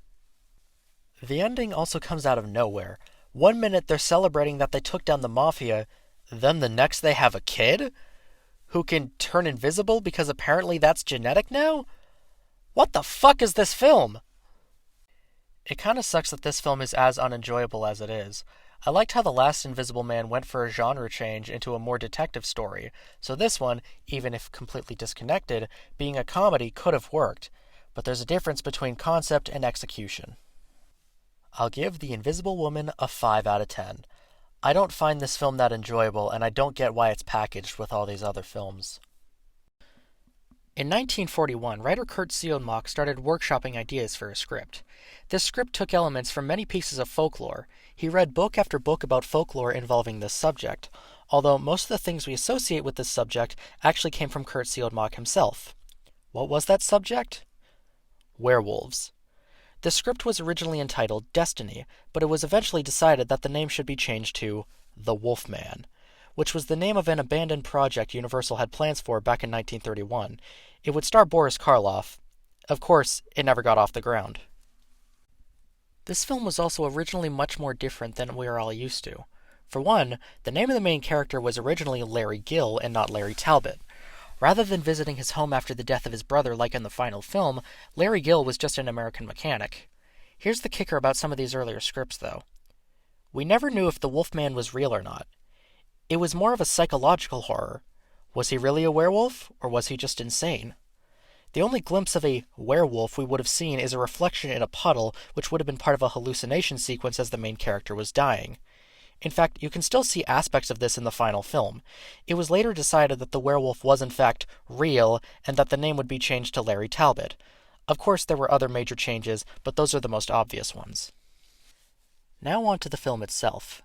The ending also comes out of nowhere. 1 minute they're celebrating that they took down the mafia, then the next they have a kid? Who can turn invisible because apparently that's genetic now? What the fuck is this film? It kinda sucks that this film is as unenjoyable as it is. I liked how the last Invisible Man went for a genre change into a more detective story, so this one, even if completely disconnected, being a comedy could have worked. But there's a difference between concept and execution. I'll give The Invisible Woman a 5 out of 10. I don't find this film that enjoyable, and I don't get why it's packaged with all these other films. In 1941, writer Kurt Siodmak started workshopping ideas for a script. This script took elements from many pieces of folklore. He read book after book about folklore involving this subject, although most of the things we associate with this subject actually came from Kurt Siodmak himself. What was that subject? Werewolves. The script was originally entitled Destiny, but it was eventually decided that the name should be changed to The Wolfman, which was the name of an abandoned project Universal had plans for back in 1931. It would star Boris Karloff. Of course, it never got off the ground. This film was also originally much more different than we are all used to. For one, the name of the main character was originally Larry Gill and not Larry Talbot. Rather than visiting his home after the death of his brother like in the final film, Larry Gill was just an American mechanic. Here's the kicker about some of these earlier scripts, though. We never knew if the Wolfman was real or not. It was more of a psychological horror. Was he really a werewolf, or was he just insane? The only glimpse of a werewolf we would have seen is a reflection in a puddle, which would have been part of a hallucination sequence as the main character was dying. In fact, you can still see aspects of this in the final film. It was later decided that the werewolf was in fact real, and that the name would be changed to Larry Talbot. Of course, there were other major changes, but those are the most obvious ones. Now on to the film itself.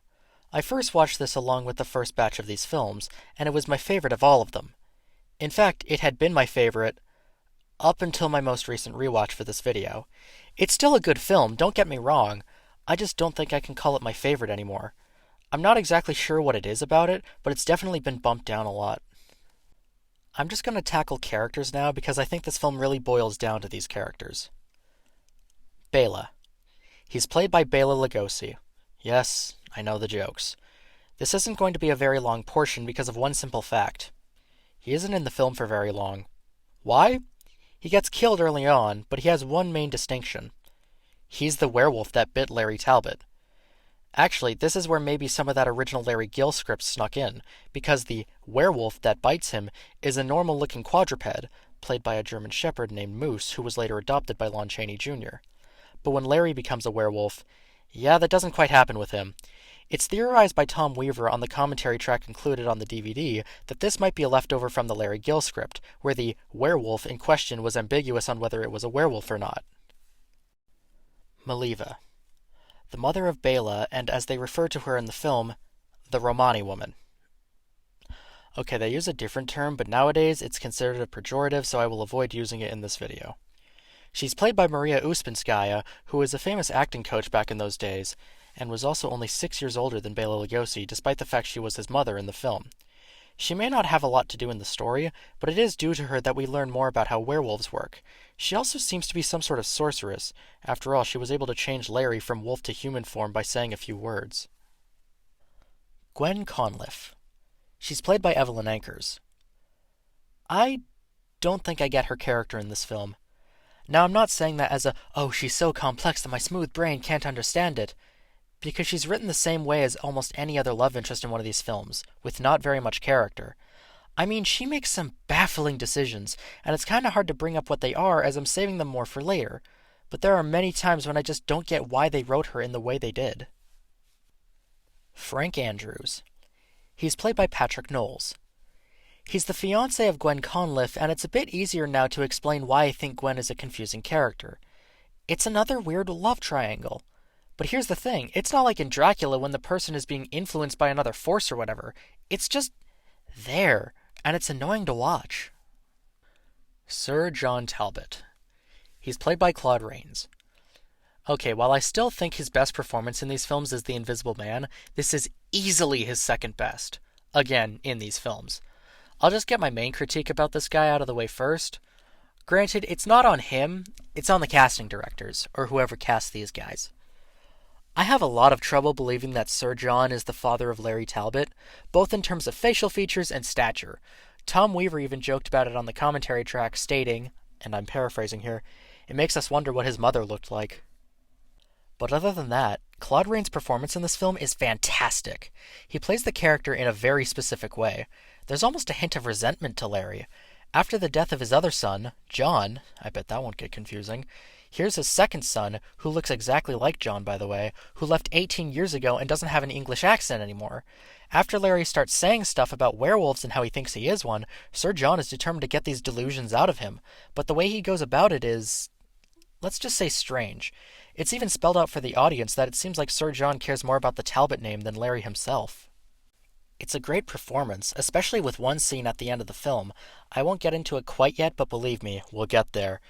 I first watched this along with the first batch of these films, and it was my favorite of all of them. In fact, it had been my favorite up until my most recent rewatch for this video. It's still a good film, don't get me wrong. I just don't think I can call it my favorite anymore. I'm not exactly sure what it is about it, but it's definitely been bumped down a lot. I'm just going to tackle characters now because I think this film really boils down to these characters. Bela. He's played by Bela Lugosi. Yes, I know the jokes. This isn't going to be a very long portion because of one simple fact. He isn't in the film for very long. Why? He gets killed early on, but he has one main distinction. He's the werewolf that bit Larry Talbot. Actually, this is where maybe some of that original Larry Gill script snuck in, because the werewolf that bites him is a normal-looking quadruped, played by a German shepherd named Moose, who was later adopted by Lon Chaney Jr. But when Larry becomes a werewolf, yeah, that doesn't quite happen with him. It's theorized by Tom Weaver on the commentary track included on the DVD that this might be a leftover from the Larry Gill script, where the werewolf in question was ambiguous on whether it was a werewolf or not. Maliva. The mother of Bela, and as they refer to her in the film, the Romani woman. Okay, they use a different term, but nowadays it's considered a pejorative, so I will avoid using it in this video. She's played by Maria Ouspenskaya, who was a famous acting coach back in those days, and was also only 6 years older than Bela Lugosi, despite the fact she was his mother in the film. She may not have a lot to do in the story, but it is due to her that we learn more about how werewolves work. She also seems to be some sort of sorceress. After all, she was able to change Larry from wolf to human form by saying a few words. Gwen Conliffe. She's played by Evelyn Ankers. I don't think I get her character in this film. Now, I'm not saying that as oh, she's so complex that my smooth brain can't understand it, because she's written the same way as almost any other love interest in one of these films, with not very much character. I mean, she makes some baffling decisions, and it's kind of hard to bring up what they are as I'm saving them more for later, but there are many times when I just don't get why they wrote her in the way they did. Frank Andrews. He's played by Patrick Knowles. He's the fiancé of Gwen Conliffe, and it's a bit easier now to explain why I think Gwen is a confusing character. It's another weird love triangle. But here's the thing, it's not like in Dracula when the person is being influenced by another force or whatever. It's just there, and it's annoying to watch. Sir John Talbot. He's played by Claude Rains. Okay, while I still think his best performance in these films is The Invisible Man, this is easily his second best. Again, in these films. I'll just get my main critique about this guy out of the way first. Granted, it's not on him, it's on the casting directors, or whoever cast these guys. I have a lot of trouble believing that Sir John is the father of Larry Talbot, both in terms of facial features and stature. Tom Weaver even joked about it on the commentary track, stating, and I'm paraphrasing here, "It makes us wonder what his mother looked like." But other than that, Claude Rains' performance in this film is fantastic. He plays the character in a very specific way. There's almost a hint of resentment to Larry. After the death of his other son, John, I bet that won't get confusing, here's his second son, who looks exactly like John, by the way, who left 18 years ago and doesn't have an English accent anymore. After Larry starts saying stuff about werewolves and how he thinks he is one, Sir John is determined to get these delusions out of him. But the way he goes about it is, let's just say, strange. It's even spelled out for the audience that it seems like Sir John cares more about the Talbot name than Larry himself. It's a great performance, especially with one scene at the end of the film. I won't get into it quite yet, but believe me, we'll get there.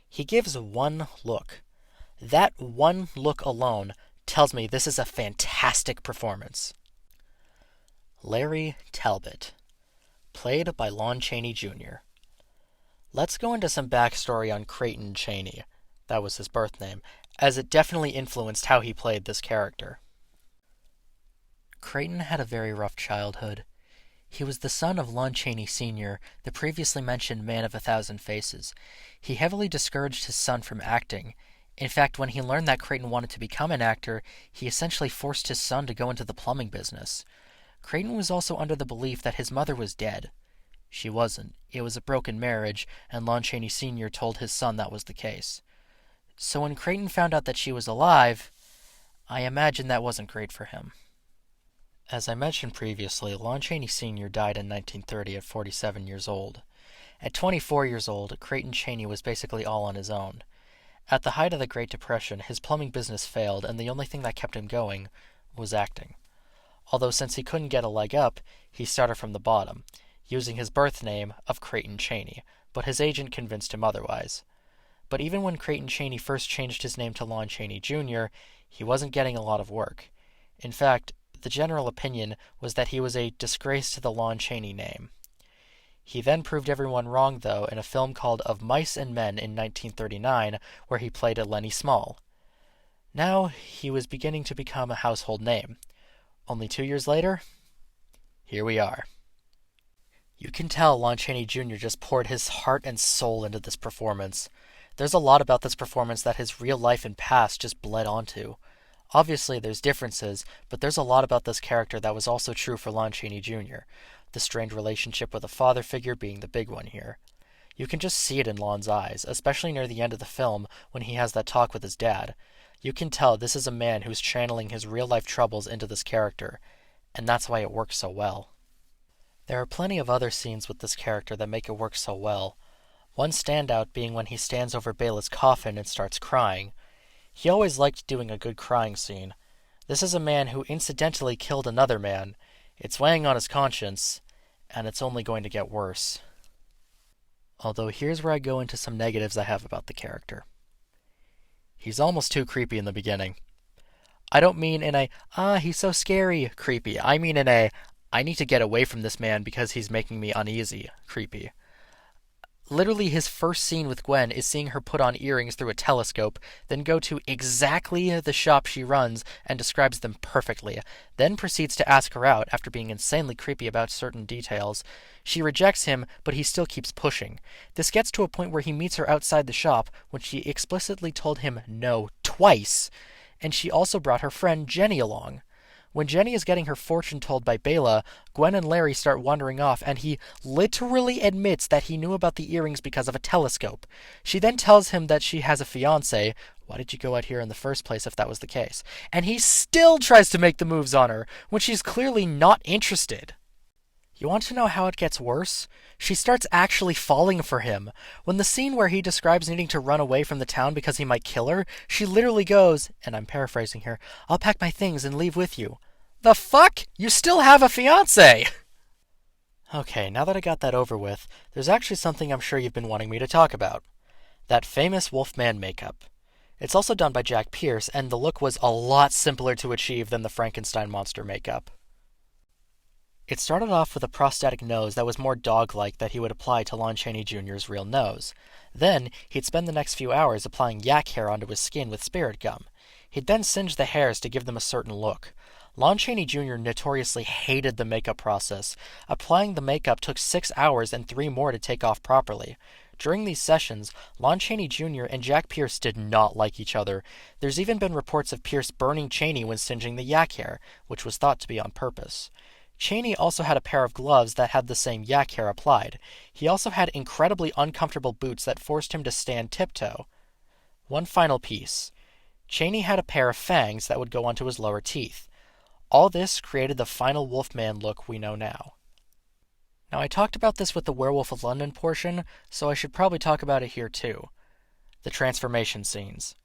He gives one look. That one look alone tells me this is a fantastic performance. Larry Talbot, played by Lon Chaney Jr. Let's go into some backstory on Creighton Chaney, that was his birth name, as it definitely influenced how he played this character. Creighton had a very rough childhood. He was the son of Lon Chaney Sr., the previously mentioned Man of 1,000 Faces. He heavily discouraged his son from acting. In fact, when he learned that Creighton wanted to become an actor, he essentially forced his son to go into the plumbing business. Creighton was also under the belief that his mother was dead. She wasn't. It was a broken marriage, and Lon Chaney Sr. told his son that was the case. So when Creighton found out that she was alive, I imagine that wasn't great for him. As I mentioned previously, Lon Chaney Sr. died in 1930 at 47 years old. At 24 years old, Creighton Chaney was basically all on his own. At the height of the Great Depression, his plumbing business failed, and the only thing that kept him going was acting. Although since he couldn't get a leg up, he started from the bottom, using his birth name of Creighton Chaney, but his agent convinced him otherwise. But even when Creighton Chaney first changed his name to Lon Chaney Jr., he wasn't getting a lot of work. In fact, the general opinion was that he was a disgrace to the Lon Chaney name. He then proved everyone wrong, though, in a film called Of Mice and Men in 1939, where he played a Lenny Small. Now, he was beginning to become a household name. Only 2 years later, here we are. You can tell Lon Chaney Jr. just poured his heart and soul into this performance. There's a lot about this performance that his real life and past just bled onto. Obviously, there's differences, but there's a lot about this character that was also true for Lon Chaney Jr., the strained relationship with a father figure being the big one here. You can just see it in Lon's eyes, especially near the end of the film when he has that talk with his dad. You can tell this is a man who's channeling his real-life troubles into this character, and that's why it works so well. There are plenty of other scenes with this character that make it work so well. One standout being when he stands over Bela's coffin and starts crying. He always liked doing a good crying scene. This is a man who incidentally killed another man. It's weighing on his conscience, and it's only going to get worse. Although here's where I go into some negatives I have about the character. He's almost too creepy in the beginning. I don't mean in a, he's so scary, creepy. I mean in a, I need to get away from this man because he's making me uneasy, creepy. Literally, his first scene with Gwen is seeing her put on earrings through a telescope, then go to exactly the shop she runs and describes them perfectly, then proceeds to ask her out after being insanely creepy about certain details. She rejects him, but he still keeps pushing. This gets to a point where he meets her outside the shop when she explicitly told him no twice, and she also brought her friend Jenny along. When Jenny is getting her fortune told by Bela, Gwen and Larry start wandering off, and he literally admits that he knew about the earrings because of a telescope. She then tells him that she has a fiancé. Why did you go out here in the first place if that was the case? And he still tries to make the moves on her, when she's clearly not interested. You want to know how it gets worse? She starts actually falling for him. When the scene where he describes needing to run away from the town because he might kill her, she literally goes, and I'm paraphrasing here, "I'll pack my things and leave with you." The fuck? You still have a fiancé! Okay, now that I got that over with, there's actually something I'm sure you've been wanting me to talk about. That famous Wolfman makeup. It's also done by Jack Pierce, and the look was a lot simpler to achieve than the Frankenstein monster makeup. It started off with a prosthetic nose that was more dog-like that he would apply to Lon Chaney Jr.'s real nose. Then, he'd spend the next few hours applying yak hair onto his skin with spirit gum. He'd then singe the hairs to give them a certain look. Lon Chaney Jr. notoriously hated the makeup process. Applying the makeup took 6 hours and 3 more to take off properly. During these sessions, Lon Chaney Jr. and Jack Pierce did not like each other. There's even been reports of Pierce burning Chaney when singeing the yak hair, which was thought to be on purpose. Chaney also had a pair of gloves that had the same yak hair applied. He also had incredibly uncomfortable boots that forced him to stand tiptoe. One final piece. Chaney had a pair of fangs that would go onto his lower teeth. All this created the final Wolfman look we know now. Now, I talked about this with the Werewolf of London portion, so I should probably talk about it here too. The transformation scenes.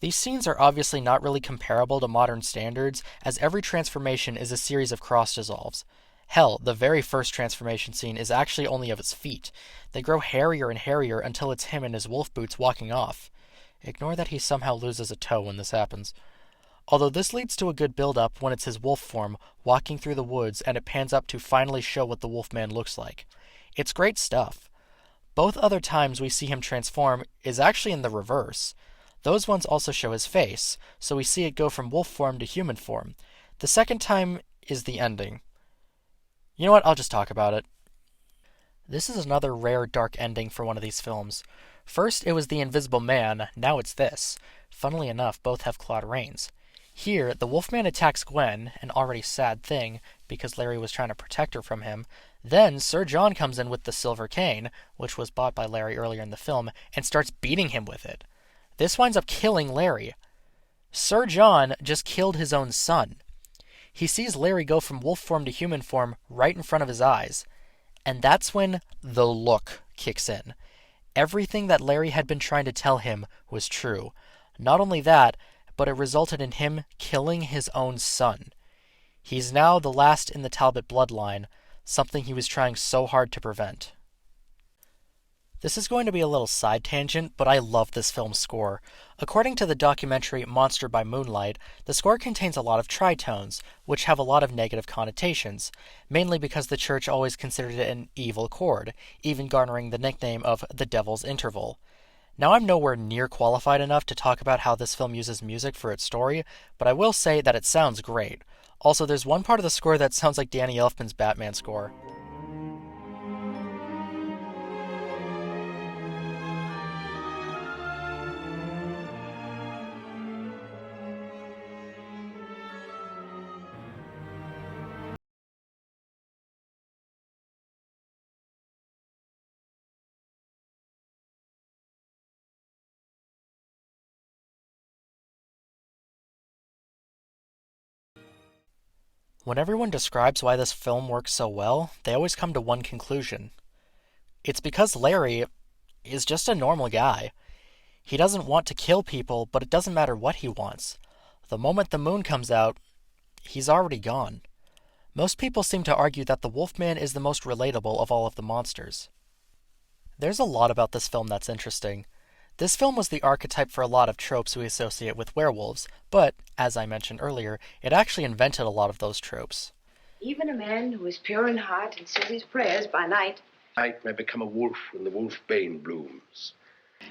These scenes are obviously not really comparable to modern standards, as every transformation is a series of cross-dissolves. Hell, the very first transformation scene is actually only of its feet. They grow hairier and hairier until it's him in his wolf boots walking off. Ignore that he somehow loses a toe when this happens. Although this leads to a good build-up when it's his wolf form, walking through the woods, and it pans up to finally show what the Wolfman looks like. It's great stuff. Both other times we see him transform is actually in the reverse. Those ones also show his face, so we see it go from wolf form to human form. The second time is the ending. You know what, I'll just talk about it. This is another rare dark ending for one of these films. First it was The Invisible Man, now it's this. Funnily enough, both have Claude Rains. Here, the Wolfman attacks Gwen, an already sad thing, because Larry was trying to protect her from him. Then Sir John comes in with the silver cane, which was bought by Larry earlier in the film, and starts beating him with it. This winds up killing Larry. Sir John just killed his own son. He sees Larry go from wolf form to human form right in front of his eyes. And that's when the look kicks in. Everything that Larry had been trying to tell him was true. Not only that, but it resulted in him killing his own son. He's now the last in the Talbot bloodline, something he was trying so hard to prevent. This is going to be a little side tangent, but I love this film's score. According to the documentary Monster by Moonlight, the score contains a lot of tritones, which have a lot of negative connotations, mainly because the church always considered it an evil chord, even garnering the nickname of the Devil's Interval. Now, I'm nowhere near qualified enough to talk about how this film uses music for its story, but I will say that it sounds great. Also, there's one part of the score that sounds like Danny Elfman's Batman score. When everyone describes why this film works so well, they always come to one conclusion. It's because Larry is just a normal guy. He doesn't want to kill people, but it doesn't matter what he wants. The moment the moon comes out, he's already gone. Most people seem to argue that the Wolfman is the most relatable of all of the monsters. There's a lot about this film that's interesting. This film was the archetype for a lot of tropes we associate with werewolves, but, as I mentioned earlier, it actually invented a lot of those tropes. Even a man who is pure in heart and says his prayers by night. Night may become a wolf when the wolfbane blooms.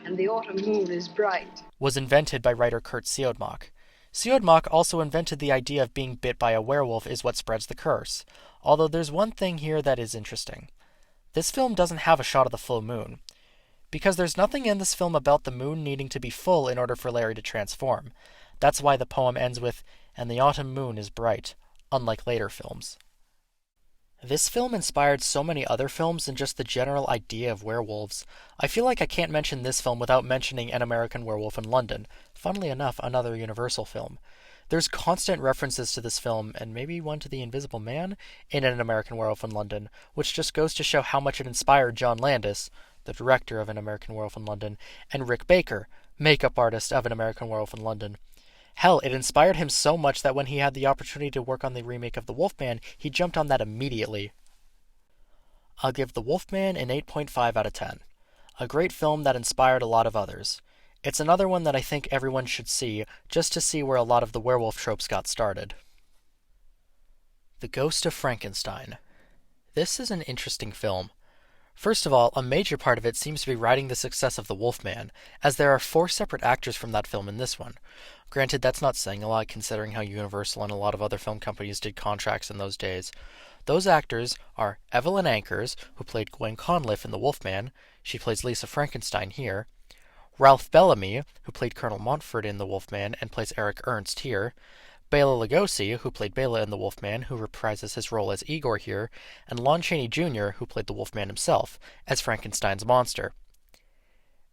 And the autumn moon is bright. Was invented by writer Kurt Siodmak. Siodmak also invented the idea of being bit by a werewolf is what spreads the curse, although there's one thing here that is interesting. This film doesn't have a shot of the full moon. Because there's nothing in this film about the moon needing to be full in order for Larry to transform. That's why the poem ends with, "And the autumn moon is bright," unlike later films. This film inspired so many other films and just the general idea of werewolves. I feel like I can't mention this film without mentioning An American Werewolf in London, funnily enough, another Universal film. There's constant references to this film, and maybe one to the Invisible Man, in An American Werewolf in London, which just goes to show how much it inspired John Landis, the director of An American Werewolf in London, and Rick Baker, makeup artist of An American Werewolf in London. Hell, it inspired him so much that when he had the opportunity to work on the remake of The Wolfman, he jumped on that immediately. I'll give The Wolfman an 8.5 out of 10. A great film that inspired a lot of others. It's another one that I think everyone should see, just to see where a lot of the werewolf tropes got started. The Ghost of Frankenstein. This is an interesting film. First of all, a major part of it seems to be riding the success of The Wolfman, as there are 4 separate actors from that film in this one. Granted, that's not saying a lot considering how Universal and a lot of other film companies did contracts in those days. Those actors are Evelyn Ankers, who played Gwen Conliffe in The Wolfman. She plays Lisa Frankenstein here. Ralph Bellamy, who played Colonel Montfort in The Wolfman and plays Eric Ernst here. Bela Lugosi, who played Bela in The Wolfman, who reprises his role as Igor here. And Lon Chaney Jr., who played The Wolfman himself, as Frankenstein's monster.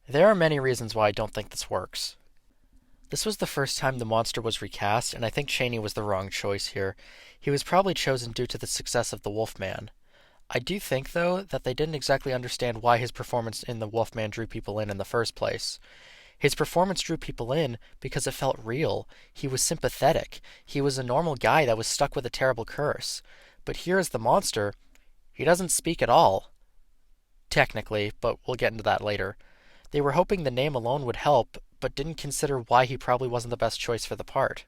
There are many reasons why I don't think this works. This was the first time the monster was recast, and I think Chaney was the wrong choice here. He was probably chosen due to the success of The Wolfman. I do think, though, that they didn't exactly understand why his performance in The Wolfman drew people in the first place. His performance drew people in because it felt real. He was sympathetic. He was a normal guy that was stuck with a terrible curse. But here as the monster, he doesn't speak at all. Technically, but we'll get into that later. They were hoping the name alone would help, but didn't consider why he probably wasn't the best choice for the part.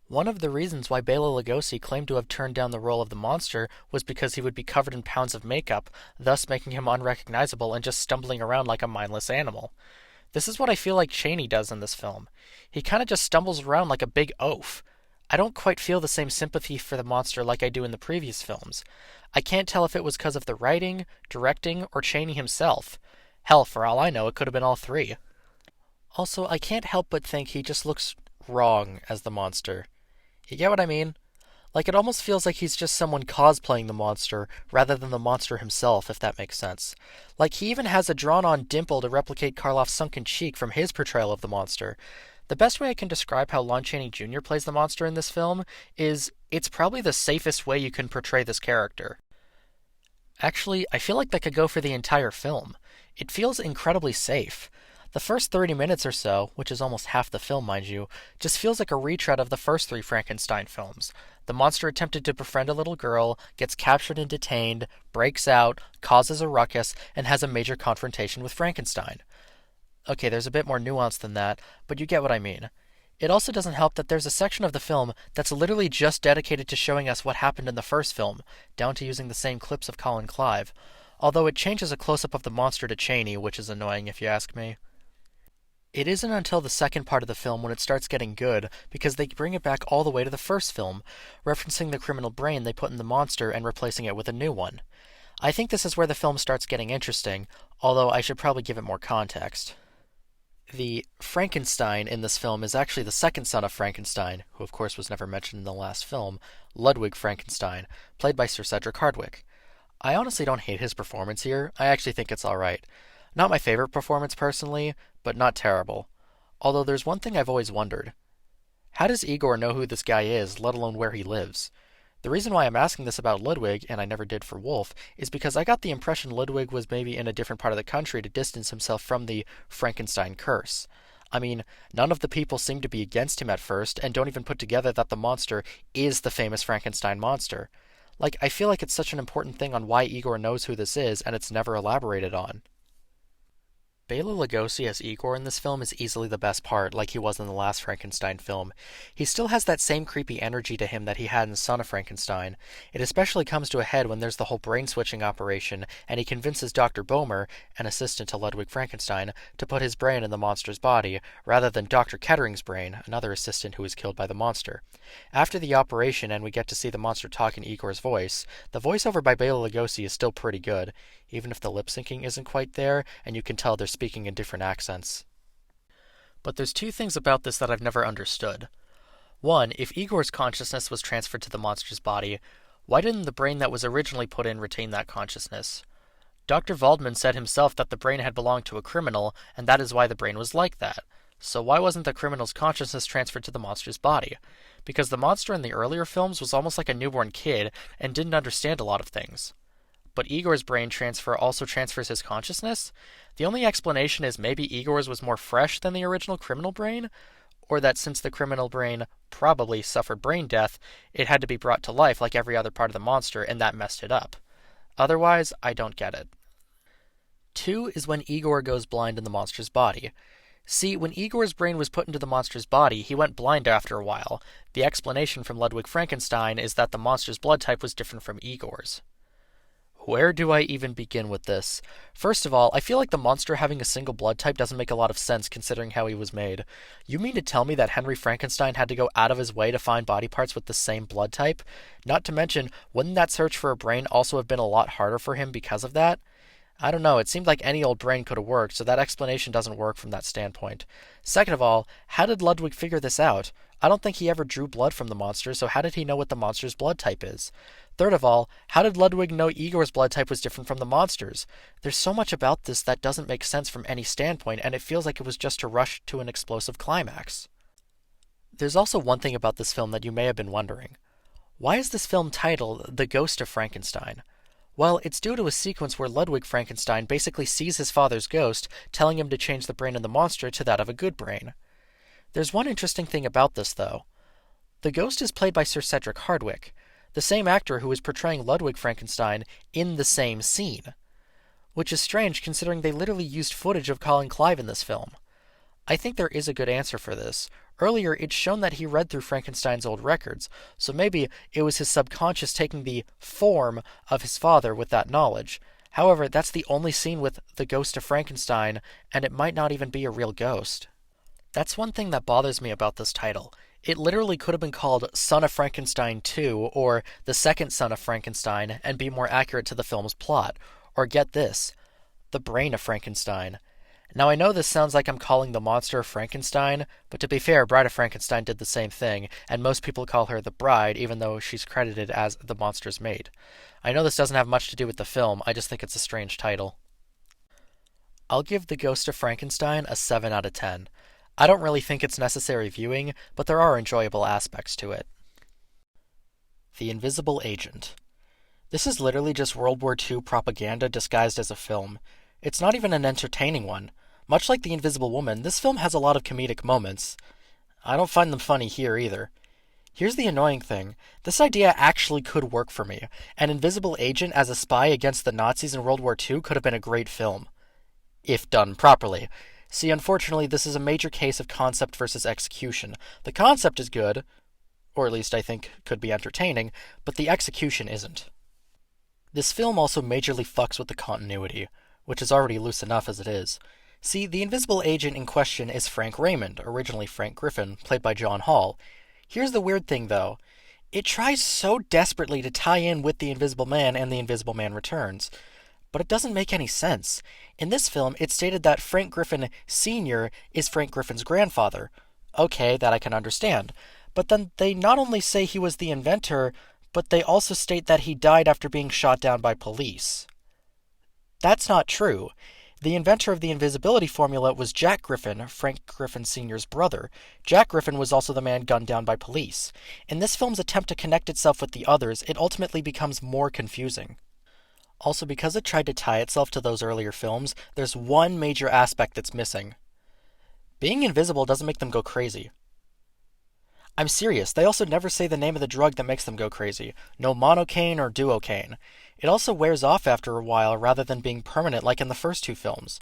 One of the reasons why Bela Lugosi claimed to have turned down the role of the monster was because he would be covered in pounds of makeup, thus making him unrecognizable and just stumbling around like a mindless animal. This is what I feel like Chaney does in this film. He kind of just stumbles around like a big oaf. I don't quite feel the same sympathy for the monster like I do in the previous films. I can't tell if it was because of the writing, directing, or Chaney himself. Hell, for all I know, it could have been all 3. Also, I can't help but think he just looks wrong as the monster. You get what I mean? Like, it almost feels like he's just someone cosplaying the monster, rather than the monster himself, if that makes sense. Like, he even has a drawn-on dimple to replicate Karloff's sunken cheek from his portrayal of the monster. The best way I can describe how Lon Chaney Jr. plays the monster in this film is, it's probably the safest way you can portray this character. Actually, I feel like that could go for the entire film. It feels incredibly safe. The first 30 minutes or so, which is almost half the film, mind you, just feels like a retread of the first 3 Frankenstein films. The monster attempted to befriend a little girl, gets captured and detained, breaks out, causes a ruckus, and has a major confrontation with Frankenstein. Okay, there's a bit more nuance than that, but you get what I mean. It also doesn't help that there's a section of the film that's literally just dedicated to showing us what happened in the first film, down to using the same clips of Colin Clive. Although it changes a close-up of the monster to Chaney, which is annoying if you ask me. It isn't until the second part of the film when it starts getting good, because they bring it back all the way to the first film, referencing the criminal brain they put in the monster and replacing it with a new one. I think this is where the film starts getting interesting, although I should probably give it more context. The Frankenstein in this film is actually the second son of Frankenstein, who of course was never mentioned in the last film, Ludwig Frankenstein, played by Sir Cedric Hardwicke. I honestly don't hate his performance here. I actually think it's alright. Not my favorite performance personally, but not terrible. Although there's one thing I've always wondered. How does Igor know who this guy is, let alone where he lives? The reason why I'm asking this about Ludwig, and I never did for Wolf, is because I got the impression Ludwig was maybe in a different part of the country to distance himself from the Frankenstein curse. I mean, none of the people seem to be against him at first, and don't even put together that the monster is the famous Frankenstein monster. Like, I feel like it's such an important thing on why Igor knows who this is, and it's never elaborated on. Bela Lugosi as Igor in this film is easily the best part, like he was in the last Frankenstein film. He still has that same creepy energy to him that he had in Son of Frankenstein. It especially comes to a head when there's the whole brain-switching operation, and he convinces Dr. Boehmer, an assistant to Ludwig Frankenstein, to put his brain in the monster's body, rather than Dr. Kettering's brain, another assistant who was killed by the monster. After the operation, and we get to see the monster talk in Igor's voice, the voiceover by Bela Lugosi is still pretty good, even if the lip-syncing isn't quite there, and you can tell they're speaking in different accents. But there's 2 things about this that I've never understood. One, if Igor's consciousness was transferred to the monster's body, why didn't the brain that was originally put in retain that consciousness? Dr. Waldman said himself that the brain had belonged to a criminal, and that is why the brain was like that. So why wasn't the criminal's consciousness transferred to the monster's body? Because the monster in the earlier films was almost like a newborn kid and didn't understand a lot of things. But Igor's brain transfer also transfers his consciousness? The only explanation is maybe Igor's was more fresh than the original criminal brain? Or that since the criminal brain probably suffered brain death, it had to be brought to life like every other part of the monster, and that messed it up. Otherwise, I don't get it. 2 is when Igor goes blind in the monster's body. See, when Igor's brain was put into the monster's body, he went blind after a while. The explanation from Ludwig Frankenstein is that the monster's blood type was different from Igor's. Where do I even begin with this? First of all, I feel like the monster having a single blood type doesn't make a lot of sense considering how he was made. You mean to tell me that Henry Frankenstein had to go out of his way to find body parts with the same blood type? Not to mention, wouldn't that search for a brain also have been a lot harder for him because of that? I don't know, it seemed like any old brain could have worked, so that explanation doesn't work from that standpoint. Second of all, how did Ludwig figure this out? I don't think he ever drew blood from the monster, so how did he know what the monster's blood type is? Third of all, how did Ludwig know Igor's blood type was different from the monster's? There's so much about this that doesn't make sense from any standpoint, and it feels like it was just to rush to an explosive climax. There's also one thing about this film that you may have been wondering. Why is this film titled The Ghost of Frankenstein? Well, it's due to a sequence where Ludwig Frankenstein basically sees his father's ghost, telling him to change the brain of the monster to that of a good brain. There's one interesting thing about this, though. The ghost is played by Sir Cedric Hardwicke, the same actor who is portraying Ludwig Frankenstein in the same scene. Which is strange considering they literally used footage of Colin Clive in this film. I think there is a good answer for this. Earlier, it's shown that he read through Frankenstein's old records, so maybe it was his subconscious taking the form of his father with that knowledge. However, that's the only scene with the Ghost of Frankenstein, and it might not even be a real ghost. That's one thing that bothers me about this title. It literally could have been called Son of Frankenstein 2, or The Second Son of Frankenstein, and be more accurate to the film's plot. Or get this, The Brain of Frankenstein. Now I know this sounds like I'm calling the monster Frankenstein, but to be fair, Bride of Frankenstein did the same thing, and most people call her the bride, even though she's credited as the monster's mate. I know this doesn't have much to do with the film, I just think it's a strange title. I'll give The Ghost of Frankenstein a 7 out of 10. I don't really think it's necessary viewing, but there are enjoyable aspects to it. The Invisible Agent. This is literally just World War II propaganda disguised as a film. It's not even an entertaining one. Much like The Invisible Woman, this film has a lot of comedic moments. I don't find them funny here either. Here's the annoying thing. This idea actually could work for me. An invisible agent as a spy against the Nazis in World War II could have been a great film. If done properly. See, unfortunately, this is a major case of concept versus execution. The concept is good, or at least I think could be entertaining, but the execution isn't. This film also majorly fucks with the continuity, which is already loose enough as it is. See, the invisible agent in question is Frank Raymond, originally Frank Griffin, played by John Hall. Here's the weird thing, though. It tries so desperately to tie in with The Invisible Man and The Invisible Man Returns, but it doesn't make any sense. In this film, it's stated that Frank Griffin Sr. is Frank Griffin's grandfather. Okay, that I can understand. But then they not only say he was the inventor, but they also state that he died after being shot down by police. That's not true. The inventor of the invisibility formula was Jack Griffin, Frank Griffin Sr.'s brother. Jack Griffin was also the man gunned down by police. In this film's attempt to connect itself with the others, it ultimately becomes more confusing. Also, because it tried to tie itself to those earlier films, there's one major aspect that's missing. Being invisible doesn't make them go crazy. I'm serious, they also never say the name of the drug that makes them go crazy. No monocaine or duocaine. It also wears off after a while rather than being permanent like in the first two films.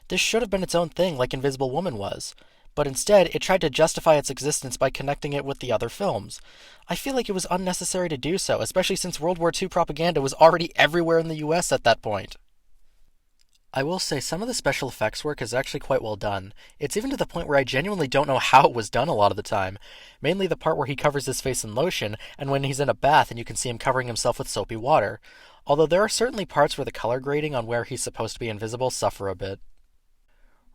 This should have been its own thing like Invisible Woman was. But instead, it tried to justify its existence by connecting it with the other films. I feel like it was unnecessary to do so, especially since World War II propaganda was already everywhere in the US at that point. I will say some of the special effects work is actually quite well done. It's even to the point where I genuinely don't know how it was done a lot of the time. Mainly the part where he covers his face in lotion, and when he's in a bath and you can see him covering himself with soapy water. Although there are certainly parts where the color grading on where he's supposed to be invisible suffer a bit.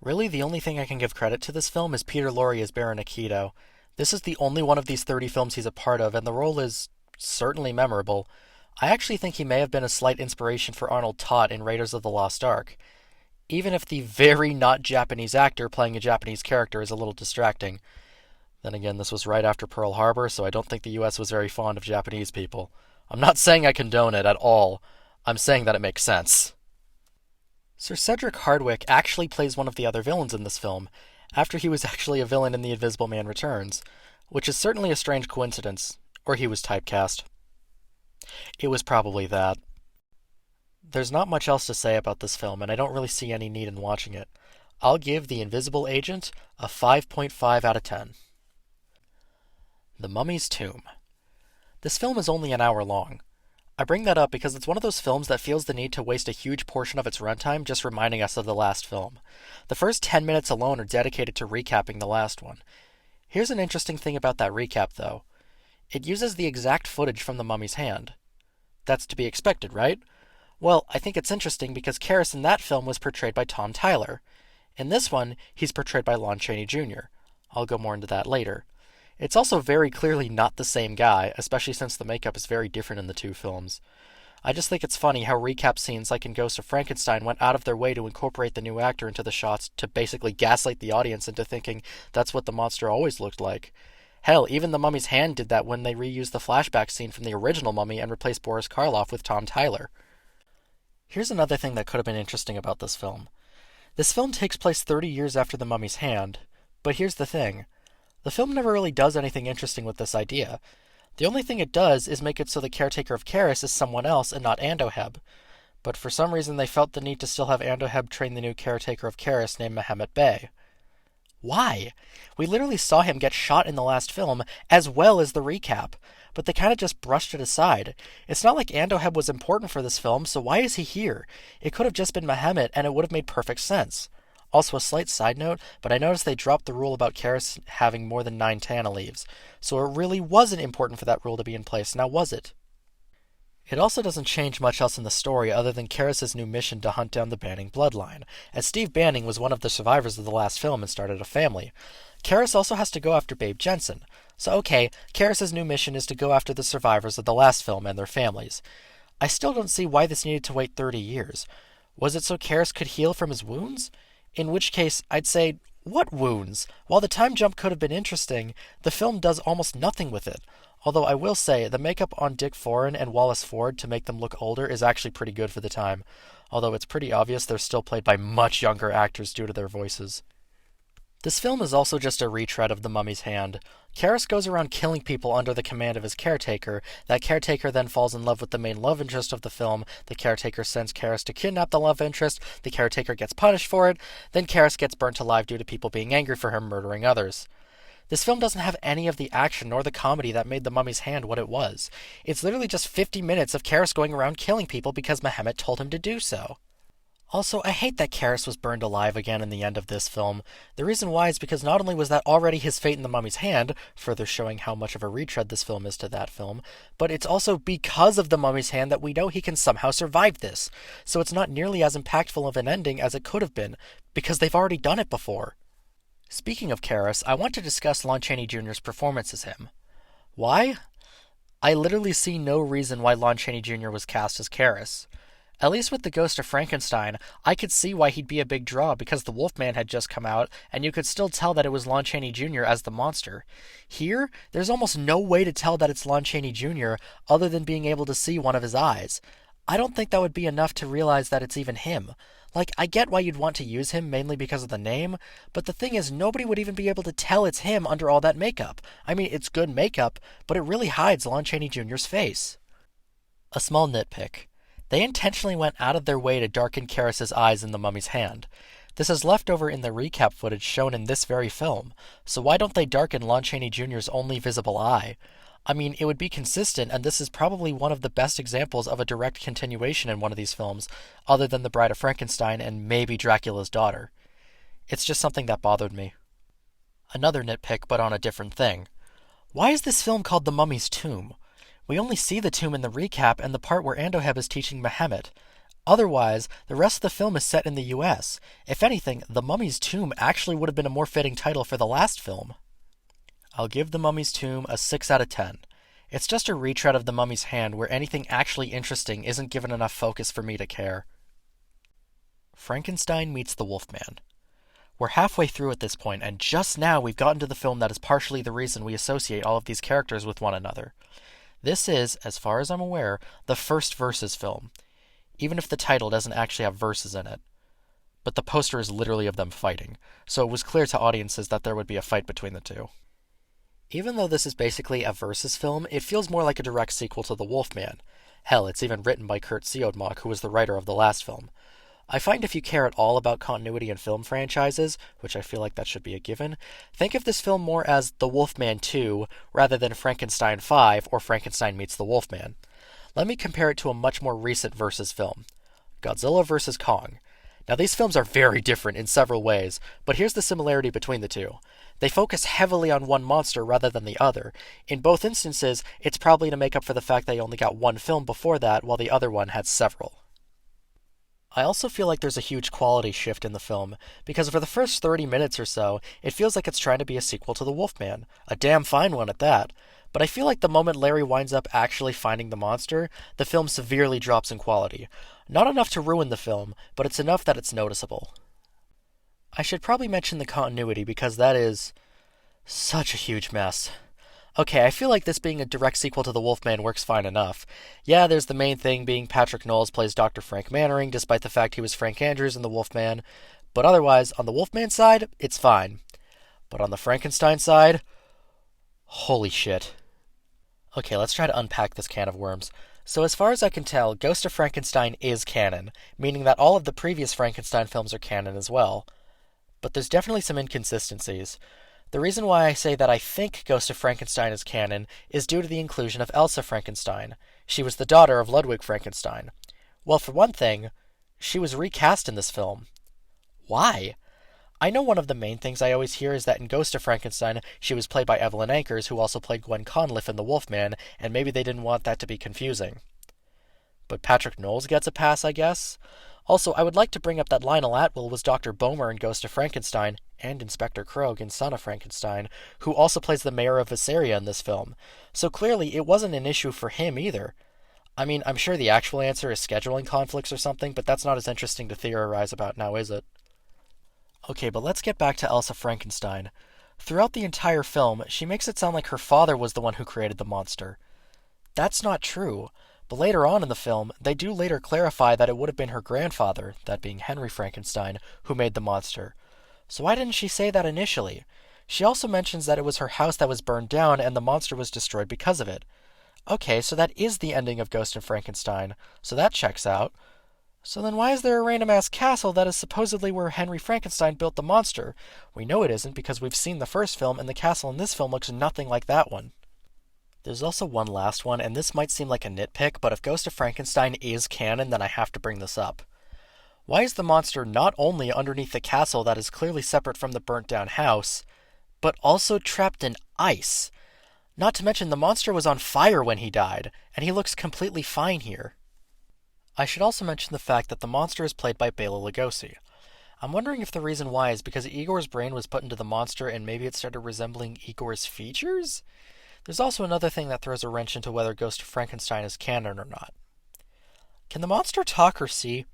Really, the only thing I can give credit to this film is Peter Lorre as Baron Akito. This is the only one of these 30 films he's a part of, and the role is certainly memorable. I actually think he may have been a slight inspiration for Arnold Toth in Raiders of the Lost Ark. even if the very not Japanese actor playing a Japanese character is a little distracting. Then again, this was right after Pearl Harbor, so I don't think the US was very fond of Japanese people. I'm not saying I condone it at all. I'm saying that it makes sense. Sir Cedric Hardwicke actually plays one of the other villains in this film, after he was actually a villain in The Invisible Man Returns, which is certainly a strange coincidence, or he was typecast. It was probably that. There's not much else to say about this film, and I don't really see any need in watching it. I'll give The Invisible Agent a 5.5 out of 10. The Mummy's Tomb. This film is only an hour long. I bring that up because it's one of those films that feels the need to waste a huge portion of its runtime just reminding us of the last film. The first 10 minutes alone are dedicated to recapping the last one. Here's an interesting thing about that recap, though. It uses the exact footage from The Mummy's Hand. That's to be expected, right? Well, I think it's interesting because Karras in that film was portrayed by Tom Tyler. In this one, he's portrayed by Lon Chaney Jr. I'll go more into that later. It's also very clearly not the same guy, especially since the makeup is very different in the two films. I just think it's funny how recap scenes like in Ghost of Frankenstein went out of their way to incorporate the new actor into the shots to basically gaslight the audience into thinking that's what the monster always looked like. Hell, even The Mummy's Hand did that when they reused the flashback scene from the original Mummy and replaced Boris Karloff with Tom Tyler. Here's another thing that could have been interesting about this film. This film takes place 30 years after The Mummy's Hand, but here's the thing. The film never really does anything interesting with this idea. The only thing it does is make it so the caretaker of Karras is someone else and not Andoheb. But for some reason they felt the need to still have Andoheb train the new caretaker of Karras named Mehmet Bey. Why? We literally saw him get shot in the last film, as well as the recap. But they kind of just brushed it aside. It's not like Andoheb was important for this film, so why is he here? It could have just been Mehmet, and it would have made perfect sense. Also, a slight side note, but I noticed they dropped the rule about Karras having more than 9 Tana leaves, so it really wasn't important for that rule to be in place, now was it? It also doesn't change much else in the story other than Karras' new mission to hunt down the Banning bloodline, as Steve Banning was one of the survivors of the last film and started a family. Karras also has to go after Babe Jensen, so okay, Karras' new mission is to go after the survivors of the last film and their families. I still don't see why this needed to wait 30 years. Was it so Karras could heal from his wounds? In which case, I'd say, what wounds? While the time jump could have been interesting, the film does almost nothing with it. Although I will say, the makeup on Dick Foran and Wallace Ford to make them look older is actually pretty good for the time. Although it's pretty obvious they're still played by much younger actors due to their voices. This film is also just a retread of The Mummy's Hand. Karras goes around killing people under the command of his caretaker. That caretaker then falls in love with the main love interest of the film. The caretaker sends Karras to kidnap the love interest. The caretaker gets punished for it. Then Karras gets burnt alive due to people being angry for him murdering others. This film doesn't have any of the action nor the comedy that made The Mummy's Hand what it was. It's literally just 50 minutes of Karras going around killing people because Mehmet told him to do so. Also, I hate that Karras was burned alive again in the end of this film. The reason why is because not only was that already his fate in The Mummy's Hand, further showing how much of a retread this film is to that film, but it's also because of The Mummy's Hand that we know he can somehow survive this. So it's not nearly as impactful of an ending as it could have been, because they've already done it before. Speaking of Karras, I want to discuss Lon Chaney Jr.'s performance as him. Why? I literally see no reason why Lon Chaney Jr. was cast as Karras. At least with the Ghost of Frankenstein, I could see why he'd be a big draw because the Wolfman had just come out, and you could still tell that it was Lon Chaney Jr. as the monster. Here, there's almost no way to tell that it's Lon Chaney Jr. other than being able to see one of his eyes. I don't think that would be enough to realize that it's even him. Like, I get why you'd want to use him mainly because of the name, but the thing is nobody would even be able to tell it's him under all that makeup. I mean, it's good makeup, but it really hides Lon Chaney Jr.'s face. A small nitpick. They intentionally went out of their way to darken Karras' eyes in The Mummy's Hand. This is left over in the recap footage shown in this very film, so why don't they darken Lon Chaney Jr.'s only visible eye? I mean, it would be consistent, and this is probably one of the best examples of a direct continuation in one of these films, other than The Bride of Frankenstein and maybe Dracula's daughter. It's just something that bothered me. Another nitpick, but on a different thing. Why is this film called The Mummy's Tomb? We only see the tomb in the recap and the part where Andoheb is teaching Mehmet. Otherwise, the rest of the film is set in the US. If anything, The Mummy's Tomb actually would have been a more fitting title for the last film. I'll give The Mummy's Tomb a 6 out of 10. It's just a retread of The Mummy's Hand where anything actually interesting isn't given enough focus for me to care. Frankenstein meets the Wolfman. We're halfway through at this point, and just now we've gotten to the film that is partially the reason we associate all of these characters with one another. This is, as far as I'm aware, the first versus film, even if the title doesn't actually have verses in it. But the poster is literally of them fighting, so it was clear to audiences that there would be a fight between the two. Even though this is basically a versus film, it feels more like a direct sequel to The Wolfman. Hell, it's even written by Kurt Siodmak, who was the writer of the last film. I find if you care at all about continuity in film franchises, which I feel like that should be a given, think of this film more as The Wolfman 2 rather than Frankenstein 5 or Frankenstein meets the Wolfman. Let me compare it to a much more recent versus film, Godzilla vs. Kong. Now these films are very different in several ways, but here's the similarity between the two. They focus heavily on one monster rather than the other. In both instances, it's probably to make up for the fact they only got one film before that, while the other one had several. I also feel like there's a huge quality shift in the film, because for the first 30 minutes or so, it feels like it's trying to be a sequel to The Wolfman, a damn fine one at that. But I feel like the moment Larry winds up actually finding the monster, the film severely drops in quality. Not enough to ruin the film, but it's enough that it's noticeable. I should probably mention the continuity because that is such a huge mess. Okay, I feel like this being a direct sequel to The Wolfman works fine enough. Yeah, there's the main thing being Patrick Knowles plays Dr. Frank Mannering, despite the fact he was Frank Andrews in The Wolfman. But otherwise, on the Wolfman side, it's fine. But on the Frankenstein side, holy shit. Okay, let's try to unpack this can of worms. So as far as I can tell, Ghost of Frankenstein is canon, meaning that all of the previous Frankenstein films are canon as well. But there's definitely some inconsistencies. The reason why I say that I think Ghost of Frankenstein is canon is due to the inclusion of Elsa Frankenstein. She was the daughter of Ludwig Frankenstein. Well, for one thing, she was recast in this film. Why? I know one of the main things I always hear is that in Ghost of Frankenstein, she was played by Evelyn Ankers, who also played Gwen Conliffe in The Wolfman, and maybe they didn't want that to be confusing. But Patrick Knowles gets a pass, I guess? Also, I would like to bring up that Lionel Atwill was Dr. Boehmer in Ghost of Frankenstein, and Inspector Krogh in Son of Frankenstein, who also plays the mayor of Visseria in this film. So clearly, it wasn't an issue for him either. I mean, I'm sure the actual answer is scheduling conflicts or something, but that's not as interesting to theorize about now, is it? Okay, but let's get back to Elsa Frankenstein. Throughout the entire film, she makes it sound like her father was the one who created the monster. That's not true. But later on in the film, they do later clarify that it would have been her grandfather, that being Henry Frankenstein, who made the monster. So why didn't she say that initially? She also mentions that it was her house that was burned down and the monster was destroyed because of it. Okay, so that is the ending of Ghost of Frankenstein, so that checks out. So then why is there a random-ass castle that is supposedly where Henry Frankenstein built the monster? We know it isn't because we've seen the first film and the castle in this film looks nothing like that one. There's also one last one, and this might seem like a nitpick, but if Ghost of Frankenstein is canon, then I have to bring this up. Why is the monster not only underneath the castle that is clearly separate from the burnt-down house, but also trapped in ice? Not to mention the monster was on fire when he died, and he looks completely fine here. I should also mention the fact that the monster is played by Bela Lugosi. I'm wondering if the reason why is because Igor's brain was put into the monster and maybe it started resembling Igor's features? There's also another thing that throws a wrench into whether Ghost of Frankenstein is canon or not. Can the monster talk or see?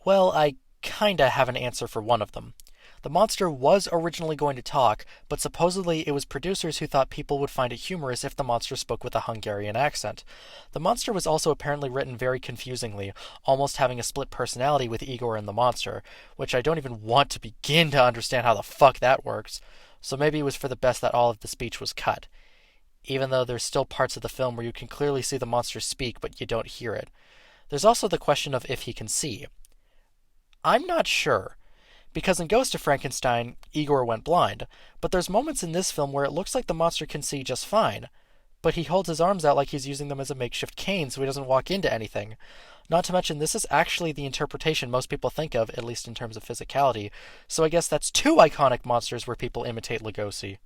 Well, I kinda have an answer for one of them. The monster was originally going to talk, but supposedly it was producers who thought people would find it humorous if the monster spoke with a Hungarian accent. The monster was also apparently written very confusingly, almost having a split personality with Igor and the monster, which I don't even want to begin to understand how the fuck that works. So maybe it was for the best that all of the speech was cut. Even though there's still parts of the film where you can clearly see the monster speak, but you don't hear it. There's also the question of if he can see. I'm not sure. Because in Ghost of Frankenstein, Igor went blind, but there's moments in this film where it looks like the monster can see just fine. But he holds his arms out like he's using them as a makeshift cane so he doesn't walk into anything. Not to mention, this is actually the interpretation most people think of, at least in terms of physicality, so I guess that's two iconic monsters where people imitate Lugosi.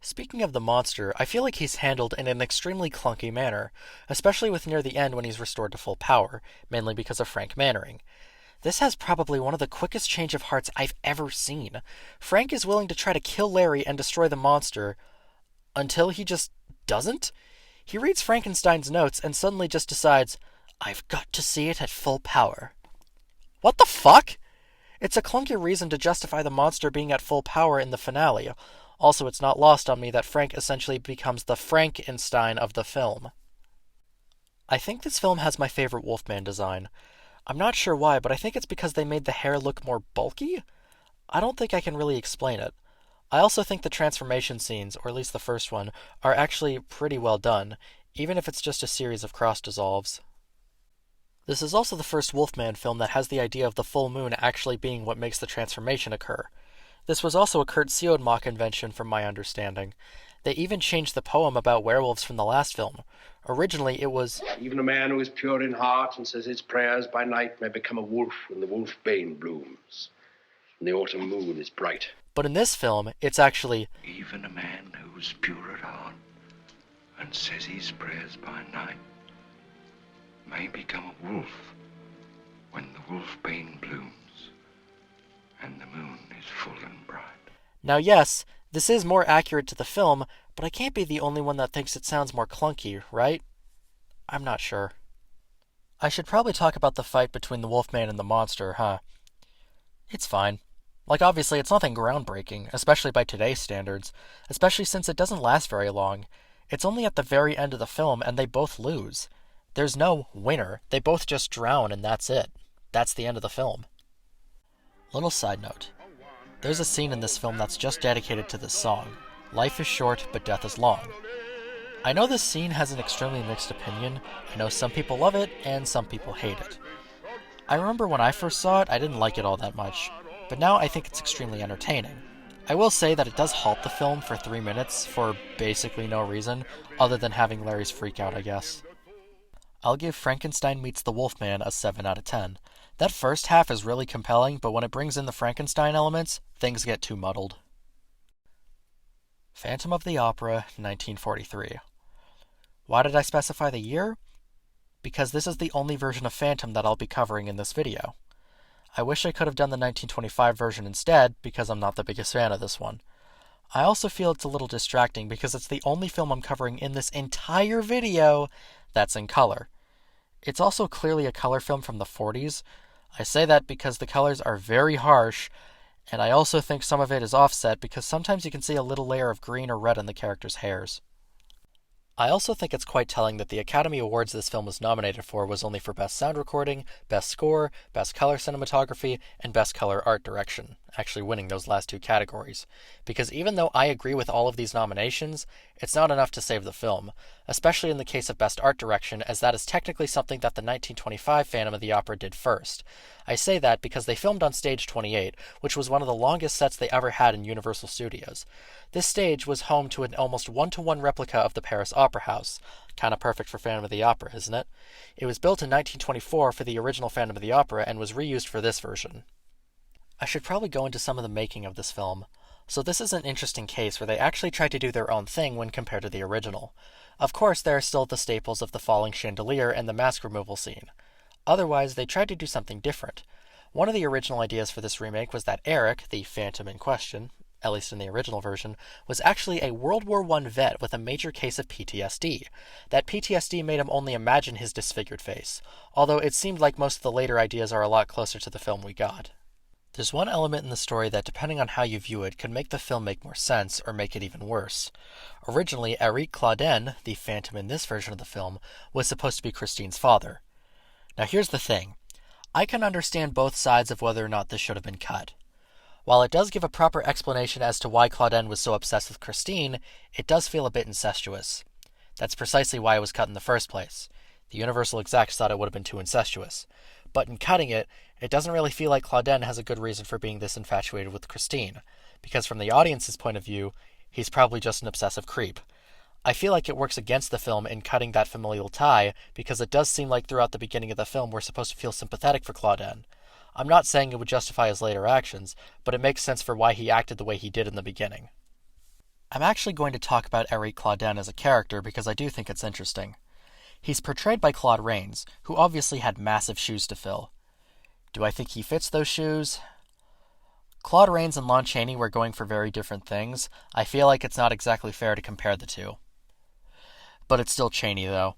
Speaking of the monster, I feel like he's handled in an extremely clunky manner, especially with near the end when he's restored to full power, mainly because of Frank Mannering. This has probably one of the quickest change of hearts I've ever seen. Frank is willing to try to kill Larry and destroy the monster, until he just doesn't? He reads Frankenstein's notes and suddenly just decides, I've got to see it at full power. What the fuck? It's a clunky reason to justify the monster being at full power in the finale. Also, it's not lost on me that Frank essentially becomes the Frankenstein of the film. I think this film has my favorite Wolfman design. I'm not sure why, but I think it's because they made the hair look more bulky? I don't think I can really explain it. I also think the transformation scenes, or at least the first one, are actually pretty well done, even if it's just a series of cross dissolves. This is also the first Wolfman film that has the idea of the full moon actually being what makes the transformation occur. This was also a Kurt Siodmak invention from my understanding. They even changed the poem about werewolves from the last film. Originally it was, Even a man who is pure in heart and says his prayers by night may become a wolf when the wolfbane blooms, and the autumn moon is bright. But in this film, it's actually, Even a man who's pure at heart and says his prayers by night may become a wolf when the wolfbane blooms and the moon is full and bright. Now yes, this is more accurate to the film, but I can't be the only one that thinks it sounds more clunky, right? I'm not sure. I should probably talk about the fight between the Wolfman and the monster, huh? It's fine. Like, obviously, it's nothing groundbreaking, especially by today's standards, especially since it doesn't last very long. It's only at the very end of the film, and they both lose. There's no winner. They both just drown, and that's it. That's the end of the film. Little side note. There's a scene in this film that's just dedicated to this song. Life is short, but death is long. I know this scene has an extremely mixed opinion. I know some people love it, and some people hate it. I remember when I first saw it, I didn't like it all that much. But now I think it's extremely entertaining. I will say that it does halt the film for 3 minutes for basically no reason, other than having Larry's freak out, I guess. I'll give Frankenstein Meets the Wolfman a 7 out of 10. That first half is really compelling, but when it brings in the Frankenstein elements, things get too muddled. Phantom of the Opera, 1943. Why did I specify the year? Because this is the only version of Phantom that I'll be covering in this video. I wish I could have done the 1925 version instead, because I'm not the biggest fan of this one. I also feel it's a little distracting because it's the only film I'm covering in this entire video that's in color. It's also clearly a color film from the 40s. I say that because the colors are very harsh, and I also think some of it is offset because sometimes you can see a little layer of green or red on the characters' hairs. I also think it's quite telling that the Academy Awards this film was nominated for was only for Best Sound Recording, Best Score, Best Color Cinematography, and Best Color Art Direction, actually winning those last two categories. Because even though I agree with all of these nominations, it's not enough to save the film, especially in the case of Best Art Direction, as that is technically something that the 1925 Phantom of the Opera did first. I say that because they filmed on Stage 28, which was one of the longest sets they ever had in Universal Studios. This stage was home to an almost one-to-one replica of the Paris Opera House. Kinda perfect for Phantom of the Opera, isn't it? It was built in 1924 for the original Phantom of the Opera and was reused for this version. I should probably go into some of the making of this film. So this is an interesting case where they actually tried to do their own thing when compared to the original. Of course, there are still the staples of the falling chandelier and the mask removal scene. Otherwise, they tried to do something different. One of the original ideas for this remake was that Eric, the Phantom in question, at least in the original version, was actually a World War I vet with a major case of PTSD. That PTSD made him only imagine his disfigured face, although it seemed like most of the later ideas are a lot closer to the film we got. There's one element in the story that, depending on how you view it, can make the film make more sense or make it even worse. Originally, Eric Claudin, the Phantom in this version of the film, was supposed to be Christine's father. Now here's the thing. I can understand both sides of whether or not this should have been cut. While it does give a proper explanation as to why Claudin was so obsessed with Christine, it does feel a bit incestuous. That's precisely why it was cut in the first place. The Universal execs thought it would have been too incestuous. But in cutting it, it doesn't really feel like Claudin has a good reason for being this infatuated with Christine, because from the audience's point of view, he's probably just an obsessive creep. I feel like it works against the film in cutting that familial tie, because it does seem like throughout the beginning of the film we're supposed to feel sympathetic for Claudin. I'm not saying it would justify his later actions, but it makes sense for why he acted the way he did in the beginning. I'm actually going to talk about Eric Claudin as a character because I do think it's interesting. He's portrayed by Claude Rains, who obviously had massive shoes to fill. Do I think he fits those shoes? Claude Rains and Lon Chaney were going for very different things. I feel like it's not exactly fair to compare the two. But it's still Chaney, though.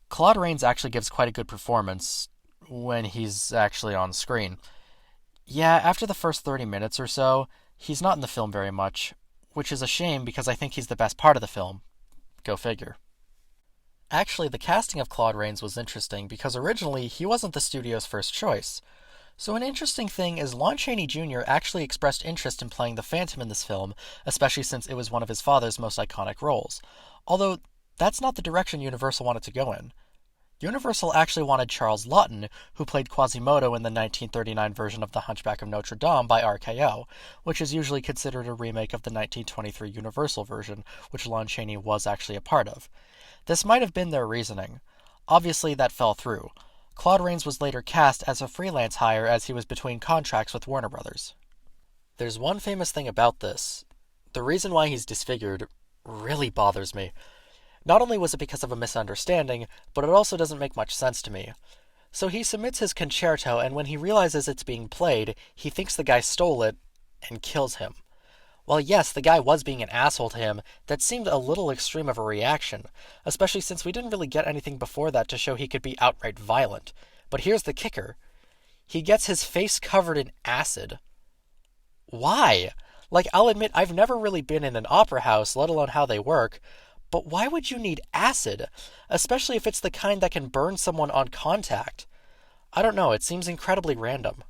Claude Rains actually gives quite a good performance. when he's actually on screen. Yeah, after the first 30 minutes or so, he's not in the film very much, which is a shame because I think he's the best part of the film. Go figure. Actually, the casting of Claude Rains was interesting because originally he wasn't the studio's first choice. So an interesting thing is Lon Chaney Jr. actually expressed interest in playing the Phantom in this film, especially since it was one of his father's most iconic roles. Although, that's not the direction Universal wanted to go in. Universal actually wanted Charles Laughton, who played Quasimodo in the 1939 version of The Hunchback of Notre Dame by RKO, which is usually considered a remake of the 1923 Universal version, which Lon Chaney was actually a part of. This might have been their reasoning. Obviously, that fell through. Claude Rains was later cast as a freelance hire as he was between contracts with Warner Brothers. There's one famous thing about this. The reason why he's disfigured really bothers me. Not only was it because of a misunderstanding, but it also doesn't make much sense to me. So he submits his concerto, and when he realizes it's being played, he thinks the guy stole it and kills him. While yes, the guy was being an asshole to him, that seemed a little extreme of a reaction, especially since we didn't really get anything before that to show he could be outright violent. But here's the kicker. He gets his face covered in acid. Why? Like, I'll admit, I've never really been in an opera house, let alone how they work, but why would you need acid? Especially if it's the kind that can burn someone on contact. I don't know, it seems incredibly random.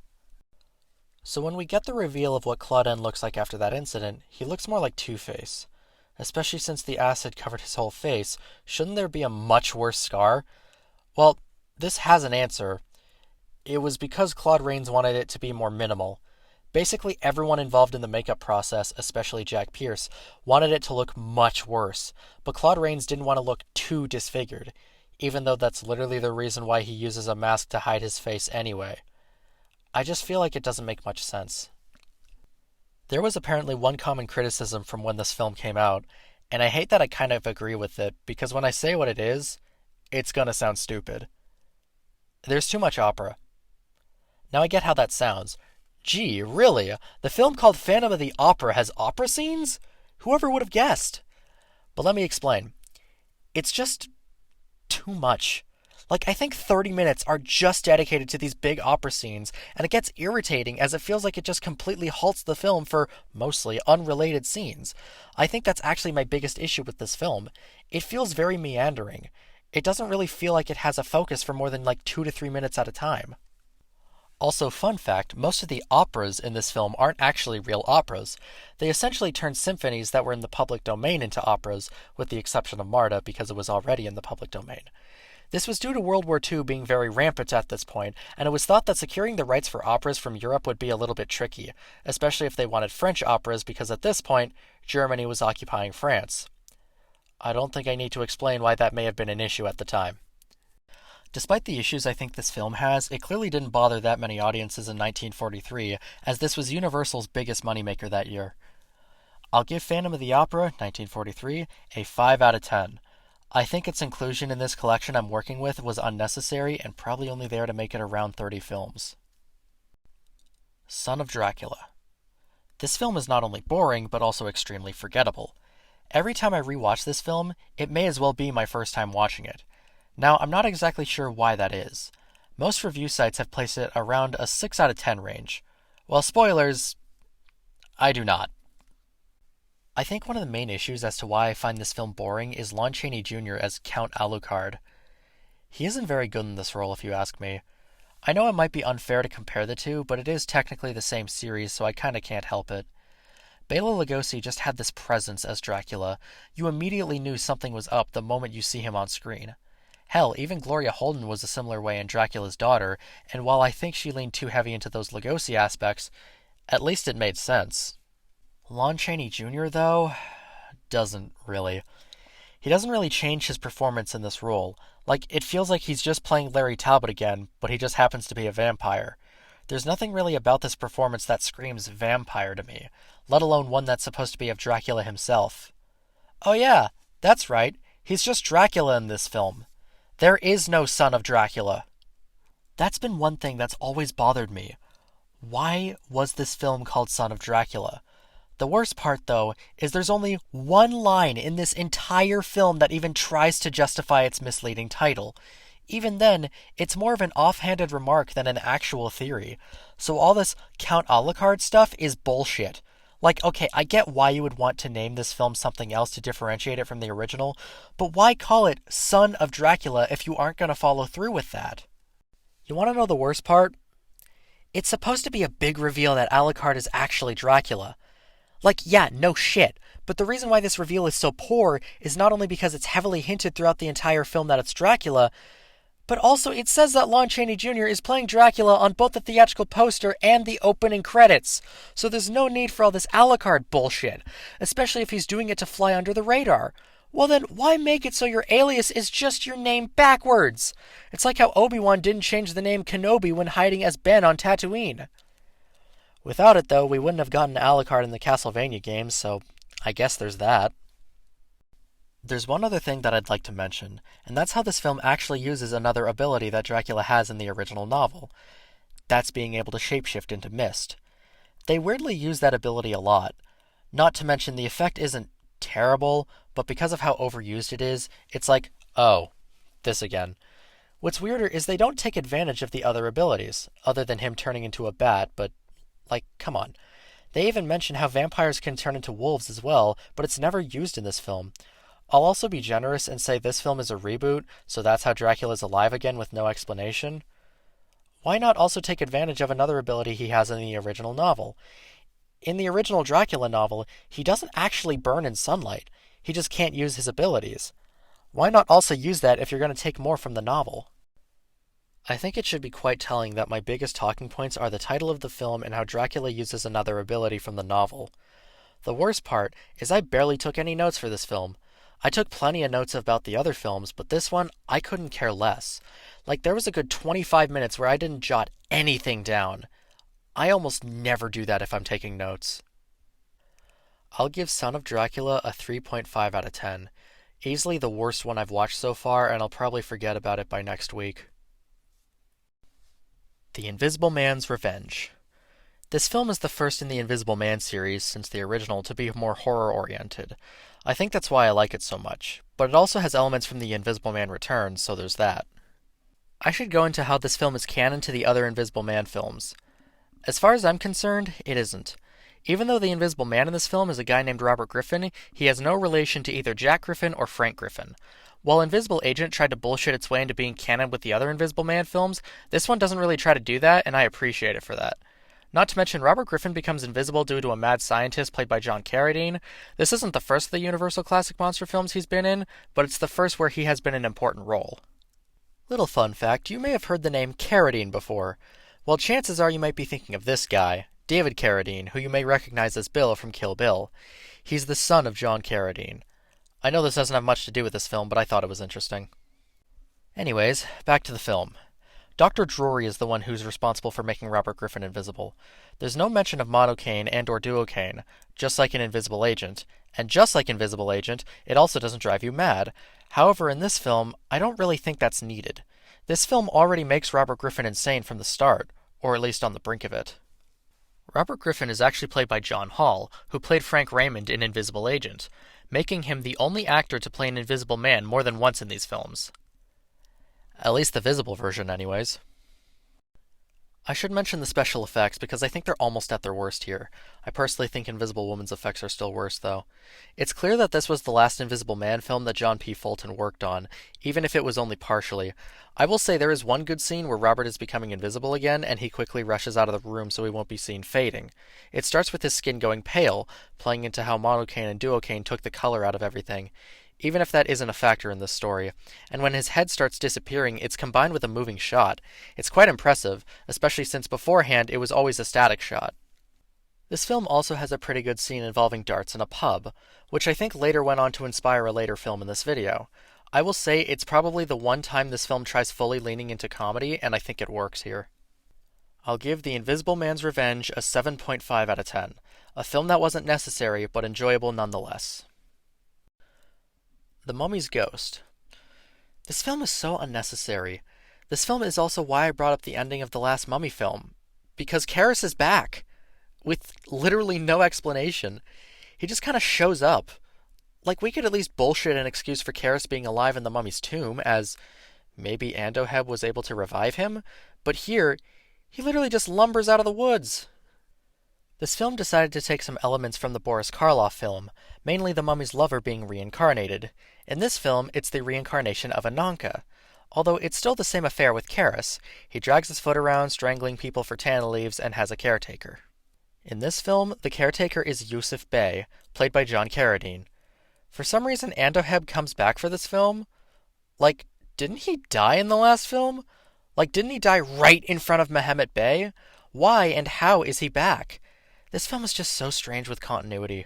So when we get the reveal of what Claudine looks like after that incident, he looks more like Two-Face. Especially since the acid covered his whole face, shouldn't there be a much worse scar? Well, this has an answer. It was because Claude Rains wanted it to be more minimal. Basically everyone involved in the makeup process, especially Jack Pierce, wanted it to look much worse, but Claude Rains didn't want to look too disfigured, even though that's literally the reason why he uses a mask to hide his face anyway. I just feel like it doesn't make much sense. There was apparently one common criticism from when this film came out, and I hate that I kind of agree with it, because when I say what it is, it's gonna sound stupid. There's too much opera. Now I get how that sounds. Gee, really? The film called Phantom of the Opera has opera scenes? Whoever would have guessed? But let me explain. It's just too much. Like, I think 30 minutes are just dedicated to these big opera scenes, and it gets irritating as it feels like it just completely halts the film for mostly unrelated scenes. I think that's actually my biggest issue with this film. It feels very meandering. It doesn't really feel like it has a focus for more than like 2 to 3 minutes at a time. Also, fun fact, most of the operas in this film aren't actually real operas. They essentially turned symphonies that were in the public domain into operas, with the exception of Marta because it was already in the public domain. This was due to World War II being very rampant at this point, and it was thought that securing the rights for operas from Europe would be a little bit tricky, especially if they wanted French operas because at this point, Germany was occupying France. I don't think I need to explain why that may have been an issue at the time. Despite the issues I think this film has, it clearly didn't bother that many audiences in 1943, as this was Universal's biggest moneymaker that year. I'll give Phantom of the Opera, 1943, a 5 out of 10. I think its inclusion in this collection I'm working with was unnecessary and probably only there to make it around 30 films. Son of Dracula. This film is not only boring, but also extremely forgettable. Every time I rewatch this film, it may as well be my first time watching it. Now, I'm not exactly sure why that is. Most review sites have placed it around a 6 out of 10 range. Well, spoilers, I do not. I think one of the main issues as to why I find this film boring is Lon Chaney Jr. as Count Alucard. He isn't very good in this role if you ask me. I know it might be unfair to compare the two, but it is technically the same series, so I kinda can't help it. Bela Lugosi just had this presence as Dracula. You immediately knew something was up the moment you see him on screen. Hell, even Gloria Holden was a similar way in Dracula's Daughter, and while I think she leaned too heavy into those Lugosi aspects, at least it made sense. Lon Chaney Jr., though, doesn't really. He doesn't really change his performance in this role. Like, it feels like he's just playing Larry Talbot again, but he just happens to be a vampire. There's nothing really about this performance that screams vampire to me, let alone one that's supposed to be of Dracula himself. Oh yeah, that's right, he's just Dracula in this film. There is no son of Dracula. That's been one thing that's always bothered me. Why was this film called Son of Dracula? The worst part, though, is there's only one line in this entire film that even tries to justify its misleading title. even then, it's more of an offhanded remark than an actual theory. So all this Count Alucard stuff is bullshit. Like, okay, I get why you would want to name this film something else to differentiate it from the original, but why call it Son of Dracula if you aren't going to follow through with that? You want to know the worst part? It's supposed to be a big reveal that Alucard is actually Dracula. Like, yeah, no shit. But the reason why this reveal is so poor is not only because it's heavily hinted throughout the entire film that it's Dracula, but also it says that Lon Chaney Jr. is playing Dracula on both the theatrical poster and the opening credits. So there's no need for all this Alucard bullshit, especially if he's doing it to fly under the radar. Well then, why make it so your alias is just your name backwards? It's like how Obi-Wan didn't change the name Kenobi when hiding as Ben on Tatooine. Without it, though, we wouldn't have gotten Alucard in the Castlevania games, so I guess there's that. There's one other thing that I'd like to mention, and that's how this film actually uses another ability that Dracula has in the original novel. That's being able to shapeshift into mist. They weirdly use that ability a lot. Not to mention the effect isn't terrible, but because of how overused it is, it's like, oh, this again. What's weirder is they don't take advantage of the other abilities, other than him turning into a bat, but, like, come on. They even mention how vampires can turn into wolves as well, but it's never used in this film. I'll also be generous and say this film is a reboot, so that's how Dracula's alive again with no explanation. Why not also take advantage of another ability he has in the original novel? In the original Dracula novel, he doesn't actually burn in sunlight. He just can't use his abilities. Why not also use that if you're going to take more from the novel? I think it should be quite telling that my biggest talking points are the title of the film and how Dracula uses another ability from the novel. The worst part is I barely took any notes for this film. I took plenty of notes about the other films, but this one, I couldn't care less. Like, there was a good 25 minutes where I didn't jot anything down. I almost never do that if I'm taking notes. I'll give Son of Dracula a 3.5 out of 10. Easily the worst one I've watched so far, and I'll probably forget about it by next week. The Invisible Man's Revenge. This film is the first in the Invisible Man series since the original to be more horror-oriented. I think that's why I like it so much, but it also has elements from The Invisible Man Returns, so there's that. I should go into how this film is canon to the other Invisible Man films. As far as I'm concerned, it isn't. Even though the Invisible Man in this film is a guy named Robert Griffin, he has no relation to either Jack Griffin or Frank Griffin. While Invisible Agent tried to bullshit its way into being canon with the other Invisible Man films, this one doesn't really try to do that, and I appreciate it for that. Not to mention, Robert Griffin becomes invisible due to a mad scientist played by John Carradine. This isn't the first of the Universal Classic Monster films he's been in, but it's the first where he has been an important role. Little fun fact, you may have heard the name Carradine before. Well, chances are you might be thinking of this guy, David Carradine, who you may recognize as Bill from Kill Bill. He's the son of John Carradine. I know this doesn't have much to do with this film, but I thought it was interesting. Anyways, back to the film. Dr. Drury is the one who's responsible for making Robert Griffin invisible. There's no mention of monocaine and or duocaine, just like in Invisible Agent. And just like Invisible Agent, it also doesn't drive you mad. However, in this film, I don't really think that's needed. This film already makes Robert Griffin insane from the start, or at least on the brink of it. Robert Griffin is actually played by John Hall, who played Frank Raymond in Invisible Agent, making him the only actor to play an invisible man more than once in these films. At least the visible version, anyways. I should mention the special effects because I think they're almost at their worst here. I personally think Invisible Woman's effects are still worse, though. It's clear that this was the last Invisible Man film that John P. Fulton worked on, even if it was only partially. I will say there is one good scene where Robert is becoming invisible again, and he quickly rushes out of the room so he won't be seen fading. It starts with his skin going pale, playing into how monocaine and duocaine took the color out of everything, even if that isn't a factor in this story. And when his head starts disappearing, it's combined with a moving shot. It's quite impressive, especially since beforehand it was always a static shot. This film also has a pretty good scene involving darts in a pub, which I think later went on to inspire a later film in this video. I will say it's probably the one time this film tries fully leaning into comedy, and I think it works here. I'll give The Invisible Man's Revenge a 7.5 out of 10. A film that wasn't necessary, but enjoyable nonetheless. The Mummy's Ghost. This film is so unnecessary. This film is also why I brought up the ending of the last Mummy film. Because Karras is back! With literally no explanation. He just kind of shows up. Like, we could at least bullshit an excuse for Karras being alive in the Mummy's tomb, as Maybe Andoheb was able to revive him? But here, he literally just lumbers out of the woods. This film decided to take some elements from the Boris Karloff film, mainly the mummy's lover being reincarnated. In this film, it's the reincarnation of Ananka. Although it's still the same affair with Karras. He drags his foot around, strangling people for tana leaves, and has a caretaker. In this film, the caretaker is Yusuf Bey, played by John Carradine. For some reason, Andoheb comes back for this film. Like, didn't he die in the last film? Like, didn't he die right in front of Mehmet Bey? Why and how is he back? This film is just so strange with continuity.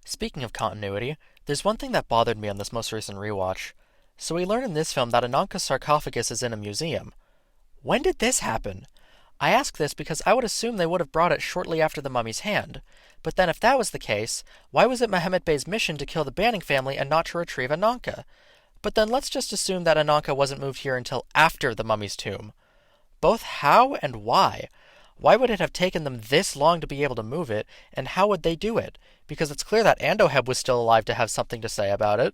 Speaking of continuity, there's one thing that bothered me on this most recent rewatch. So we learn in this film that Ananka's sarcophagus is in a museum. When did this happen? I ask this because I would assume they would have brought it shortly after the mummy's hand. But then if that was the case, why was it Mehmet Bey's mission to kill the Banning family and not to retrieve Ananka? But then let's just assume that Ananka wasn't moved here until after the mummy's tomb. Both how and why? Why would it have taken them this long to be able to move it, and how would they do it? Because it's clear that Andoheb was still alive to have something to say about it.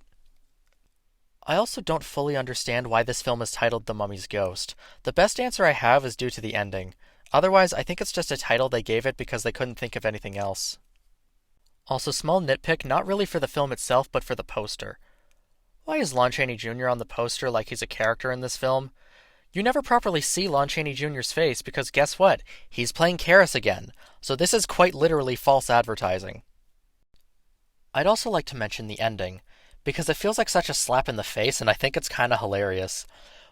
I also don't fully understand why this film is titled The Mummy's Ghost. The best answer I have is due to the ending. Otherwise, I think it's just a title they gave it because they couldn't think of anything else. Also, small nitpick, not really for the film itself, but for the poster. Why is Lon Chaney Jr. on the poster like he's a character in this film? You never properly see Lon Chaney Jr.'s face because guess what? He's playing Karras again. So this is quite literally false advertising. I'd also like to mention the ending, because it feels like such a slap in the face and I think it's kinda hilarious.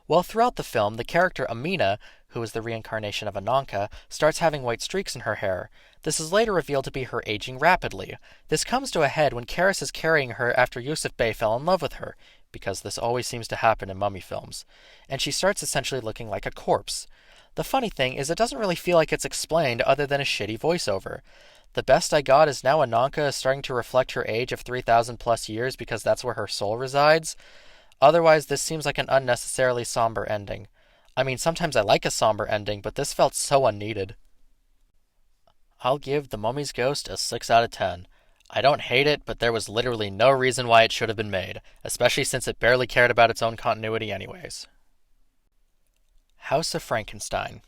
Well, throughout the film, the character Amina, who is the reincarnation of Ananka, starts having white streaks in her hair. This is later revealed to be her aging rapidly. This comes to a head when Karras is carrying her after Yusuf Bey fell in love with her, because this always seems to happen in mummy films, and she starts essentially looking like a corpse. The funny thing is it doesn't really feel like it's explained other than a shitty voiceover. The best I got is now Ananka is starting to reflect her age of 3,000 plus years because that's where her soul resides. Otherwise, this seems like an unnecessarily somber ending. I mean, sometimes I like a somber ending, but this felt so unneeded. I'll give The Mummy's Ghost a 6 out of 10. I don't hate it, but there was literally no reason why it should have been made, especially since it barely cared about its own continuity anyways. House of Frankenstein.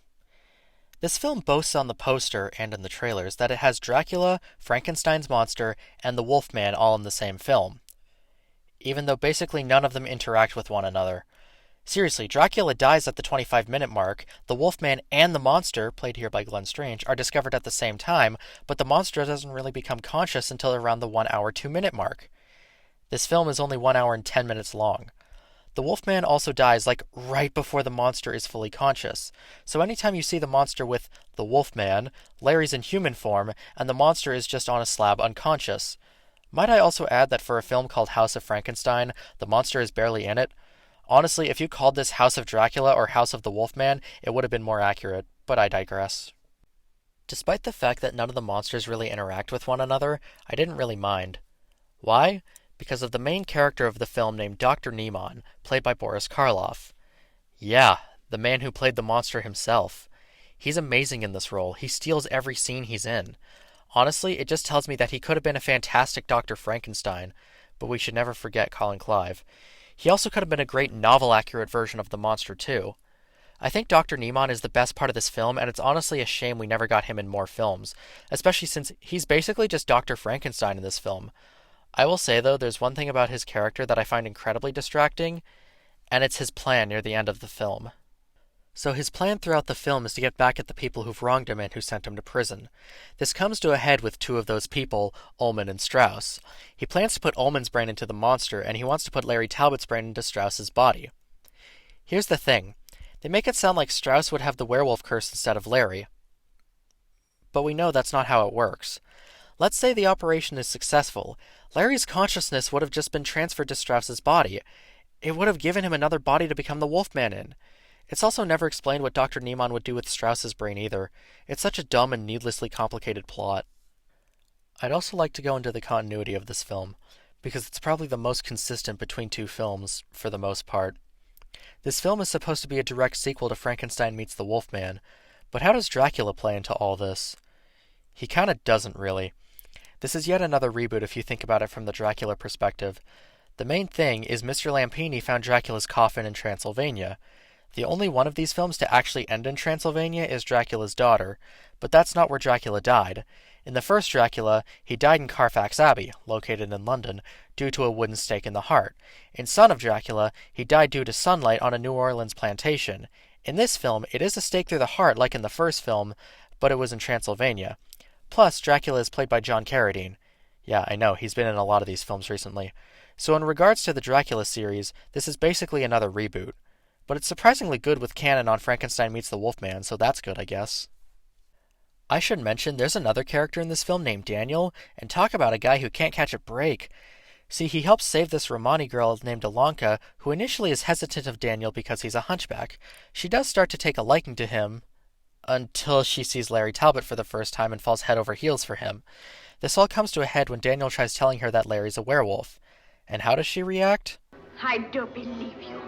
This film boasts on the poster and in the trailers that it has Dracula, Frankenstein's monster, and the Wolfman all in the same film, even though basically none of them interact with one another. Seriously, Dracula dies at the 25-minute mark, the Wolfman and the monster, played here by Glenn Strange, are discovered at the same time, but the monster doesn't really become conscious until around the 1 hour 2-minute mark. This film is only 1 hour and 10 minutes long. The Wolfman also dies like right before the monster is fully conscious, so anytime you see the monster with the Wolfman, Larry's in human form, and the monster is just on a slab unconscious. Might I also add that for a film called House of Frankenstein, the monster is barely in it? Honestly, if you called this House of Dracula or House of the Wolfman, it would have been more accurate, but I digress. Despite the fact that none of the monsters really interact with one another, I didn't really mind. Why? Because of the main character of the film named Dr. Niemann, played by Boris Karloff. Yeah, the man who played the monster himself. He's amazing in this role. He steals every scene he's in. Honestly, it just tells me that he could have been a fantastic Dr. Frankenstein, but we should never forget Colin Clive. He also could have been a great novel-accurate version of the monster, too. I think Dr. Niemann is the best part of this film, and it's honestly a shame we never got him in more films, especially since he's basically just Dr. Frankenstein in this film. I will say, though, there's one thing about his character that I find incredibly distracting, and it's his plan near the end of the film. So his plan throughout the film is to get back at the people who've wronged him and who sent him to prison. This comes to a head with two of those people, Ullman and Strauss. He plans to put Ullman's brain into the monster, and he wants to put Larry Talbot's brain into Strauss's body. Here's the thing. They make it sound like Strauss would have the werewolf curse instead of Larry. But we know that's not how it works. Let's say the operation is successful. Larry's consciousness would have just been transferred to Strauss's body. It would have given him another body to become the Wolfman in. It's also never explained what Dr. Niemann would do with Strauss's brain either. It's such a dumb and needlessly complicated plot. I'd also like to go into the continuity of this film, because it's probably the most consistent between two films, for the most part. This film is supposed to be a direct sequel to Frankenstein Meets the Wolfman, but how does Dracula play into all this? He kinda doesn't really. This is yet another reboot if you think about it from the Dracula perspective. The main thing is Mr. Lampini found Dracula's coffin in Transylvania. The only one of these films to actually end in Transylvania is Dracula's Daughter, but that's not where Dracula died. In the first Dracula, he died in Carfax Abbey, located in London, due to a wooden stake in the heart. In Son of Dracula, he died due to sunlight on a New Orleans plantation. In this film, it is a stake through the heart like in the first film, but it was in Transylvania. Plus, Dracula is played by John Carradine. Yeah, I know, he's been in a lot of these films recently. So in regards to the Dracula series, this is basically another reboot. But it's surprisingly good with canon on Frankenstein meets the Wolfman, so that's good, I guess. I should mention there's another character in this film named Daniel, and talk about a guy who can't catch a break. See, he helps save this Romani girl named Alonka, who initially is hesitant of Daniel because he's a hunchback. She does start to take a liking to him, until she sees Larry Talbot for the first time and falls head over heels for him. This all comes to a head when Daniel tries telling her that Larry's a werewolf. And how does she react? I don't believe you.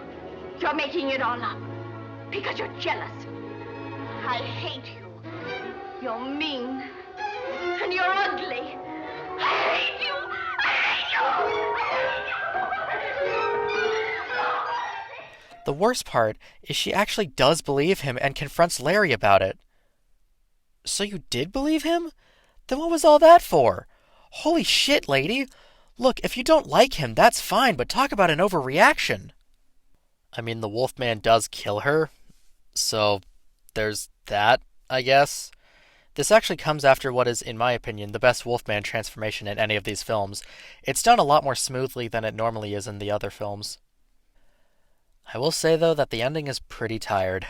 You're making it all up. Because you're jealous. I hate you. You're mean. And you're ugly. I hate you! I hate you! I hate you! The worst part is she actually does believe him and confronts Larry about it. So you did believe him? Then what was all that for? Holy shit, lady! Look, if you don't like him, that's fine, but talk about an overreaction. I mean, the Wolfman does kill her, so there's that, I guess. This actually comes after what is, in my opinion, the best Wolfman transformation in any of these films. It's done a lot more smoothly than it normally is in the other films. I will say, though, that the ending is pretty tired.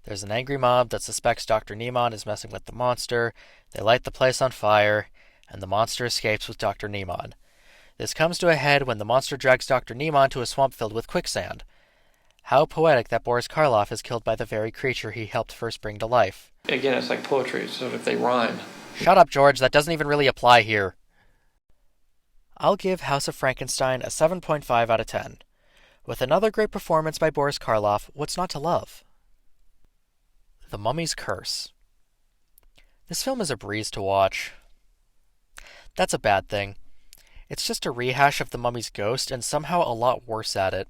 There's an angry mob that suspects Dr. Niemann is messing with the monster, they light the place on fire, and the monster escapes with Dr. Niemann. This comes to a head when the monster drags Dr. Niemann to a swamp filled with quicksand. How poetic that Boris Karloff is killed by the very creature he helped first bring to life. Again, it's like poetry, so if they rhyme. Shut up, George, that doesn't even really apply here. I'll give House of Frankenstein a 7.5 out of 10. With another great performance by Boris Karloff, what's not to love? The Mummy's Curse. This film is a breeze to watch. That's a bad thing. It's just a rehash of The Mummy's Ghost, and somehow a lot worse at it.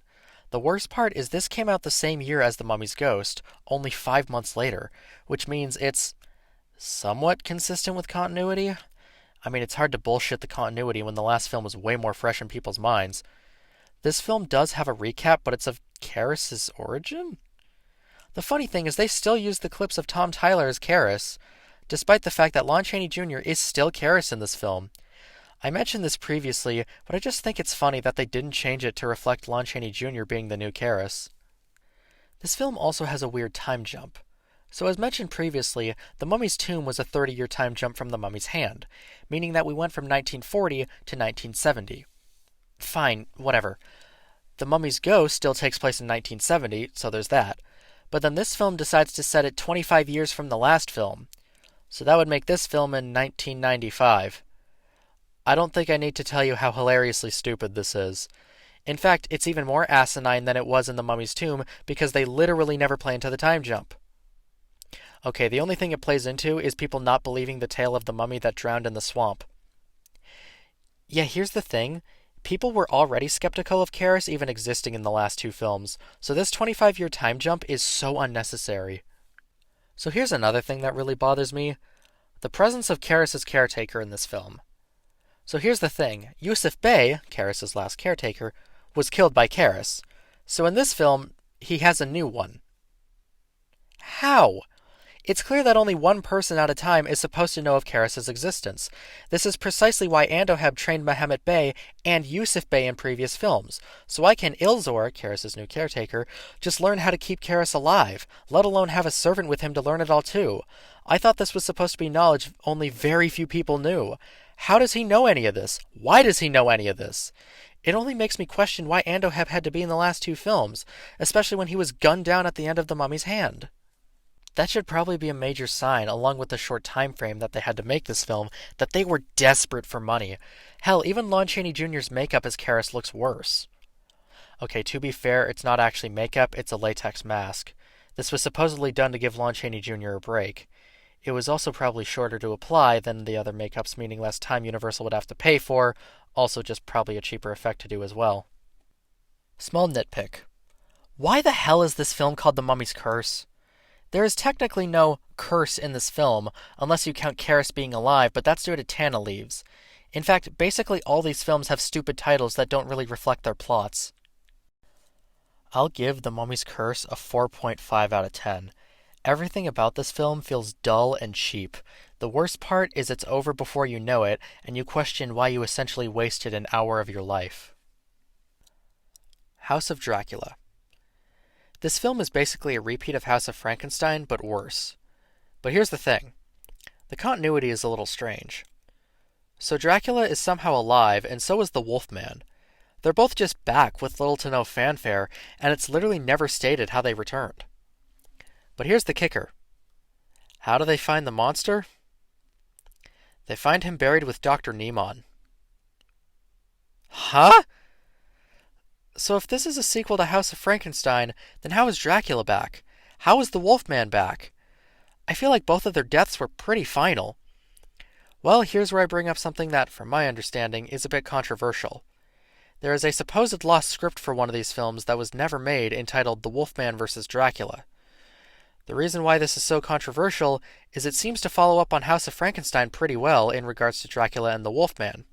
The worst part is this came out the same year as The Mummy's Ghost, only 5 months later, which means it's somewhat consistent with continuity. I mean, it's hard to bullshit the continuity when the last film was way more fresh in people's minds. This film does have a recap, but it's of Karras' origin? The funny thing is they still use the clips of Tom Tyler as Karras, despite the fact that Lon Chaney Jr. is still Karras in this film. I mentioned this previously, but I just think it's funny that they didn't change it to reflect Lon Chaney Jr. being the new Karras. This film also has a weird time jump. So as mentioned previously, The Mummy's Tomb was a 30-year time jump from The Mummy's Hand, meaning that we went from 1940 to 1970. Fine, whatever. The Mummy's Ghost still takes place in 1970, so there's that. But then this film decides to set it 25 years from the last film. So that would make this film in 1995. I don't think I need to tell you how hilariously stupid this is. In fact, it's even more asinine than it was in The Mummy's Tomb because they literally never play into the time jump. Okay, the only thing it plays into is people not believing the tale of the mummy that drowned in the swamp. Yeah, here's the thing. People were already skeptical of Karras even existing in the last two films, so this 25-year time jump is so unnecessary. So here's another thing that really bothers me. The presence of Karras' caretaker in this film. So here's the thing. Yusuf Bey, Karras' last caretaker, was killed by Karras. So in this film, he has a new one. How? It's clear that only one person at a time is supposed to know of Karras' existence. This is precisely why Andoheb trained Mehmet Bey and Yusuf Bey in previous films. So why can Ilzor, Karras' new caretaker, just learn how to keep Karras alive, let alone have a servant with him to learn it all too? I thought this was supposed to be knowledge only very few people knew. How does he know any of this? Why does he know any of this? It only makes me question why Andoheb had to be in the last two films, especially when he was gunned down at the end of The Mummy's Hand. That should probably be a major sign, along with the short time frame that they had to make this film, that they were desperate for money. Hell, even Lon Chaney Jr.'s makeup as Karras looks worse. Okay, to be fair, it's not actually makeup, it's a latex mask. This was supposedly done to give Lon Chaney Jr. a break. It was also probably shorter to apply than the other makeups, meaning less time Universal would have to pay for, also just probably a cheaper effect to do as well. Small nitpick. Why the hell is this film called The Mummy's Curse? There is technically no curse in this film, unless you count Karras being alive, but that's due to Tana leaves. In fact, basically all these films have stupid titles that don't really reflect their plots. I'll give The Mummy's Curse a 4.5 out of 10. Everything about this film feels dull and cheap. The worst part is it's over before you know it, and you question why you essentially wasted an hour of your life. House of Dracula. This film is basically a repeat of House of Frankenstein, but worse. But here's the thing. The continuity is a little strange. So Dracula is somehow alive, and so is the Wolfman. They're both just back with little to no fanfare, and it's literally never stated how they returned. But here's the kicker. How do they find the monster? They find him buried with Dr. Niemann. Huh? So if this is a sequel to House of Frankenstein, then how is Dracula back? How is the Wolfman back? I feel like both of their deaths were pretty final. Well, here's where I bring up something that, from my understanding, is a bit controversial. There is a supposed lost script for one of these films that was never made entitled The Wolfman vs. Dracula. The reason why this is so controversial is it seems to follow up on House of Frankenstein pretty well in regards to Dracula and the Wolfman.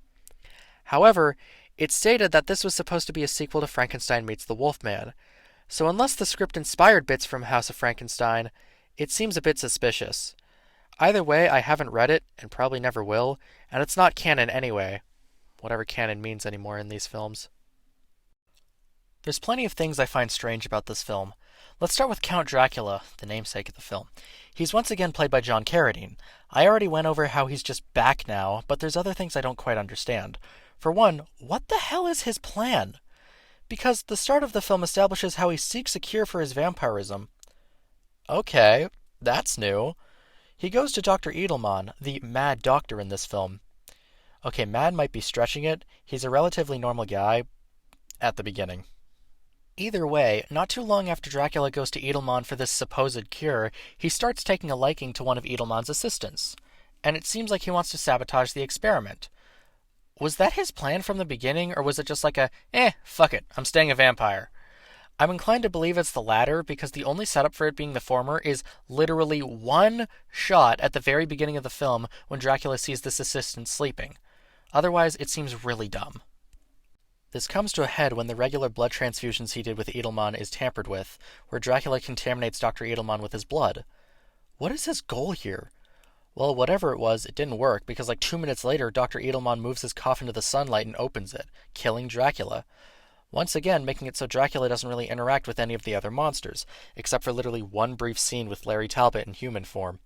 However, it's stated that this was supposed to be a sequel to Frankenstein Meets the Wolfman, so unless the script inspired bits from House of Frankenstein, it seems a bit suspicious. Either way, I haven't read it, and probably never will, and it's not canon anyway. Whatever canon means anymore in these films. There's plenty of things I find strange about this film. Let's start with Count Dracula, the namesake of the film. He's once again played by John Carradine. I already went over how he's just back now, but there's other things I don't quite understand. For one, what the hell is his plan? Because the start of the film establishes how he seeks a cure for his vampirism. Okay, that's new. He goes to Dr. Edelman, the mad doctor in this film. Okay, mad might be stretching it. He's a relatively normal guy at the beginning. Either way, not too long after Dracula goes to Edelman for this supposed cure, he starts taking a liking to one of Edelman's assistants, and it seems like he wants to sabotage the experiment. Was that his plan from the beginning, or was it just like fuck it, I'm staying a vampire? I'm inclined to believe it's the latter, because the only setup for it being the former is literally one shot at the very beginning of the film when Dracula sees this assistant sleeping. Otherwise, it seems really dumb. This comes to a head when the regular blood transfusions he did with Edelman is tampered with, where Dracula contaminates Dr. Edelman with his blood. What is his goal here? Well, whatever it was, it didn't work, because like 2 minutes later, Dr. Edelman moves his coffin to the sunlight and opens it, killing Dracula. Once again, making it so Dracula doesn't really interact with any of the other monsters, except for literally one brief scene with Larry Talbot in human form.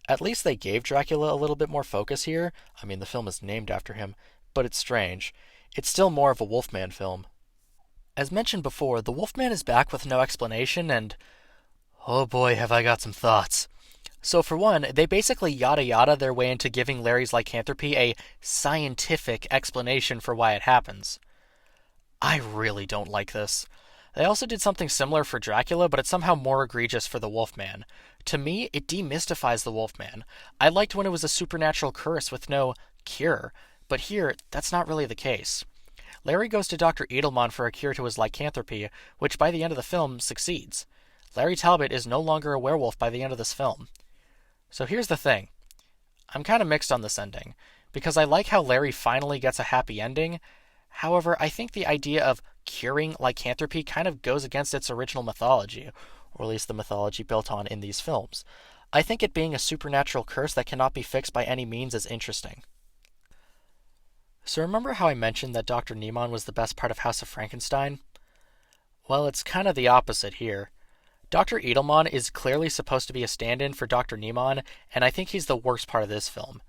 At least they gave Dracula a little bit more focus here. I mean, the film is named after him, but it's strange. It's still more of a Wolfman film. As mentioned before, the Wolfman is back with no explanation, and oh boy, have I got some thoughts. So for one, they basically yada yada their way into giving Larry's lycanthropy a scientific explanation for why it happens. I really don't like this. They also did something similar for Dracula, but it's somehow more egregious for the Wolfman. To me, it demystifies the Wolfman. I liked when it was a supernatural curse with no cure, but here, that's not really the case. Larry goes to Dr. Edelman for a cure to his lycanthropy, which by the end of the film succeeds. Larry Talbot is no longer a werewolf by the end of this film. So here's the thing. I'm kind of mixed on this ending, because I like how Larry finally gets a happy ending. However, I think the idea of curing lycanthropy kind of goes against its original mythology, or at least the mythology built on in these films. I think it being a supernatural curse that cannot be fixed by any means is interesting. So remember how I mentioned that Dr. Niemann was the best part of House of Frankenstein? Well, it's kind of the opposite here. Dr. Edelman is clearly supposed to be a stand-in for Dr. Niemann, and I think he's the worst part of this film,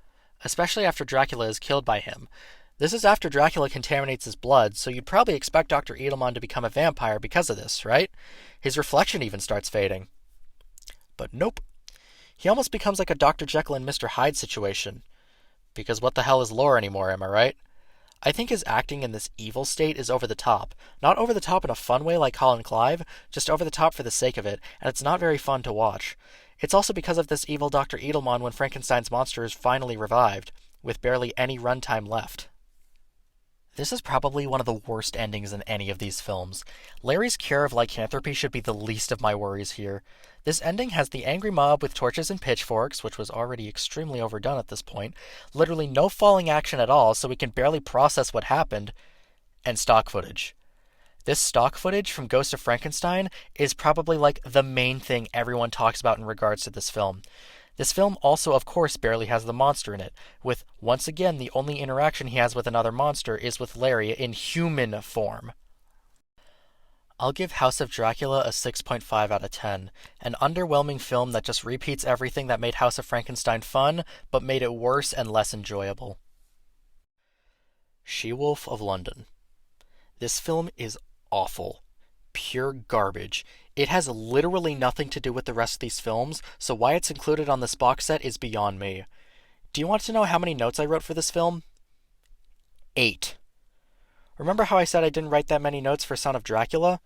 especially after Dracula is killed by him. This is after Dracula contaminates his blood, so you'd probably expect Dr. Edelman to become a vampire because of this, right? His reflection even starts fading. But nope. He almost becomes like a Dr. Jekyll and Mr. Hyde situation. Because what the hell is lore anymore, am I right? I think his acting in this evil state is over the top. Not over the top in a fun way like Colin Clive, just over the top for the sake of it, and it's not very fun to watch. It's also because of this evil Dr. Edelman when Frankenstein's monster is finally revived, with barely any runtime left. This is probably one of the worst endings in any of these films. Larry's cure of lycanthropy should be the least of my worries here. This ending has the angry mob with torches and pitchforks, which was already extremely overdone at this point, literally no falling action at all, so we can barely process what happened, and stock footage. This stock footage from Ghost of Frankenstein is probably like the main thing everyone talks about in regards to this film. This film also, of course, barely has the monster in it, with, once again, the only interaction he has with another monster is with Larry in human form. I'll give House of Dracula a 6.5 out of 10, an underwhelming film that just repeats everything that made House of Frankenstein fun, but made it worse and less enjoyable. Werewolf of London. This film is awful. Pure garbage. It has literally nothing to do with the rest of these films, so why it's included on this box set is beyond me. Do you want to know how many notes I wrote for this film? 8. Remember how I said I didn't write that many notes for Son of Dracula?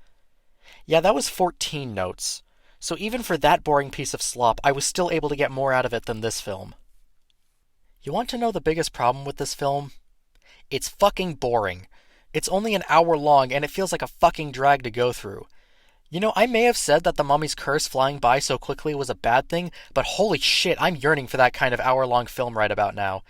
Yeah, that was 14 notes. So even for that boring piece of slop, I was still able to get more out of it than this film. You want to know the biggest problem with this film? It's fucking boring. It's only an hour long, and it feels like a fucking drag to go through. You know, I may have said that the mummy's curse flying by so quickly was a bad thing, but holy shit, I'm yearning for that kind of hour-long film right about now.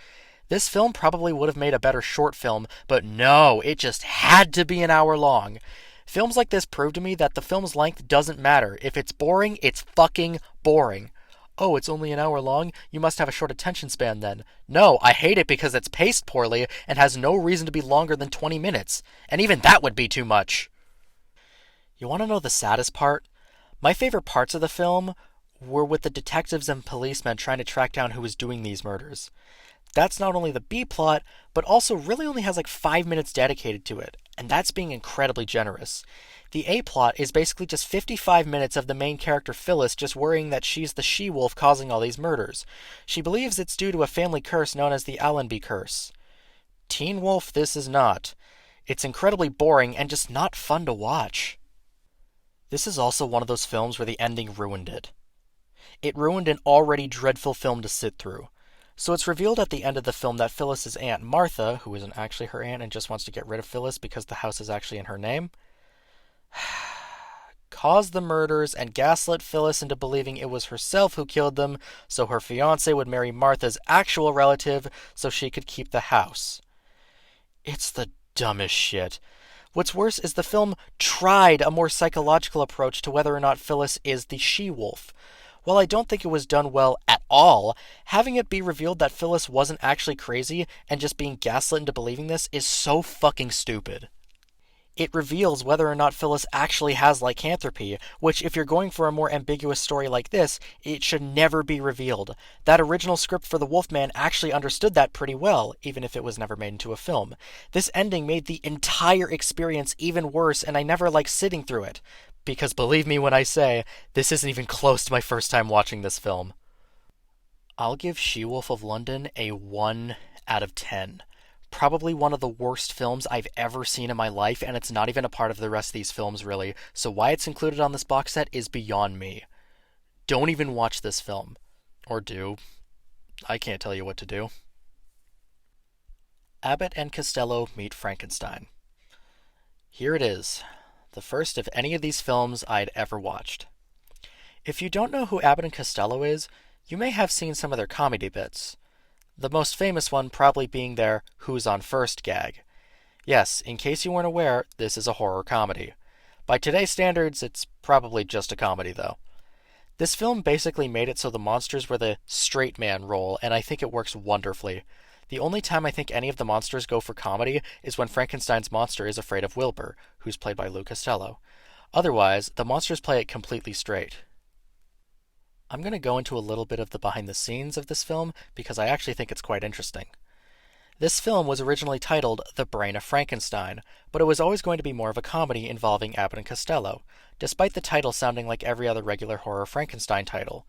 This film probably would have made a better short film, but no, it just had to be an hour long. Films like this prove to me that the film's length doesn't matter. If it's boring, it's fucking boring. Oh, it's only an hour long? You must have a short attention span then. No, I hate it because it's paced poorly and has no reason to be longer than 20 minutes. And even that would be too much. You want to know the saddest part? My favorite parts of the film were with the detectives and policemen trying to track down who was doing these murders. That's not only the B-plot, but also really only has like 5 minutes dedicated to it, and that's being incredibly generous. The A-plot is basically just 55 minutes of the main character Phyllis just worrying that she's the she-wolf causing all these murders. She believes it's due to a family curse known as the Allenby curse. Teen Wolf, this is not. It's incredibly boring and just not fun to watch. This is also one of those films where the ending ruined it. It ruined an already dreadful film to sit through. So it's revealed at the end of the film that Phyllis's aunt Martha, who isn't actually her aunt and just wants to get rid of Phyllis because the house is actually in her name, caused the murders and gaslit Phyllis into believing it was herself who killed them so her fiancé would marry Martha's actual relative so she could keep the house. It's the dumbest shit. What's worse is the film tried a more psychological approach to whether or not Phyllis is the she-wolf. While I don't think it was done well at all, having it be revealed that Phyllis wasn't actually crazy and just being gaslit into believing this is so fucking stupid. It reveals whether or not Phyllis actually has lycanthropy, which if you're going for a more ambiguous story like this, it should never be revealed. That original script for The Wolfman actually understood that pretty well, even if it was never made into a film. This ending made the entire experience even worse, and I never liked sitting through it. Because believe me when I say, this isn't even close to my first time watching this film. I'll give Werewolf of London a 1 out of 10. Probably one of the worst films I've ever seen in my life, and it's not even a part of the rest of these films, really, so why it's included on this box set is beyond me. Don't even watch this film. Or do. I can't tell you what to do. Abbott and Costello meet Frankenstein. Here it is. The first of any of these films I'd ever watched. If you don't know who Abbott and Costello is, you may have seen some of their comedy bits. The most famous one probably being their Who's on First gag. Yes, in case you weren't aware, this is a horror comedy. By today's standards, it's probably just a comedy, though. This film basically made it so the monsters were the straight man role, and I think it works wonderfully. The only time I think any of the monsters go for comedy is when Frankenstein's monster is afraid of Wilbur, who's played by Lou Costello. Otherwise, the monsters play it completely straight. I'm going to go into a little bit of the behind the scenes of this film because I actually think it's quite interesting. This film was originally titled The Bride of Frankenstein, but it was always going to be more of a comedy involving Abbott and Costello, despite the title sounding like every other regular horror Frankenstein title.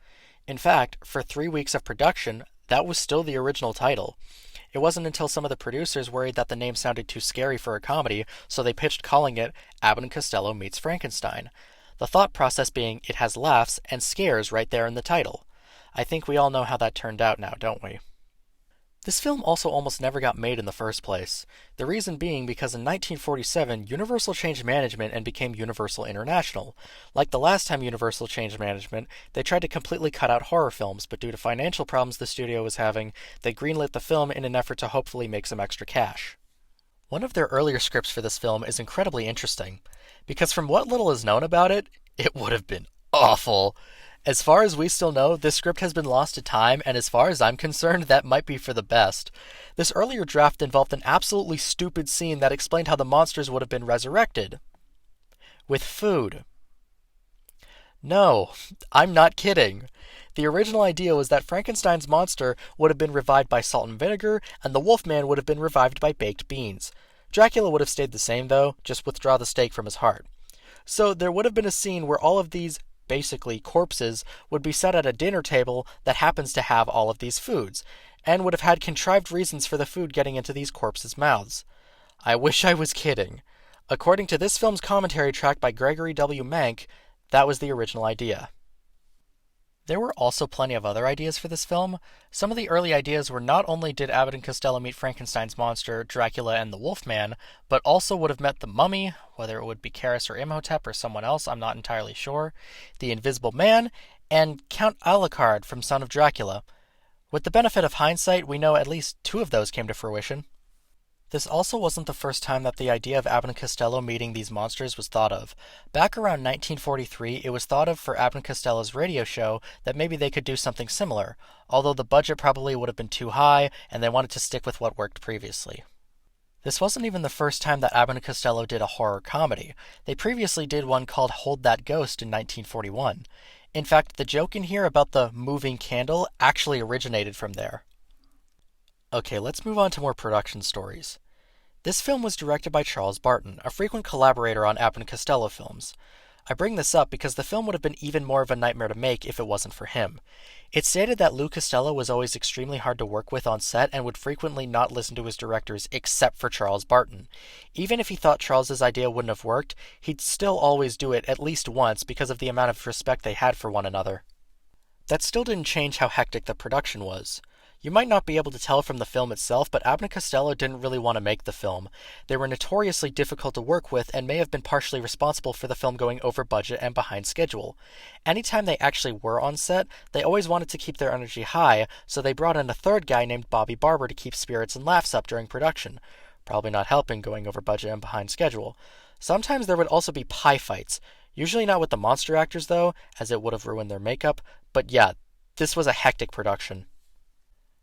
In fact, for 3 weeks of production, that was still the original title. It wasn't until some of the producers worried that the name sounded too scary for a comedy, so they pitched calling it Abbott and Costello Meets Frankenstein. The thought process being it has laughs and scares right there in the title. I think we all know how that turned out now, don't we? This film also almost never got made in the first place. The reason being because in 1947, Universal changed management and became Universal International. Like the last time Universal changed management, they tried to completely cut out horror films, but due to financial problems the studio was having, they greenlit the film in an effort to hopefully make some extra cash. One of their earlier scripts for this film is incredibly interesting, because from what little is known about it, it would have been awful. As far as we still know, this script has been lost to time, and as far as I'm concerned, that might be for the best. This earlier draft involved an absolutely stupid scene that explained how the monsters would have been resurrected. With food. No, I'm not kidding. The original idea was that Frankenstein's monster would have been revived by salt and vinegar, and the Wolfman would have been revived by baked beans. Dracula would have stayed the same though, just withdraw the stake from his heart. So there would have been a scene where all of these basically corpses would be set at a dinner table that happens to have all of these foods, and would have had contrived reasons for the food getting into these corpses' mouths. I wish I was kidding. According to this film's commentary track by Gregory W. Mank, that was the original idea. There were also plenty of other ideas for this film. Some of the early ideas were not only did Abbott and Costello meet Frankenstein's monster, Dracula, and the Wolfman, but also would have met the Mummy, whether it would be Karis or Imhotep or someone else, I'm not entirely sure, the Invisible Man, and Count Alucard from Son of Dracula. With the benefit of hindsight, we know at least 2 of those came to fruition. This also wasn't the first time that the idea of Abbott and Costello meeting these monsters was thought of. Back around 1943, it was thought of for Abbott and Costello's radio show that maybe they could do something similar, although the budget probably would have been too high, and they wanted to stick with what worked previously. This wasn't even the first time that Abbott and Costello did a horror comedy. They previously did one called Hold That Ghost in 1941. In fact, the joke in here about the moving candle actually originated from there. Okay, let's move on to more production stories. This film was directed by Charles Barton, a frequent collaborator on Abbott and Costello films. I bring this up because the film would have been even more of a nightmare to make if it wasn't for him. It's stated that Lou Costello was always extremely hard to work with on set and would frequently not listen to his directors except for Charles Barton. Even if he thought Charles's idea wouldn't have worked, he'd still always do it at least once because of the amount of respect they had for one another. That still didn't change how hectic the production was. You might not be able to tell from the film itself, but Abbott and Costello didn't really want to make the film. They were notoriously difficult to work with and may have been partially responsible for the film going over budget and behind schedule. Anytime they actually were on set, they always wanted to keep their energy high, so they brought in a third guy named Bobby Barber to keep spirits and laughs up during production. Probably not helping going over budget and behind schedule. Sometimes there would also be pie fights. Usually not with the monster actors though, as it would have ruined their makeup, but yeah, this was a hectic production.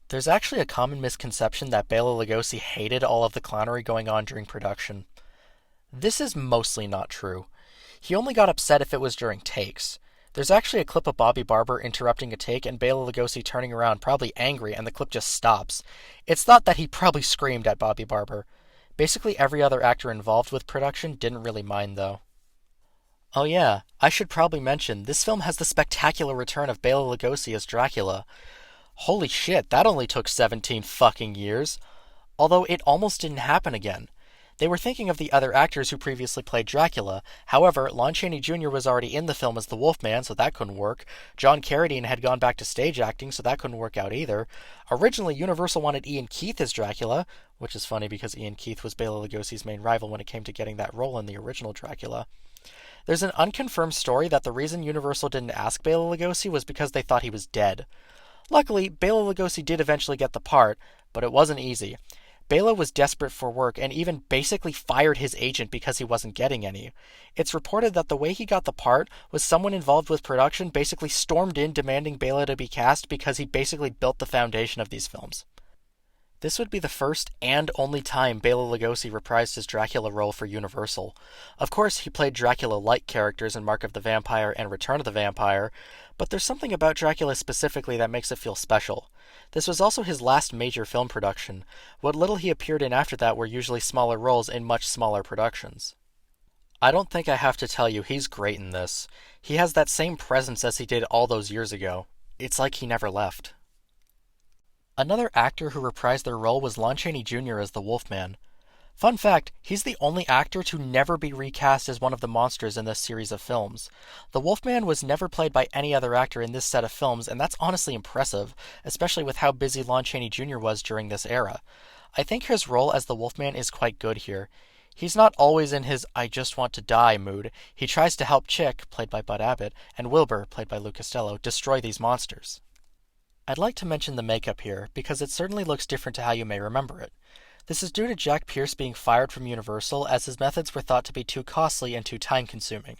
There's actually a common misconception that Bela Lugosi hated all of the clownery going on during production. This is mostly not true. He only got upset if it was during takes. There's actually a clip of Bobby Barber interrupting a take and Bela Lugosi turning around probably angry and the clip just stops. It's thought that he probably screamed at Bobby Barber. Basically every other actor involved with production didn't really mind though. Oh yeah, I should probably mention, this film has the spectacular return of Bela Lugosi as Dracula. Holy shit, that only took 17 fucking years. Although it almost didn't happen again. They were thinking of the other actors who previously played Dracula. However, Lon Chaney Jr. was already in the film as the Wolfman, so that couldn't work. John Carradine had gone back to stage acting, so that couldn't work out either. Originally, Universal wanted Ian Keith as Dracula, which is funny because Ian Keith was Bela Lugosi's main rival when it came to getting that role in the original Dracula. There's an unconfirmed story that the reason Universal didn't ask Bela Lugosi was because they thought he was dead. Luckily, Bela Lugosi did eventually get the part, but it wasn't easy. Bela was desperate for work and even basically fired his agent because he wasn't getting any. It's reported that the way he got the part was someone involved with production basically stormed in demanding Bela to be cast because he basically built the foundation of these films. This would be the first and only time Bela Lugosi reprised his Dracula role for Universal. Of course, he played Dracula-like characters in Mark of the Vampire and Return of the Vampire, but there's something about Dracula specifically that makes it feel special. This was also his last major film production. What little he appeared in after that were usually smaller roles in much smaller productions. I don't think I have to tell you he's great in this. He has that same presence as he did all those years ago. It's like he never left. Another actor who reprised their role was Lon Chaney Jr. as the Wolfman. Fun fact, he's the only actor to never be recast as one of the monsters in this series of films. The Wolfman was never played by any other actor in this set of films, and that's honestly impressive, especially with how busy Lon Chaney Jr. was during this era. I think his role as the Wolfman is quite good here. He's not always in his I just want to die mood. He tries to help Chick, played by Bud Abbott, and Wilbur, played by Lou Costello, destroy these monsters. I'd like to mention the makeup here, because it certainly looks different to how you may remember it. This is due to Jack Pierce being fired from Universal, as his methods were thought to be too costly and too time-consuming.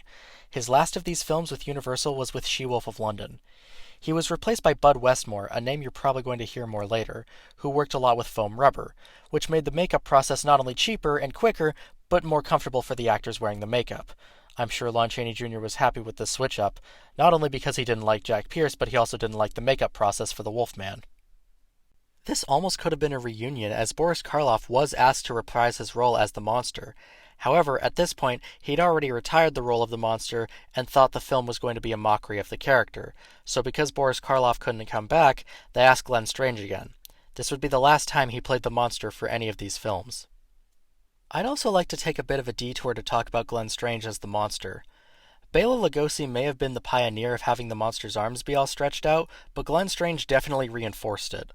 His last of these films with Universal was with Werewolf of London. He was replaced by Bud Westmore, a name you're probably going to hear more later, who worked a lot with foam rubber, which made the makeup process not only cheaper and quicker, but more comfortable for the actors wearing the makeup. I'm sure Lon Chaney Jr. was happy with this switch-up, not only because he didn't like Jack Pierce, but he also didn't like the makeup process for the Wolfman. This almost could have been a reunion, as Boris Karloff was asked to reprise his role as the monster. However, at this point, he'd already retired the role of the monster and thought the film was going to be a mockery of the character. So because Boris Karloff couldn't come back, they asked Glenn Strange again. This would be the last time he played the monster for any of these films. I'd also like to take a bit of a detour to talk about Glenn Strange as the monster. Bela Lugosi may have been the pioneer of having the monster's arms be all stretched out, but Glenn Strange definitely reinforced it.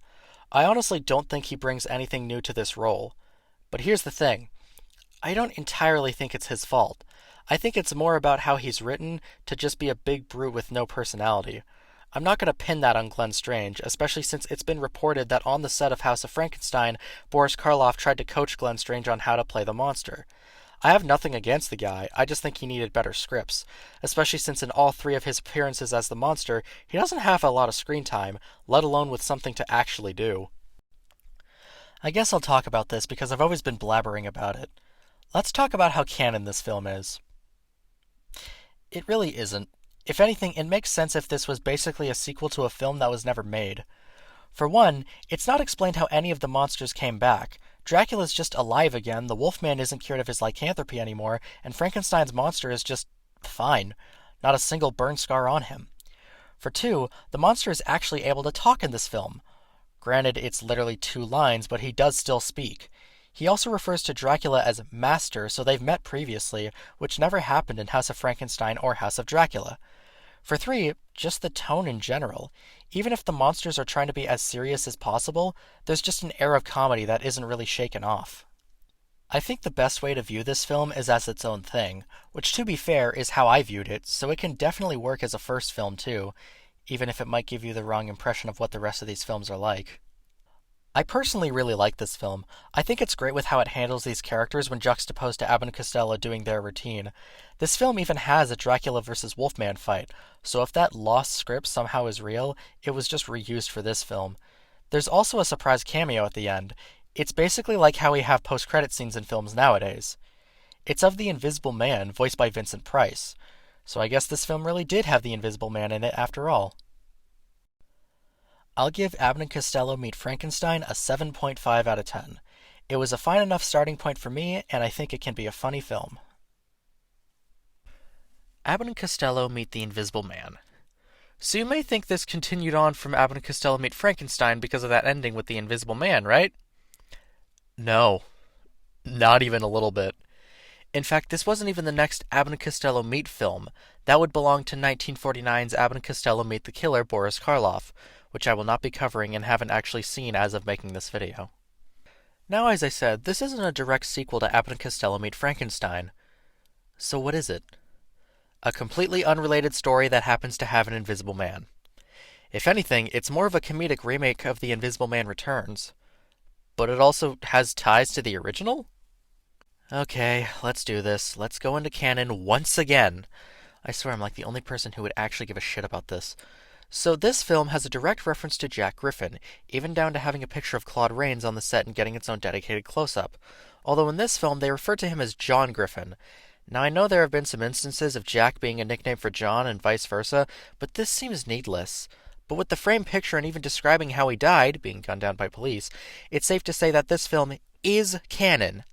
I honestly don't think he brings anything new to this role. But here's the thing. I don't entirely think it's his fault. I think it's more about how he's written to just be a big brute with no personality. I'm not going to pin that on Glenn Strange, especially since it's been reported that on the set of House of Frankenstein, Boris Karloff tried to coach Glenn Strange on how to play the monster. I have nothing against the guy, I just think he needed better scripts, especially since in all 3 of his appearances as the monster, he doesn't have a lot of screen time, let alone with something to actually do. I guess I'll talk about this because I've always been blabbering about it. Let's talk about how canon this film is. It really isn't. If anything, it makes sense if this was basically a sequel to a film that was never made. For one, it's not explained how any of the monsters came back. Dracula's just alive again, the Wolfman isn't cured of his lycanthropy anymore, and Frankenstein's monster is just fine. Not a single burn scar on him. For two, the monster is actually able to talk in this film. Granted, it's literally 2 lines, but he does still speak. He also refers to Dracula as Master, so they've met previously, which never happened in House of Frankenstein or House of Dracula. For 3, just the tone in general. Even if the monsters are trying to be as serious as possible, there's just an air of comedy that isn't really shaken off. I think the best way to view this film is as its own thing, which to be fair is how I viewed it, so it can definitely work as a first film too, even if it might give you the wrong impression of what the rest of these films are like. I personally really like this film. I think it's great with how it handles these characters when juxtaposed to Abbott and Costello doing their routine. This film even has a Dracula vs. Wolfman fight, so if that lost script somehow is real, it was just reused for this film. There's also a surprise cameo at the end. It's basically like how we have post-credit scenes in films nowadays. It's of the Invisible Man, voiced by Vincent Price. So I guess this film really did have the Invisible Man in it after all. I'll give Abbott and Costello Meet Frankenstein a 7.5 out of 10. It was a fine enough starting point for me, and I think it can be a funny film. Abbott and Costello Meet the Invisible Man. So you may think this continued on from Abbott and Costello Meet Frankenstein because of that ending with the Invisible Man, right? No. Not even a little bit. In fact, this wasn't even the next Abbott and Costello Meet film. That would belong to 1949's Abbott and Costello Meet the Killer, Boris Karloff, which I will not be covering and haven't actually seen as of making this video. Now, as I said, this isn't a direct sequel to Abbott and Costello Meet Frankenstein. So what is it? A completely unrelated story that happens to have an Invisible Man. If anything, it's more of a comedic remake of The Invisible Man Returns. But it also has ties to the original? Okay, let's do this. Let's go into canon once again. I swear I'm like the only person who would actually give a shit about this. So this film has a direct reference to Jack Griffin, even down to having a picture of Claude Rains on the set and getting its own dedicated close-up. Although in this film they refer to him as John Griffin. Now I know there have been some instances of Jack being a nickname for John and vice versa, but this seems needless. But with the framed picture and even describing how he died, being gunned down by police, it's safe to say that this film is canon.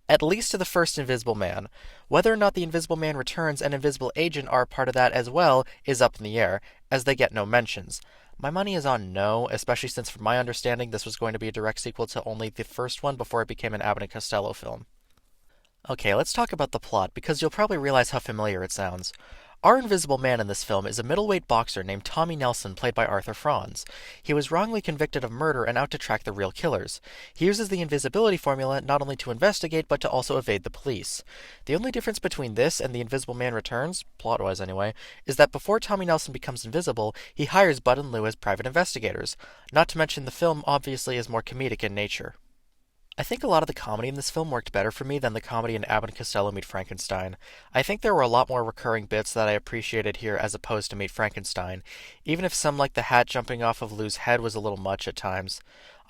At least to the first Invisible Man. Whether or not the Invisible Man Returns and Invisible Agent are part of that as well is up in the air, as they get no mentions. My money is on no, especially since from my understanding this was going to be a direct sequel to only the first one before it became an Abbott and Costello film. Okay, let's talk about the plot, because you'll probably realize how familiar it sounds. Our invisible man in this film is a middleweight boxer named Tommy Nelson, played by Arthur Franz. He was wrongly convicted of murder and out to track the real killers. He uses the invisibility formula not only to investigate, but to also evade the police. The only difference between this and The Invisible Man Returns, plot-wise anyway, is that before Tommy Nelson becomes invisible, he hires Bud and Lou as private investigators. Not to mention the film obviously is more comedic in nature. I think a lot of the comedy in this film worked better for me than the comedy in Abbott and Costello Meet Frankenstein. I think there were a lot more recurring bits that I appreciated here as opposed to Meet Frankenstein, even if some like the hat jumping off of Lou's head was a little much at times.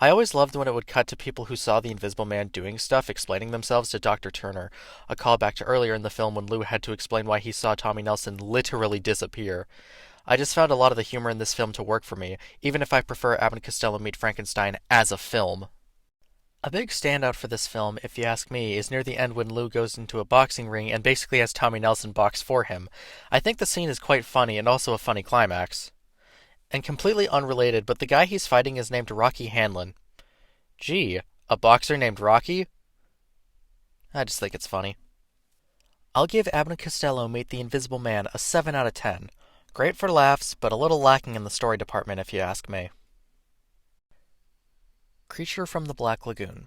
I always loved when it would cut to people who saw the Invisible Man doing stuff explaining themselves to Dr. Turner, a callback to earlier in the film when Lou had to explain why he saw Tommy Nelson literally disappear. I just found a lot of the humor in this film to work for me, even if I prefer Abbott and Costello Meet Frankenstein as a film. A big standout for this film, if you ask me, is near the end when Lou goes into a boxing ring and basically has Tommy Nelson box for him. I think the scene is quite funny and also a funny climax. And completely unrelated, but the guy he's fighting is named Rocky Hanlon. Gee, a boxer named Rocky? I just think it's funny. I'll give Abbott and Costello Meet the Invisible Man a 7 out of 10. Great for laughs, but a little lacking in the story department if you ask me. Creature from the Black Lagoon.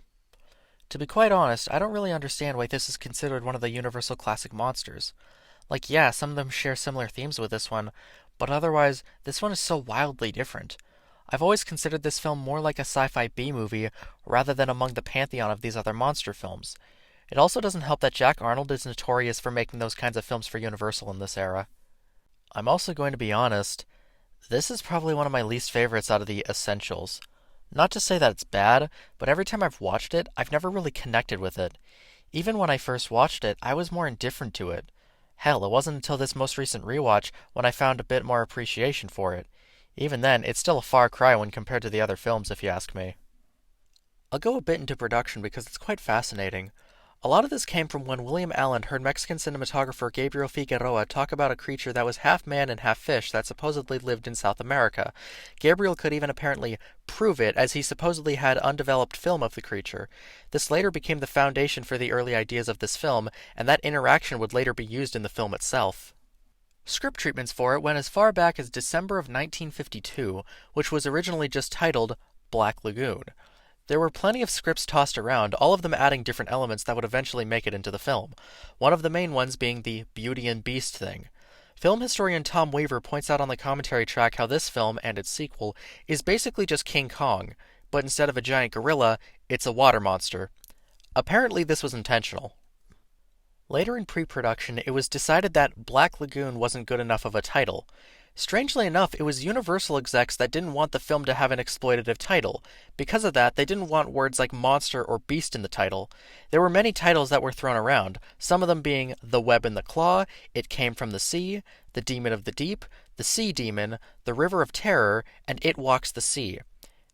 To be quite honest, I don't really understand why this is considered one of the Universal Classic monsters. Like, yeah, some of them share similar themes with this one, but otherwise, this one is so wildly different. I've always considered this film more like a sci-fi B-movie, rather than among the pantheon of these other monster films. It also doesn't help that Jack Arnold is notorious for making those kinds of films for Universal in this era. I'm also going to be honest, this is probably one of my least favorites out of the Essentials. Not to say that it's bad, but every time I've watched it, I've never really connected with it. Even when I first watched it, I was more indifferent to it. Hell, it wasn't until this most recent rewatch when I found a bit more appreciation for it. Even then, it's still a far cry when compared to the other films, if you ask me. I'll go a bit into production because it's quite fascinating. A lot of this came from when William Allen heard Mexican cinematographer Gabriel Figueroa talk about a creature that was half man and half fish that supposedly lived in South America. Gabriel could even apparently prove it, as he supposedly had undeveloped film of the creature. This later became the foundation for the early ideas of this film, and that interaction would later be used in the film itself. Script treatments for it went as far back as December of 1952, which was originally just titled Black Lagoon. There were plenty of scripts tossed around, all of them adding different elements that would eventually make it into the film, one of the main ones being the Beauty and Beast thing. Film historian Tom Weaver points out on the commentary track how this film, and its sequel, is basically just King Kong, but instead of a giant gorilla, it's a water monster. Apparently this was intentional. Later in pre-production, it was decided that Black Lagoon wasn't good enough of a title. Strangely enough, it was Universal execs that didn't want the film to have an exploitative title. Because of that, they didn't want words like monster or beast in the title. There were many titles that were thrown around, some of them being The Web and the Claw, It Came from the Sea, The Demon of the Deep, The Sea Demon, The River of Terror, and It Walks the Sea.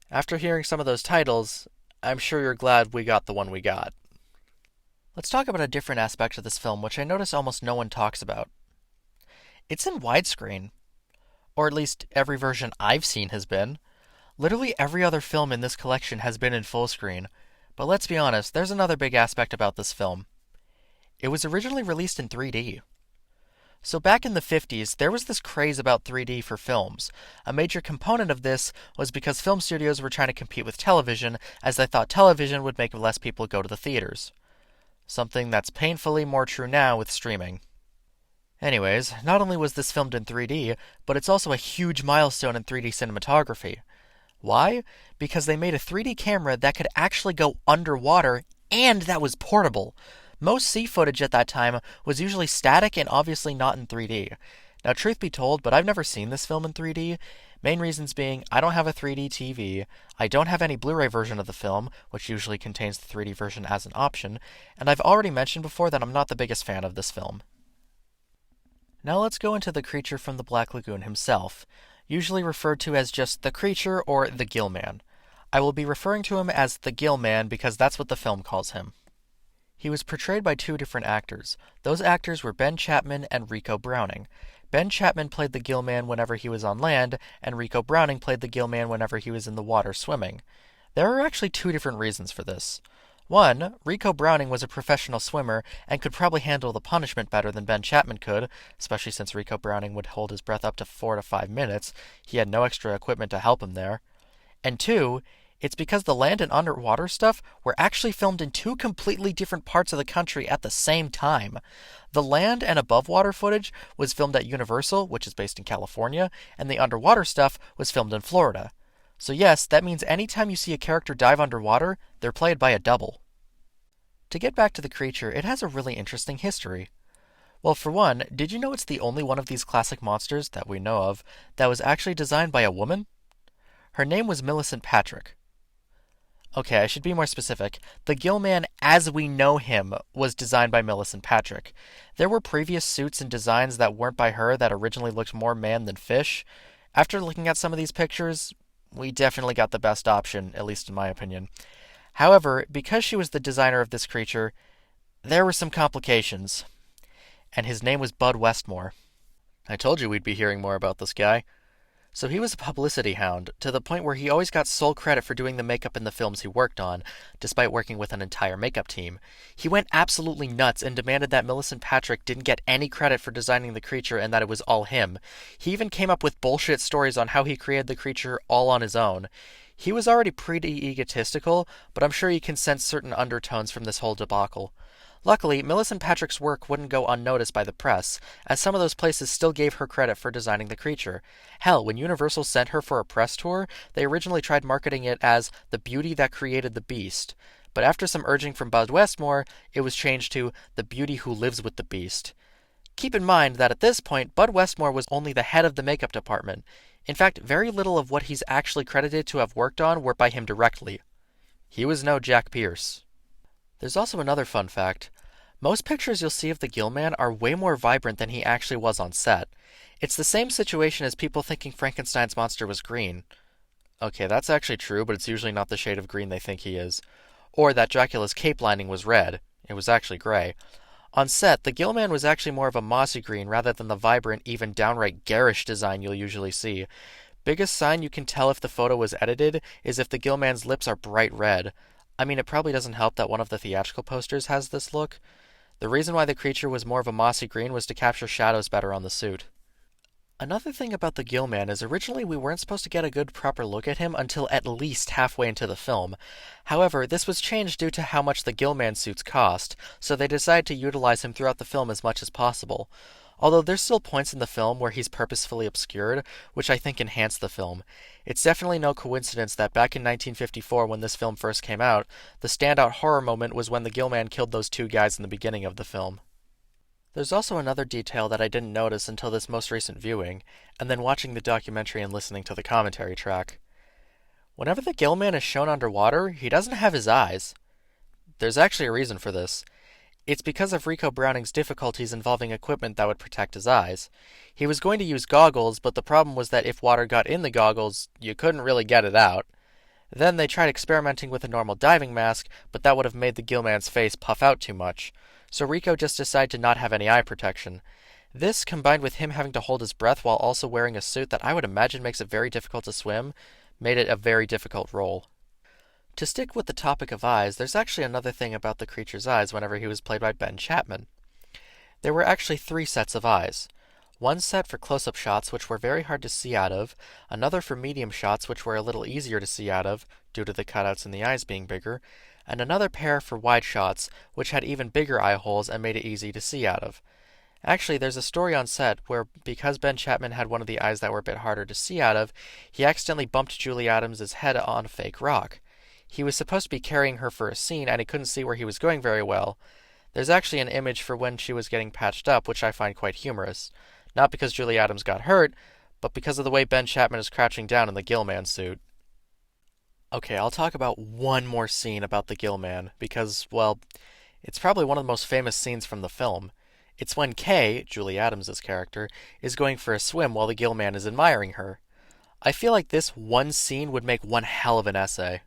After hearing some of those titles, I'm sure you're glad we got the one we got. Let's talk about a different aspect of this film, which I notice almost no one talks about. It's in widescreen. Or at least every version I've seen has been. Literally every other film in this collection has been in full screen. But let's be honest, there's another big aspect about this film. It was originally released in 3D. So back in the 50s, there was this craze about 3D for films. A major component of this was because film studios were trying to compete with television, as they thought television would make less people go to the theaters. Something that's painfully more true now with streaming. Anyways, not only was this filmed in 3D, but it's also a huge milestone in 3D cinematography. Why? Because they made a 3D camera that could actually go underwater, and that was portable. Most sea footage at that time was usually static and obviously not in 3D. Now, truth be told, but I've never seen this film in 3D. Main reasons being, I don't have a 3D TV, I don't have any Blu-ray version of the film, which usually contains the 3D version as an option, and I've already mentioned before that I'm not the biggest fan of this film. Now let's go into the creature from the Black Lagoon himself, usually referred to as just the creature or the Gill Man. I will be referring to him as the Gill Man because that's what the film calls him. He was portrayed by two different actors. Those actors were Ben Chapman and Rico Browning. Ben Chapman played the Gill Man whenever he was on land, and Rico Browning played the Gill Man whenever he was in the water swimming. There are actually two different reasons for this. One, Rico Browning was a professional swimmer and could probably handle the punishment better than Ben Chapman could, especially since Rico Browning would hold his breath up to 4 to 5 minutes. He had no extra equipment to help him there. And two, it's because the land and underwater stuff were actually filmed in two completely different parts of the country at the same time. The land and above water footage was filmed at Universal, which is based in California, and the underwater stuff was filmed in Florida. So yes, that means anytime you see a character dive underwater, they're played by a double. To get back to the creature, it has a really interesting history. Well, for one, did you know it's the only one of these classic monsters that we know of that was actually designed by a woman? Her name was Millicent Patrick. Okay, I should be more specific. The Gill Man as we know him was designed by Millicent Patrick. There were previous suits and designs that weren't by her that originally looked more man than fish. After looking at some of these pictures, we definitely got the best option, at least in my opinion. However, because she was the designer of this creature, there were some complications. And his name was Bud Westmore. I told you we'd be hearing more about this guy. So he was a publicity hound, to the point where he always got sole credit for doing the makeup in the films he worked on, despite working with an entire makeup team. He went absolutely nuts and demanded that Millicent Patrick didn't get any credit for designing the creature and that it was all him. He even came up with bullshit stories on how he created the creature all on his own. He was already pretty egotistical, but I'm sure you can sense certain undertones from this whole debacle. Luckily, Millicent Patrick's work wouldn't go unnoticed by the press, as some of those places still gave her credit for designing the creature. Hell, when Universal sent her for a press tour, they originally tried marketing it as the beauty that created the beast. But after some urging from Bud Westmore, it was changed to the beauty who lives with the beast. Keep in mind that at this point, Bud Westmore was only the head of the makeup department. In fact, very little of what he's actually credited to have worked on were by him directly. He was no Jack Pierce. There's also another fun fact. Most pictures you'll see of the Gill Man are way more vibrant than he actually was on set. It's the same situation as people thinking Frankenstein's monster was green. Okay, that's actually true, but it's usually not the shade of green they think he is. Or that Dracula's cape lining was red. It was actually gray. On set, the Gill Man was actually more of a mossy green rather than the vibrant, even downright garish design you'll usually see. Biggest sign you can tell if the photo was edited is if the Gill Man's lips are bright red. I mean, it probably doesn't help that one of the theatrical posters has this look. The reason why the creature was more of a mossy green was to capture shadows better on the suit. Another thing about the Gill Man is originally we weren't supposed to get a good proper look at him until at least halfway into the film. However, this was changed due to how much the Gill Man suits cost, so they decided to utilize him throughout the film as much as possible. Although there's still points in the film where he's purposefully obscured, which I think enhance the film. It's definitely no coincidence that back in 1954 when this film first came out, the standout horror moment was when the Gill Man killed those two guys in the beginning of the film. There's also another detail that I didn't notice until this most recent viewing, and then watching the documentary and listening to the commentary track. Whenever the Gill Man is shown underwater, he doesn't have his eyes. There's actually a reason for this. It's because of Rico Browning's difficulties involving equipment that would protect his eyes. He was going to use goggles, but the problem was that if water got in the goggles, you couldn't really get it out. Then they tried experimenting with a normal diving mask, but that would have made the Gill Man's face puff out too much. So Rico just decided to not have any eye protection. This, combined with him having to hold his breath while also wearing a suit that I would imagine makes it very difficult to swim, made it a very difficult role. To stick with the topic of eyes, there's actually another thing about the creature's eyes whenever he was played by Ben Chapman. There were actually 3 sets of eyes. One set for close-up shots, which were very hard to see out of, another for medium shots, which were a little easier to see out of, due to the cutouts in the eyes being bigger, and another pair for wide shots, which had even bigger eye holes and made it easy to see out of. Actually, there's a story on set where, because Ben Chapman had one of the eyes that were a bit harder to see out of, he accidentally bumped Julie Adams' head on a fake rock. He was supposed to be carrying her for a scene, and he couldn't see where he was going very well. There's actually an image for when she was getting patched up, which I find quite humorous. Not because Julie Adams got hurt, but because of the way Ben Chapman is crouching down in the Gill Man suit. Okay, I'll talk about one more scene about the Gill Man, because, well, it's probably one of the most famous scenes from the film. It's when Kay, Julie Adams' character, is going for a swim while the Gill Man is admiring her. I feel like this one scene would make one hell of an essay.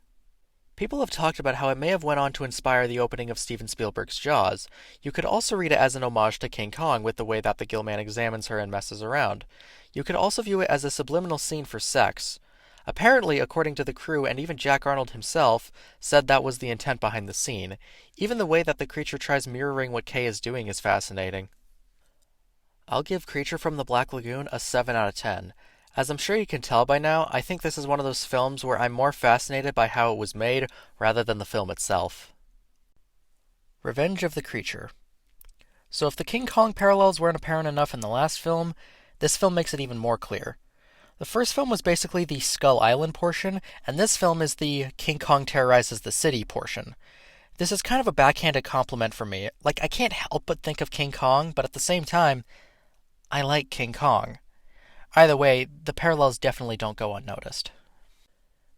People have talked about how it may have went on to inspire the opening of Steven Spielberg's Jaws. You could also read it as an homage to King Kong with the way that the gill man examines her and messes around. You could also view it as a subliminal scene for sex. Apparently, according to the crew and even Jack Arnold himself, said that was the intent behind the scene. Even the way that the creature tries mirroring what Kay is doing is fascinating. I'll give Creature from the Black Lagoon a 7 out of 10. As I'm sure you can tell by now, I think this is one of those films where I'm more fascinated by how it was made rather than the film itself. Revenge of the Creature. So if the King Kong parallels weren't apparent enough in the last film, this film makes it even more clear. The first film was basically the Skull Island portion, and this film is the King Kong terrorizes the city portion. This is kind of a backhanded compliment for me. Like, I can't help but think of King Kong, but at the same time, I like King Kong. Either way, the parallels definitely don't go unnoticed.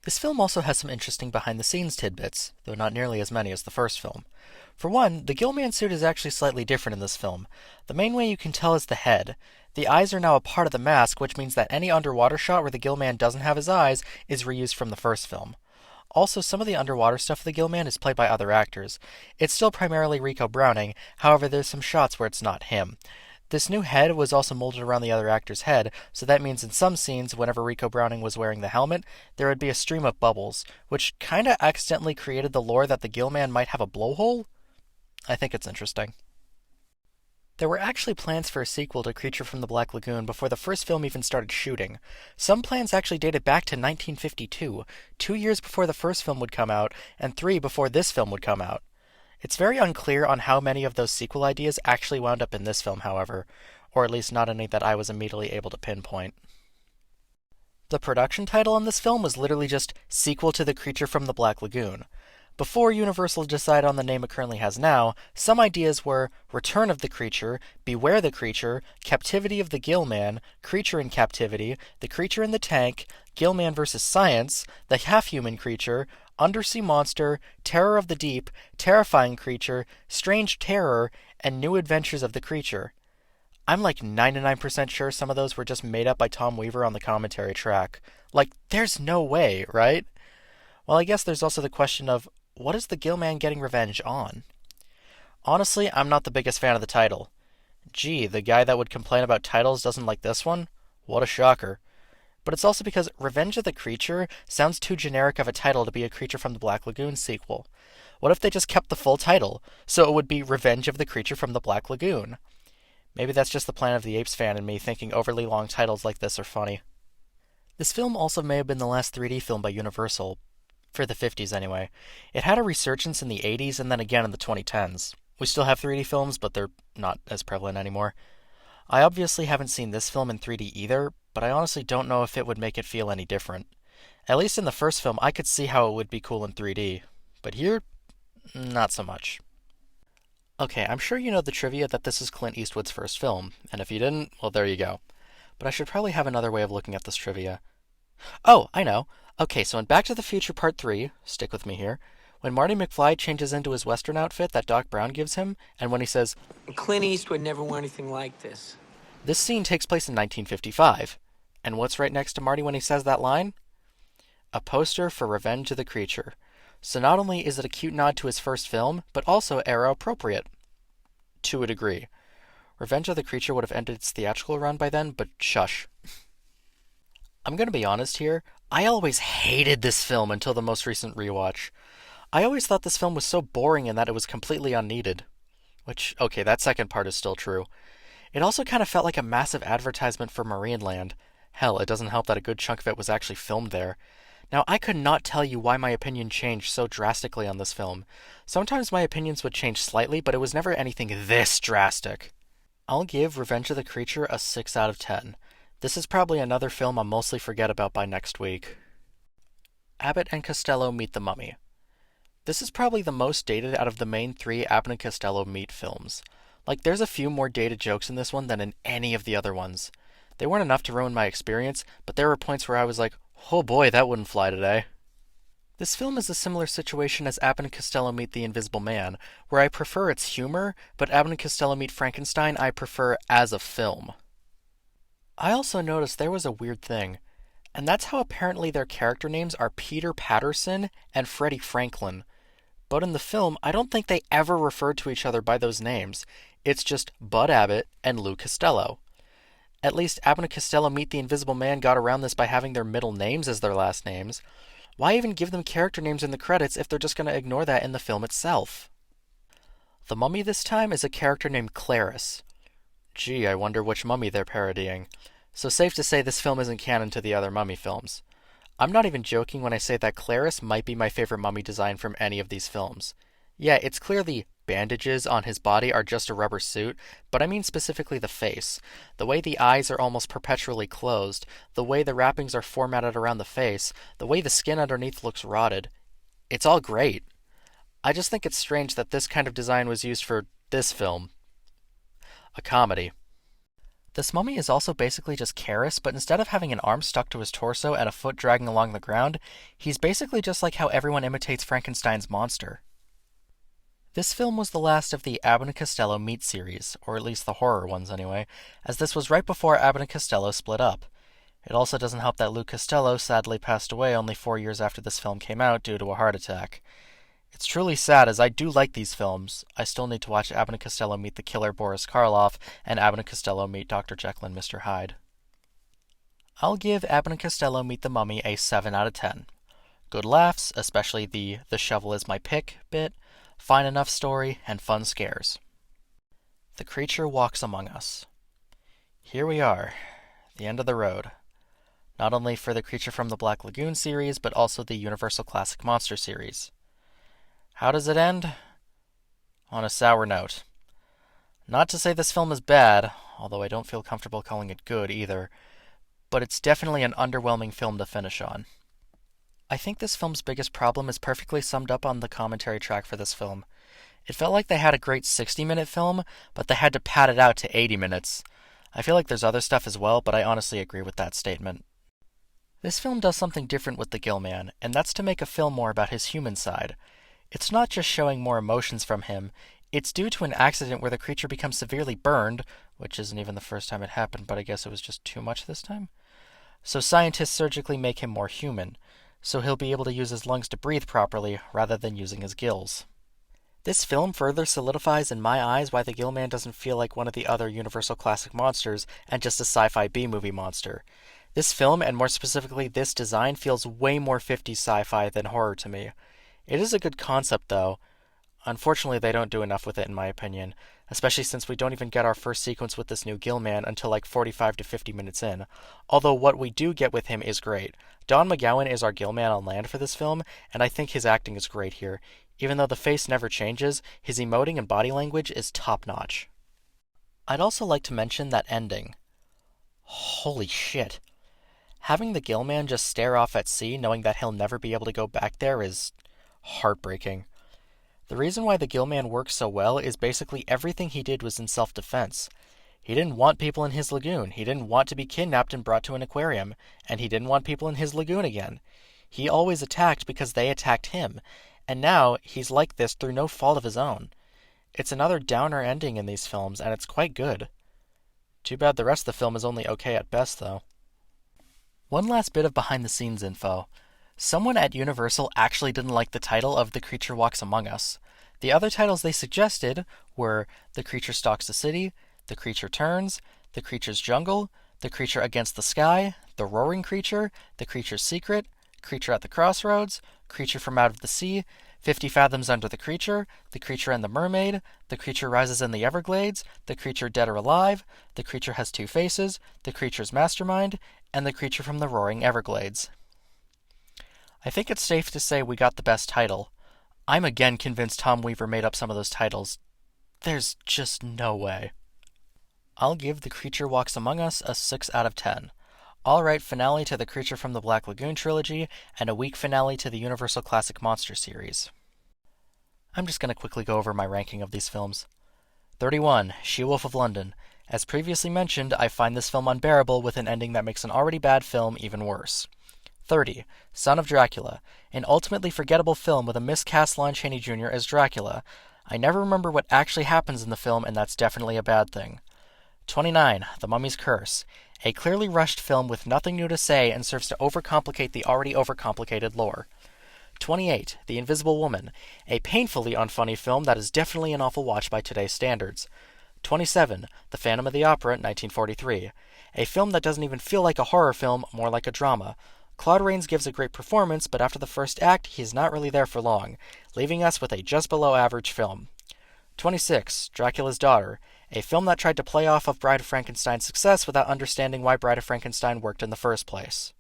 This film also has some interesting behind-the-scenes tidbits, though not nearly as many as the first film. For one, the Gillman suit is actually slightly different in this film. The main way you can tell is the head. The eyes are now a part of the mask, which means that any underwater shot where the Gillman doesn't have his eyes is reused from the first film. Also, some of the underwater stuff of the Gillman is played by other actors. It's still primarily Rico Browning, however there's some shots where it's not him. This new head was also molded around the other actor's head, so that means in some scenes, whenever Rico Browning was wearing the helmet, there would be a stream of bubbles, which kinda accidentally created the lore that the Gillman might have a blowhole? I think it's interesting. There were actually plans for a sequel to Creature from the Black Lagoon before the first film even started shooting. Some plans actually dated back to 1952, 2 years before the first film would come out, and 3 before this film would come out. It's very unclear on how many of those sequel ideas actually wound up in this film, however, or at least not any that I was immediately able to pinpoint. The production title on this film was literally just Sequel to the Creature from the Black Lagoon. Before Universal decided on the name it currently has now, some ideas were Return of the Creature, Beware the Creature, Captivity of the Gillman, Creature in Captivity, The Creature in the Tank, Gillman vs. Science, The Half-Human Creature, Undersea Monster, Terror of the Deep, Terrifying Creature, Strange Terror, and New Adventures of the Creature. I'm like 99% sure some of those were just made up by Tom Weaver on the commentary track. Like, there's no way, right? Well, I guess there's also the question of, what is the Gillman getting revenge on? Honestly, I'm not the biggest fan of the title. Gee, the guy that would complain about titles doesn't like this one? What a shocker. But it's also because Revenge of the Creature sounds too generic of a title to be a Creature from the Black Lagoon sequel. What if they just kept the full title, so it would be Revenge of the Creature from the Black Lagoon? Maybe that's just the Planet of the Apes fan in me thinking overly long titles like this are funny. This film also may have been the last 3D film by Universal, for the 50s anyway. It had a resurgence in the 80s and then again in the 2010s. We still have 3D films, but they're not as prevalent anymore. I obviously haven't seen this film in 3D either, but I honestly don't know if it would make it feel any different. At least in the first film, I could see how it would be cool in 3D, but here, not so much. Okay, I'm sure you know the trivia that this is Clint Eastwood's first film, and if you didn't, well, there you go. But I should probably have another way of looking at this trivia. Oh, I know. Okay, so in Back to the Future Part 3, stick with me here, when Marty McFly changes into his Western outfit that Doc Brown gives him, and when he says, Clint Eastwood never wore anything like this. This scene takes place in 1955. And what's right next to Marty when he says that line? A poster for Revenge of the Creature. So not only is it a cute nod to his first film, but also era appropriate. To a degree. Revenge of the Creature would have ended its theatrical run by then, but shush. I'm gonna be honest here, I always hated this film until the most recent rewatch. I always thought this film was so boring and that it was completely unneeded. Which, okay, that second part is still true. It also kind of felt like a massive advertisement for Marineland. Hell, it doesn't help that a good chunk of it was actually filmed there. Now, I could not tell you why my opinion changed so drastically on this film. Sometimes my opinions would change slightly, but it was never anything this drastic. I'll give Revenge of the Creature a 6 out of 10. This is probably another film I'll mostly forget about by next week. Abbott and Costello Meet the Mummy. This is probably the most dated out of the main 3 Abbott and Costello Meet films. Like, there's a few more dated jokes in this one than in any of the other ones. They weren't enough to ruin my experience, but there were points where I was like, oh boy, that wouldn't fly today. This film is a similar situation as Abbott and Costello Meet the Invisible Man, where I prefer its humor, but Abbott and Costello Meet Frankenstein I prefer as a film. I also noticed there was a weird thing. And that's how apparently their character names are Peter Patterson and Freddie Franklin. But in the film, I don't think they ever referred to each other by those names. It's just Bud Abbott and Lou Costello. At least Abbott and Costello Meet the Invisible Man got around this by having their middle names as their last names. Why even give them character names in the credits if they're just going to ignore that in the film itself? The mummy this time is a character named Clarice. Gee, I wonder which mummy they're parodying. So safe to say this film isn't canon to the other mummy films. I'm not even joking when I say that Clarice might be my favorite mummy design from any of these films. Yeah, it's clear the bandages on his body are just a rubber suit, but I mean specifically the face. The way the eyes are almost perpetually closed, the way the wrappings are formatted around the face, the way the skin underneath looks rotted. It's all great. I just think it's strange that this kind of design was used for this film. A comedy. This mummy is also basically just Karis, but instead of having an arm stuck to his torso and a foot dragging along the ground, he's basically just like how everyone imitates Frankenstein's monster. This film was the last of the Abbott and Costello Meet series, or at least the horror ones anyway, as this was right before Abbott and Costello split up. It also doesn't help that Lou Costello sadly passed away only 4 years after this film came out due to a heart attack. It's truly sad, as I do like these films. I still need to watch Abbott and Costello Meet the Killer Boris Karloff and Abbott and Costello Meet Dr. Jekyll and Mr. Hyde. I'll give Abbott and Costello Meet the Mummy a 7 out of 10. Good laughs, especially the shovel is my pick bit, fine enough story, and fun scares. The Creature Walks Among Us. Here we are, the end of the road. Not only for the Creature from the Black Lagoon series, but also the Universal Classic Monster series. How does it end? On a sour note. Not to say this film is bad, although I don't feel comfortable calling it good either, but it's definitely an underwhelming film to finish on. I think this film's biggest problem is perfectly summed up on the commentary track for this film. It felt like they had a great 60-minute film, but they had to pad it out to 80 minutes. I feel like there's other stuff as well, but I honestly agree with that statement. This film does something different with the Gill Man, and that's to make a film more about his human side. It's not just showing more emotions from him, it's due to an accident where the creature becomes severely burned, which isn't even the first time it happened, but I guess it was just too much this time. So scientists surgically make him more human, so he'll be able to use his lungs to breathe properly rather than using his gills. This film further solidifies in my eyes why the Gill Man doesn't feel like one of the other Universal Classic monsters and just a sci-fi B-movie monster. This film, and more specifically this design, feels way more 50s sci-fi than horror to me. It is a good concept, though. Unfortunately, they don't do enough with it, in my opinion, especially since we don't even get our first sequence with this new Gill Man until like 45 to 50 minutes in. Although what we do get with him is great. Don McGowan is our Gill Man on land for this film, and I think his acting is great here. Even though the face never changes, his emoting and body language is top-notch. I'd also like to mention that ending. Holy shit. Having the Gill Man just stare off at sea, knowing that he'll never be able to go back there, is heartbreaking. The reason why the Gill Man works so well is basically everything he did was in self-defense. He didn't want people in his lagoon, he didn't want to be kidnapped and brought to an aquarium, and he didn't want people in his lagoon again. He always attacked because they attacked him, and now he's like this through no fault of his own. It's another downer ending in these films, and it's quite good. Too bad the rest of the film is only okay at best, though. One last bit of behind-the-scenes info. Someone at Universal actually didn't like the title of The Creature Walks Among Us. The other titles they suggested were The Creature Stalks the City, The Creature Turns, The Creature's Jungle, The Creature Against the Sky, The Roaring Creature, The Creature's Secret, Creature at the Crossroads, Creature from Out of the Sea, 50 Fathoms Under the Creature, The Creature and the Mermaid, The Creature Rises in the Everglades, The Creature Dead or Alive, The Creature Has Two Faces, The Creature's Mastermind, and The Creature from the Roaring Everglades. I think it's safe to say we got the best title. I'm again convinced Tom Weaver made up some of those titles. There's just no way. I'll give The Creature Walks Among Us a 6 out of 10. Alright finale to the Creature from the Black Lagoon trilogy, and a weak finale to the Universal Classic Monster series. I'm just going to quickly go over my ranking of these films. 31. She-Wolf of London. As previously mentioned, I find this film unbearable with an ending that makes an already bad film even worse. 30. Son of Dracula. An ultimately forgettable film with a miscast Lon Chaney Jr. as Dracula. I never remember what actually happens in the film, and that's definitely a bad thing. 29. The Mummy's Curse. A clearly rushed film with nothing new to say and serves to overcomplicate the already overcomplicated lore. 28. The Invisible Woman. A painfully unfunny film that is definitely an awful watch by today's standards. 27. The Phantom of the Opera, 1943. A film that doesn't even feel like a horror film, more like a drama. Claude Rains gives a great performance, but after the first act, he is not really there for long, leaving us with a just below average film. 26. Dracula's Daughter. A film that tried to play off of Bride of Frankenstein's success without understanding why Bride of Frankenstein worked in the first place.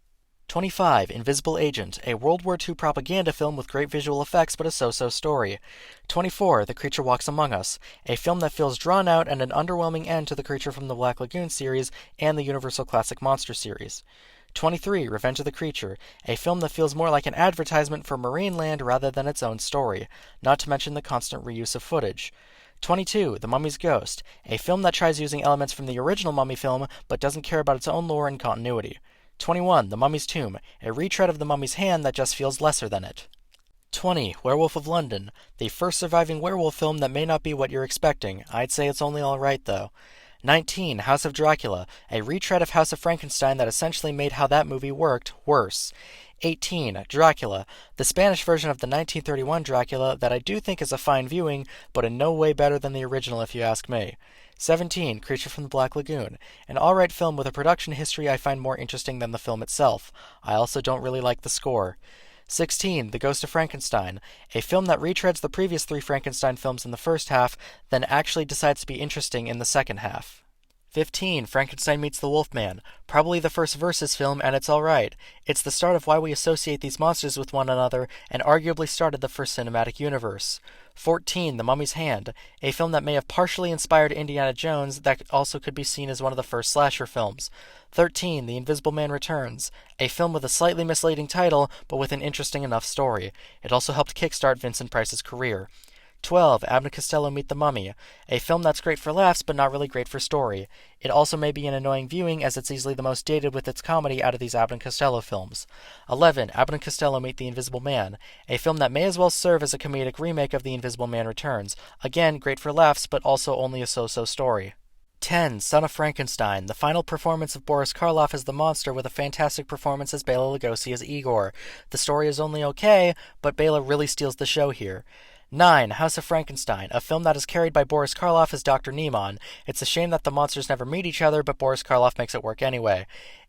25. Invisible Agent. A World War II propaganda film with great visual effects but a so-so story. 24. The Creature Walks Among Us. A film that feels drawn out and an underwhelming end to the Creature from the Black Lagoon series and the Universal Classic Monster series. 23. Revenge of the Creature. A film that feels more like an advertisement for Marineland rather than its own story, not to mention the constant reuse of footage. 22. The Mummy's Ghost. A film that tries using elements from the original Mummy film but doesn't care about its own lore and continuity. 21. The Mummy's Tomb. A retread of the Mummy's Hand that just feels lesser than it. 20. Werewolf of London. The first surviving werewolf film that may not be what you're expecting. I'd say it's only alright though. 19. House of Dracula. A retread of House of Frankenstein that essentially made how that movie worked worse. 18. Dracula. The Spanish version of the 1931 Dracula that I do think is a fine viewing, but in no way better than the original if you ask me. 17. Creature from the Black Lagoon. An alright film with a production history I find more interesting than the film itself. I also don't really like the score. 16. The Ghost of Frankenstein. A film that retreads the previous 3 Frankenstein films in the first half, then actually decides to be interesting in the second half. 15. Frankenstein Meets the Wolfman. Probably the first Versus film, and it's alright. It's the start of why we associate these monsters with one another, and arguably started the first cinematic universe. 14. The Mummy's Hand. A film that may have partially inspired Indiana Jones, that also could be seen as one of the first slasher films. 13. The Invisible Man Returns. A film with a slightly misleading title, but with an interesting enough story. It also helped kickstart Vincent Price's career. 12. Abbott and Costello Meet the Mummy. A film that's great for laughs, but not really great for story. It also may be an annoying viewing, as it's easily the most dated with its comedy out of these Abbott and Costello films. 11. Abbott and Costello Meet the Invisible Man. A film that may as well serve as a comedic remake of The Invisible Man Returns. Again, great for laughs, but also only a so-so story. 10. Son of Frankenstein. The final performance of Boris Karloff as the monster with a fantastic performance as Bela Lugosi as Igor. The story is only okay, but Bela really steals the show here. 9. House of Frankenstein, a film that is carried by Boris Karloff as Dr. Niemann. It's a shame that the monsters never meet each other, but Boris Karloff makes it work anyway.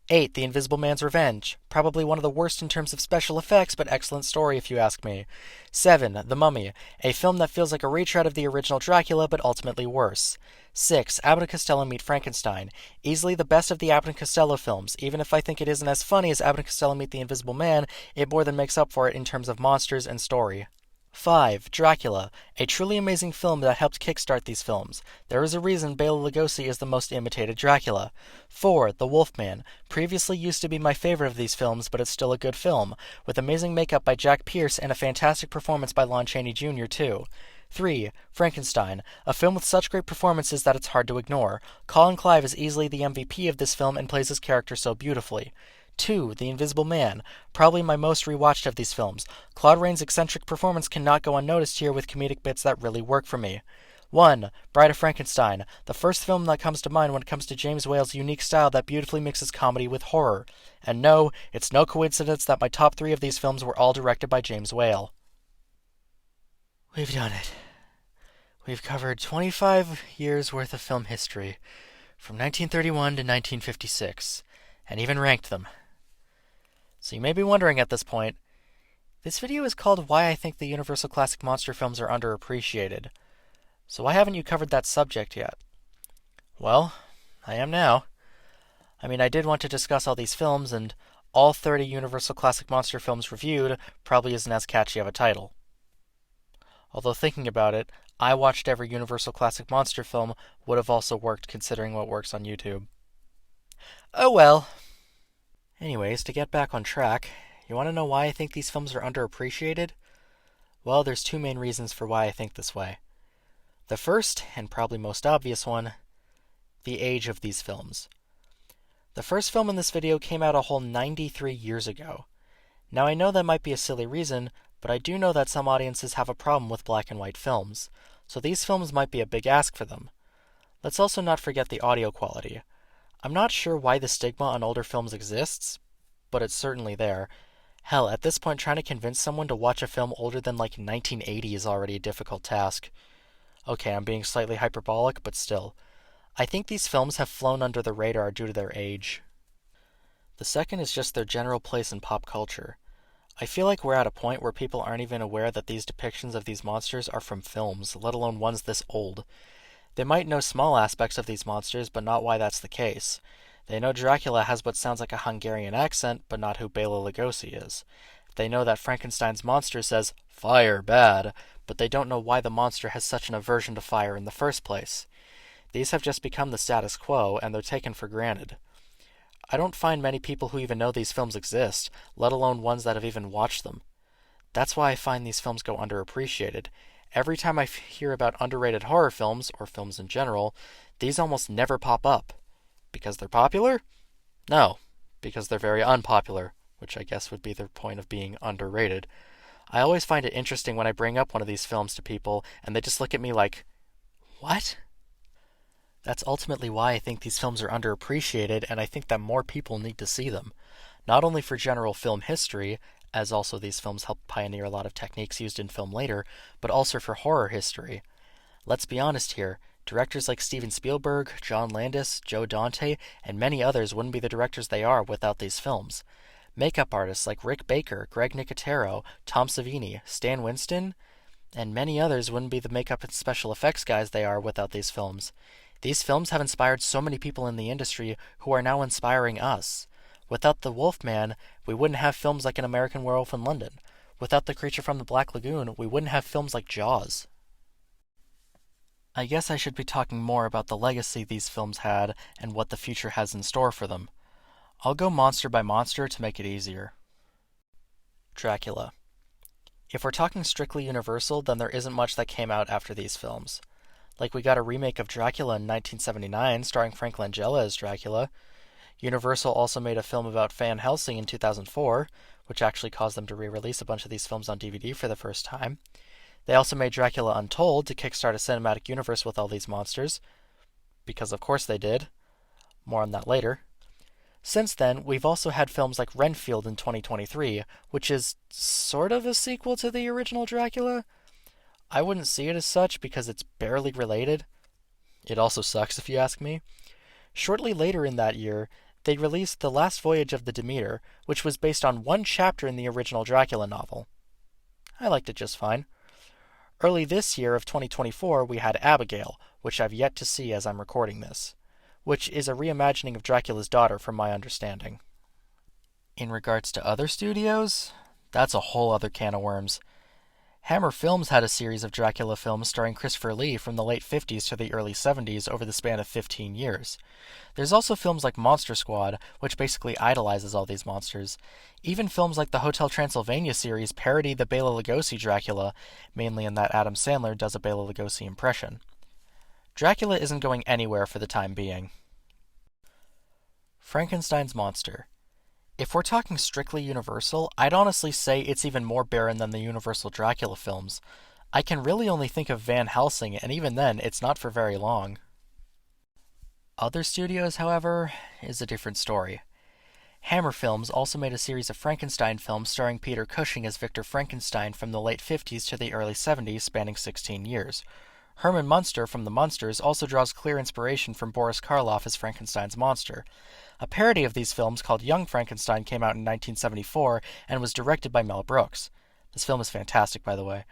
8. The Invisible Man's Revenge. Probably one of the worst in terms of special effects, but excellent story if you ask me. 7. The Mummy. A film that feels like a retread of the original Dracula, but ultimately worse. 6. Abbott and Costello Meet Frankenstein. Easily the best of the Abbott and Costello films. Even if I think it isn't as funny as Abbott and Costello Meet the Invisible Man, it more than makes up for it in terms of monsters and story. 5. Dracula. A truly amazing film that helped kickstart these films. There is a reason Bela Lugosi is the most imitated Dracula. 4. The Wolfman. Previously used to be my favorite of these films, but it's still a good film, with amazing makeup by Jack Pierce and a fantastic performance by Lon Chaney Jr. too. 3. Frankenstein. A film with such great performances that it's hard to ignore. Colin Clive is easily the MVP of this film and plays his character so beautifully. 2. The Invisible Man. Probably my most rewatched of these films. Claude Rains' eccentric performance cannot go unnoticed here with comedic bits that really work for me. 1. Bride of Frankenstein. The first film that comes to mind when it comes to James Whale's unique style that beautifully mixes comedy with horror. And no, it's no coincidence that my top 3 of these films were all directed by James Whale. We've done it. We've covered 25 years worth of film history, from 1931 to 1956, and even ranked them. So you may be wondering at this point, this video is called Why I Think the Universal Classic Monster Films Are Underappreciated. So why haven't you covered that subject yet? Well, I am now. I mean, I did want to discuss all these films, and all 30 Universal Classic Monster films reviewed probably isn't as catchy of a title. Although thinking about it, I watched every Universal Classic Monster film would have also worked considering what works on YouTube. Oh well. Anyways, to get back on track, you want to know why I think these films are underappreciated? Well, there's 2 main reasons for why I think this way. The first, and probably most obvious one, the age of these films. The first film in this video came out a whole 93 years ago. Now I know that might be a silly reason, but I do know that some audiences have a problem with black and white films, so these films might be a big ask for them. Let's also not forget the audio quality. I'm not sure why the stigma on older films exists, but it's certainly there. Hell, at this point, trying to convince someone to watch a film older than like 1980 is already a difficult task. Okay, I'm being slightly hyperbolic, but still. I think these films have flown under the radar due to their age. The second is just their general place in pop culture. I feel like we're at a point where people aren't even aware that these depictions of these monsters are from films, let alone ones this old. They might know small aspects of these monsters, but not why that's the case. They know Dracula has what sounds like a Hungarian accent, but not who Bela Lugosi is. They know that Frankenstein's monster says, "Fire bad," but they don't know why the monster has such an aversion to fire in the first place. These have just become the status quo, and they're taken for granted. I don't find many people who even know these films exist, let alone ones that have even watched them. That's why I find these films go underappreciated. Every time I hear about underrated horror films, or films in general, these almost never pop up. Because they're popular? No, because they're very unpopular, which I guess would be the point of being underrated. I always find it interesting when I bring up one of these films to people, and they just look at me like, what? That's ultimately why I think these films are underappreciated, and I think that more people need to see them. Not only for general film history, as also these films help pioneer a lot of techniques used in film later, but also for horror history. Let's be honest here, directors like Steven Spielberg, John Landis, Joe Dante, and many others wouldn't be the directors they are without these films. Makeup artists like Rick Baker, Greg Nicotero, Tom Savini, Stan Winston, and many others wouldn't be the makeup and special effects guys they are without these films. These films have inspired so many people in the industry who are now inspiring us. Without the Wolfman, we wouldn't have films like An American Werewolf in London. Without the creature from the Black Lagoon, we wouldn't have films like Jaws. I guess I should be talking more about the legacy these films had and what the future has in store for them. I'll go monster by monster to make it easier. Dracula. If we're talking strictly Universal, then there isn't much that came out after these films. Like, we got a remake of Dracula in 1979, starring Frank Langella as Dracula. Universal also made a film about Van Helsing in 2004, which actually caused them to re-release a bunch of these films on DVD for the first time. They also made Dracula Untold to kickstart a cinematic universe with all these monsters. Because of course they did. More on that later. Since then, we've also had films like Renfield in 2023, which is sort of a sequel to the original Dracula. I wouldn't see it as such because it's barely related. It also sucks if you ask me. Shortly later in that year, they released The Last Voyage of the Demeter, which was based on one chapter in the original Dracula novel. I liked it just fine. Early this year of 2024, we had Abigail, which I've yet to see as I'm recording this, which is a reimagining of Dracula's daughter from my understanding. In regards to other studios, that's a whole other can of worms. Hammer Films had a series of Dracula films starring Christopher Lee from the late 50s to the early 70s over the span of 15 years. There's also films like Monster Squad, which basically idolizes all these monsters. Even films like the Hotel Transylvania series parody the Bela Lugosi Dracula, mainly in that Adam Sandler does a Bela Lugosi impression. Dracula isn't going anywhere for the time being. Frankenstein's monster. If we're talking strictly Universal, I'd honestly say it's even more barren than the Universal Dracula films. I can really only think of Van Helsing, and even then, it's not for very long. Other studios, however, is a different story. Hammer Films also made a series of Frankenstein films starring Peter Cushing as Victor Frankenstein from the late 50s to the early 70s, spanning 16 years. Herman Munster from The Munsters also draws clear inspiration from Boris Karloff as Frankenstein's monster. A parody of these films called Young Frankenstein came out in 1974 and was directed by Mel Brooks. This film is fantastic, by the way.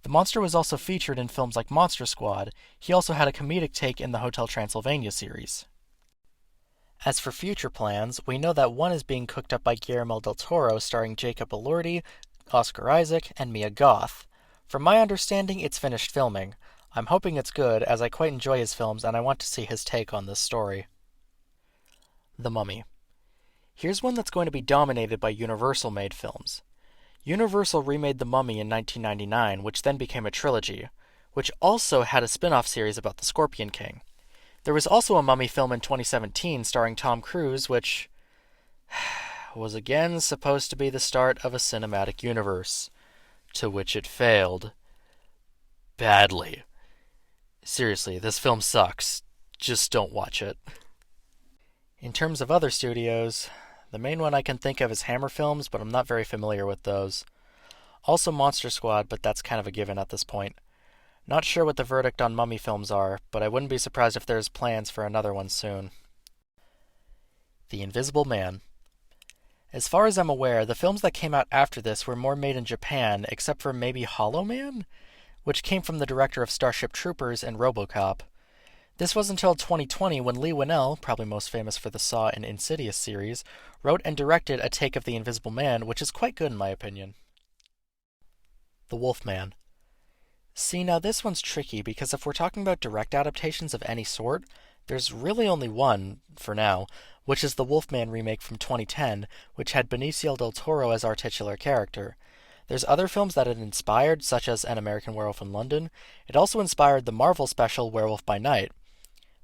The monster was also featured in films like Monster Squad. He also had a comedic take in the Hotel Transylvania series. As for future plans, we know that one is being cooked up by Guillermo del Toro starring Jacob Elordi, Oscar Isaac, and Mia Goth. From my understanding, it's finished filming. I'm hoping it's good, as I quite enjoy his films and I want to see his take on this story. The Mummy. Here's one that's going to be dominated by Universal-made films. Universal remade The Mummy in 1999, which then became a trilogy, which also had a spin-off series about the Scorpion King. There was also a Mummy film in 2017 starring Tom Cruise, which was again supposed to be the start of a cinematic universe, to which it failed. Badly. Seriously, this film sucks. Just don't watch it. In terms of other studios, the main one I can think of is Hammer Films, but I'm not very familiar with those. Also Monster Squad, but that's kind of a given at this point. Not sure what the verdict on Mummy films are, but I wouldn't be surprised if there's plans for another one soon. The Invisible Man. As far as I'm aware, the films that came out after this were more made in Japan, except for maybe Hollow Man, which came from the director of Starship Troopers and RoboCop. This was until 2020 when Leigh Whannell, probably most famous for the Saw and Insidious series, wrote and directed a take of The Invisible Man, which is quite good in my opinion. The Wolfman. See, now this one's tricky because if we're talking about direct adaptations of any sort, there's really only one, for now, which is the Wolfman remake from 2010, which had Benicio del Toro as our titular character. There's other films that it inspired, such as An American Werewolf in London. It also inspired the Marvel special Werewolf by Night,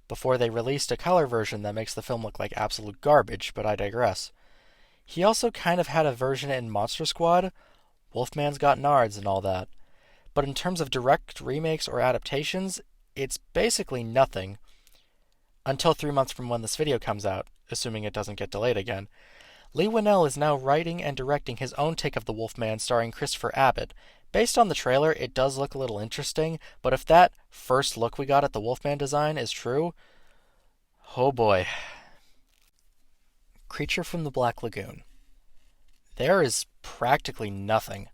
before they released a color version that makes the film look like absolute garbage, but I digress. He also kind of had a version in Monster Squad, Wolfman's Got Nards and all that. But in terms of direct remakes or adaptations, it's basically nothing. Until 3 months from when this video comes out, assuming it doesn't get delayed again. Leigh Whannell is now writing and directing his own take of the Wolfman starring Christopher Abbott. Based on the trailer, it does look a little interesting, but if that first look we got at the Wolfman design is true, oh boy. Creature from the Black Lagoon. There is practically nothing.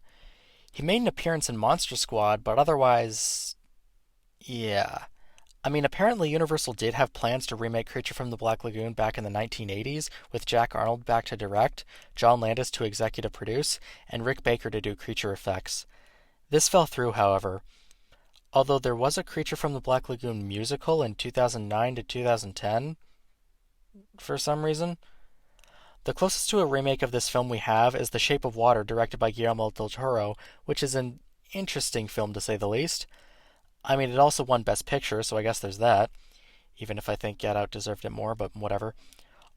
He made an appearance in Monster Squad, but otherwise, yeah. I mean, apparently Universal did have plans to remake Creature from the Black Lagoon back in the 1980s, with Jack Arnold back to direct, John Landis to executive produce, and Rick Baker to do creature effects. This fell through, however. Although there was a Creature from the Black Lagoon musical in 2009 to 2010, for some reason. The closest to a remake of this film we have is The Shape of Water, directed by Guillermo del Toro, which is an interesting film to say the least. I mean, it also won Best Picture, so I guess there's that. Even if I think Get Out deserved it more, but whatever.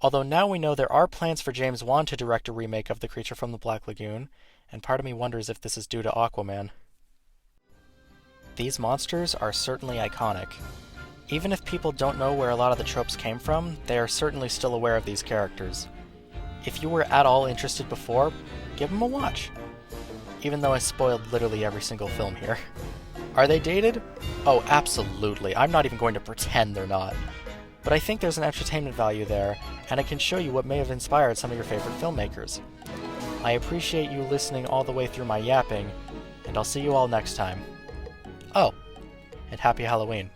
Although now we know there are plans for James Wan to direct a remake of The Creature from the Black Lagoon, and part of me wonders if this is due to Aquaman. These monsters are certainly iconic. Even if people don't know where a lot of the tropes came from, they are certainly still aware of these characters. If you were at all interested before, give them a watch. Even though I spoiled literally every single film here. Are they dated? Oh, absolutely. I'm not even going to pretend they're not. But I think there's an entertainment value there, and I can show you what may have inspired some of your favorite filmmakers. I appreciate you listening all the way through my yapping, and I'll see you all next time. Oh, and happy Halloween.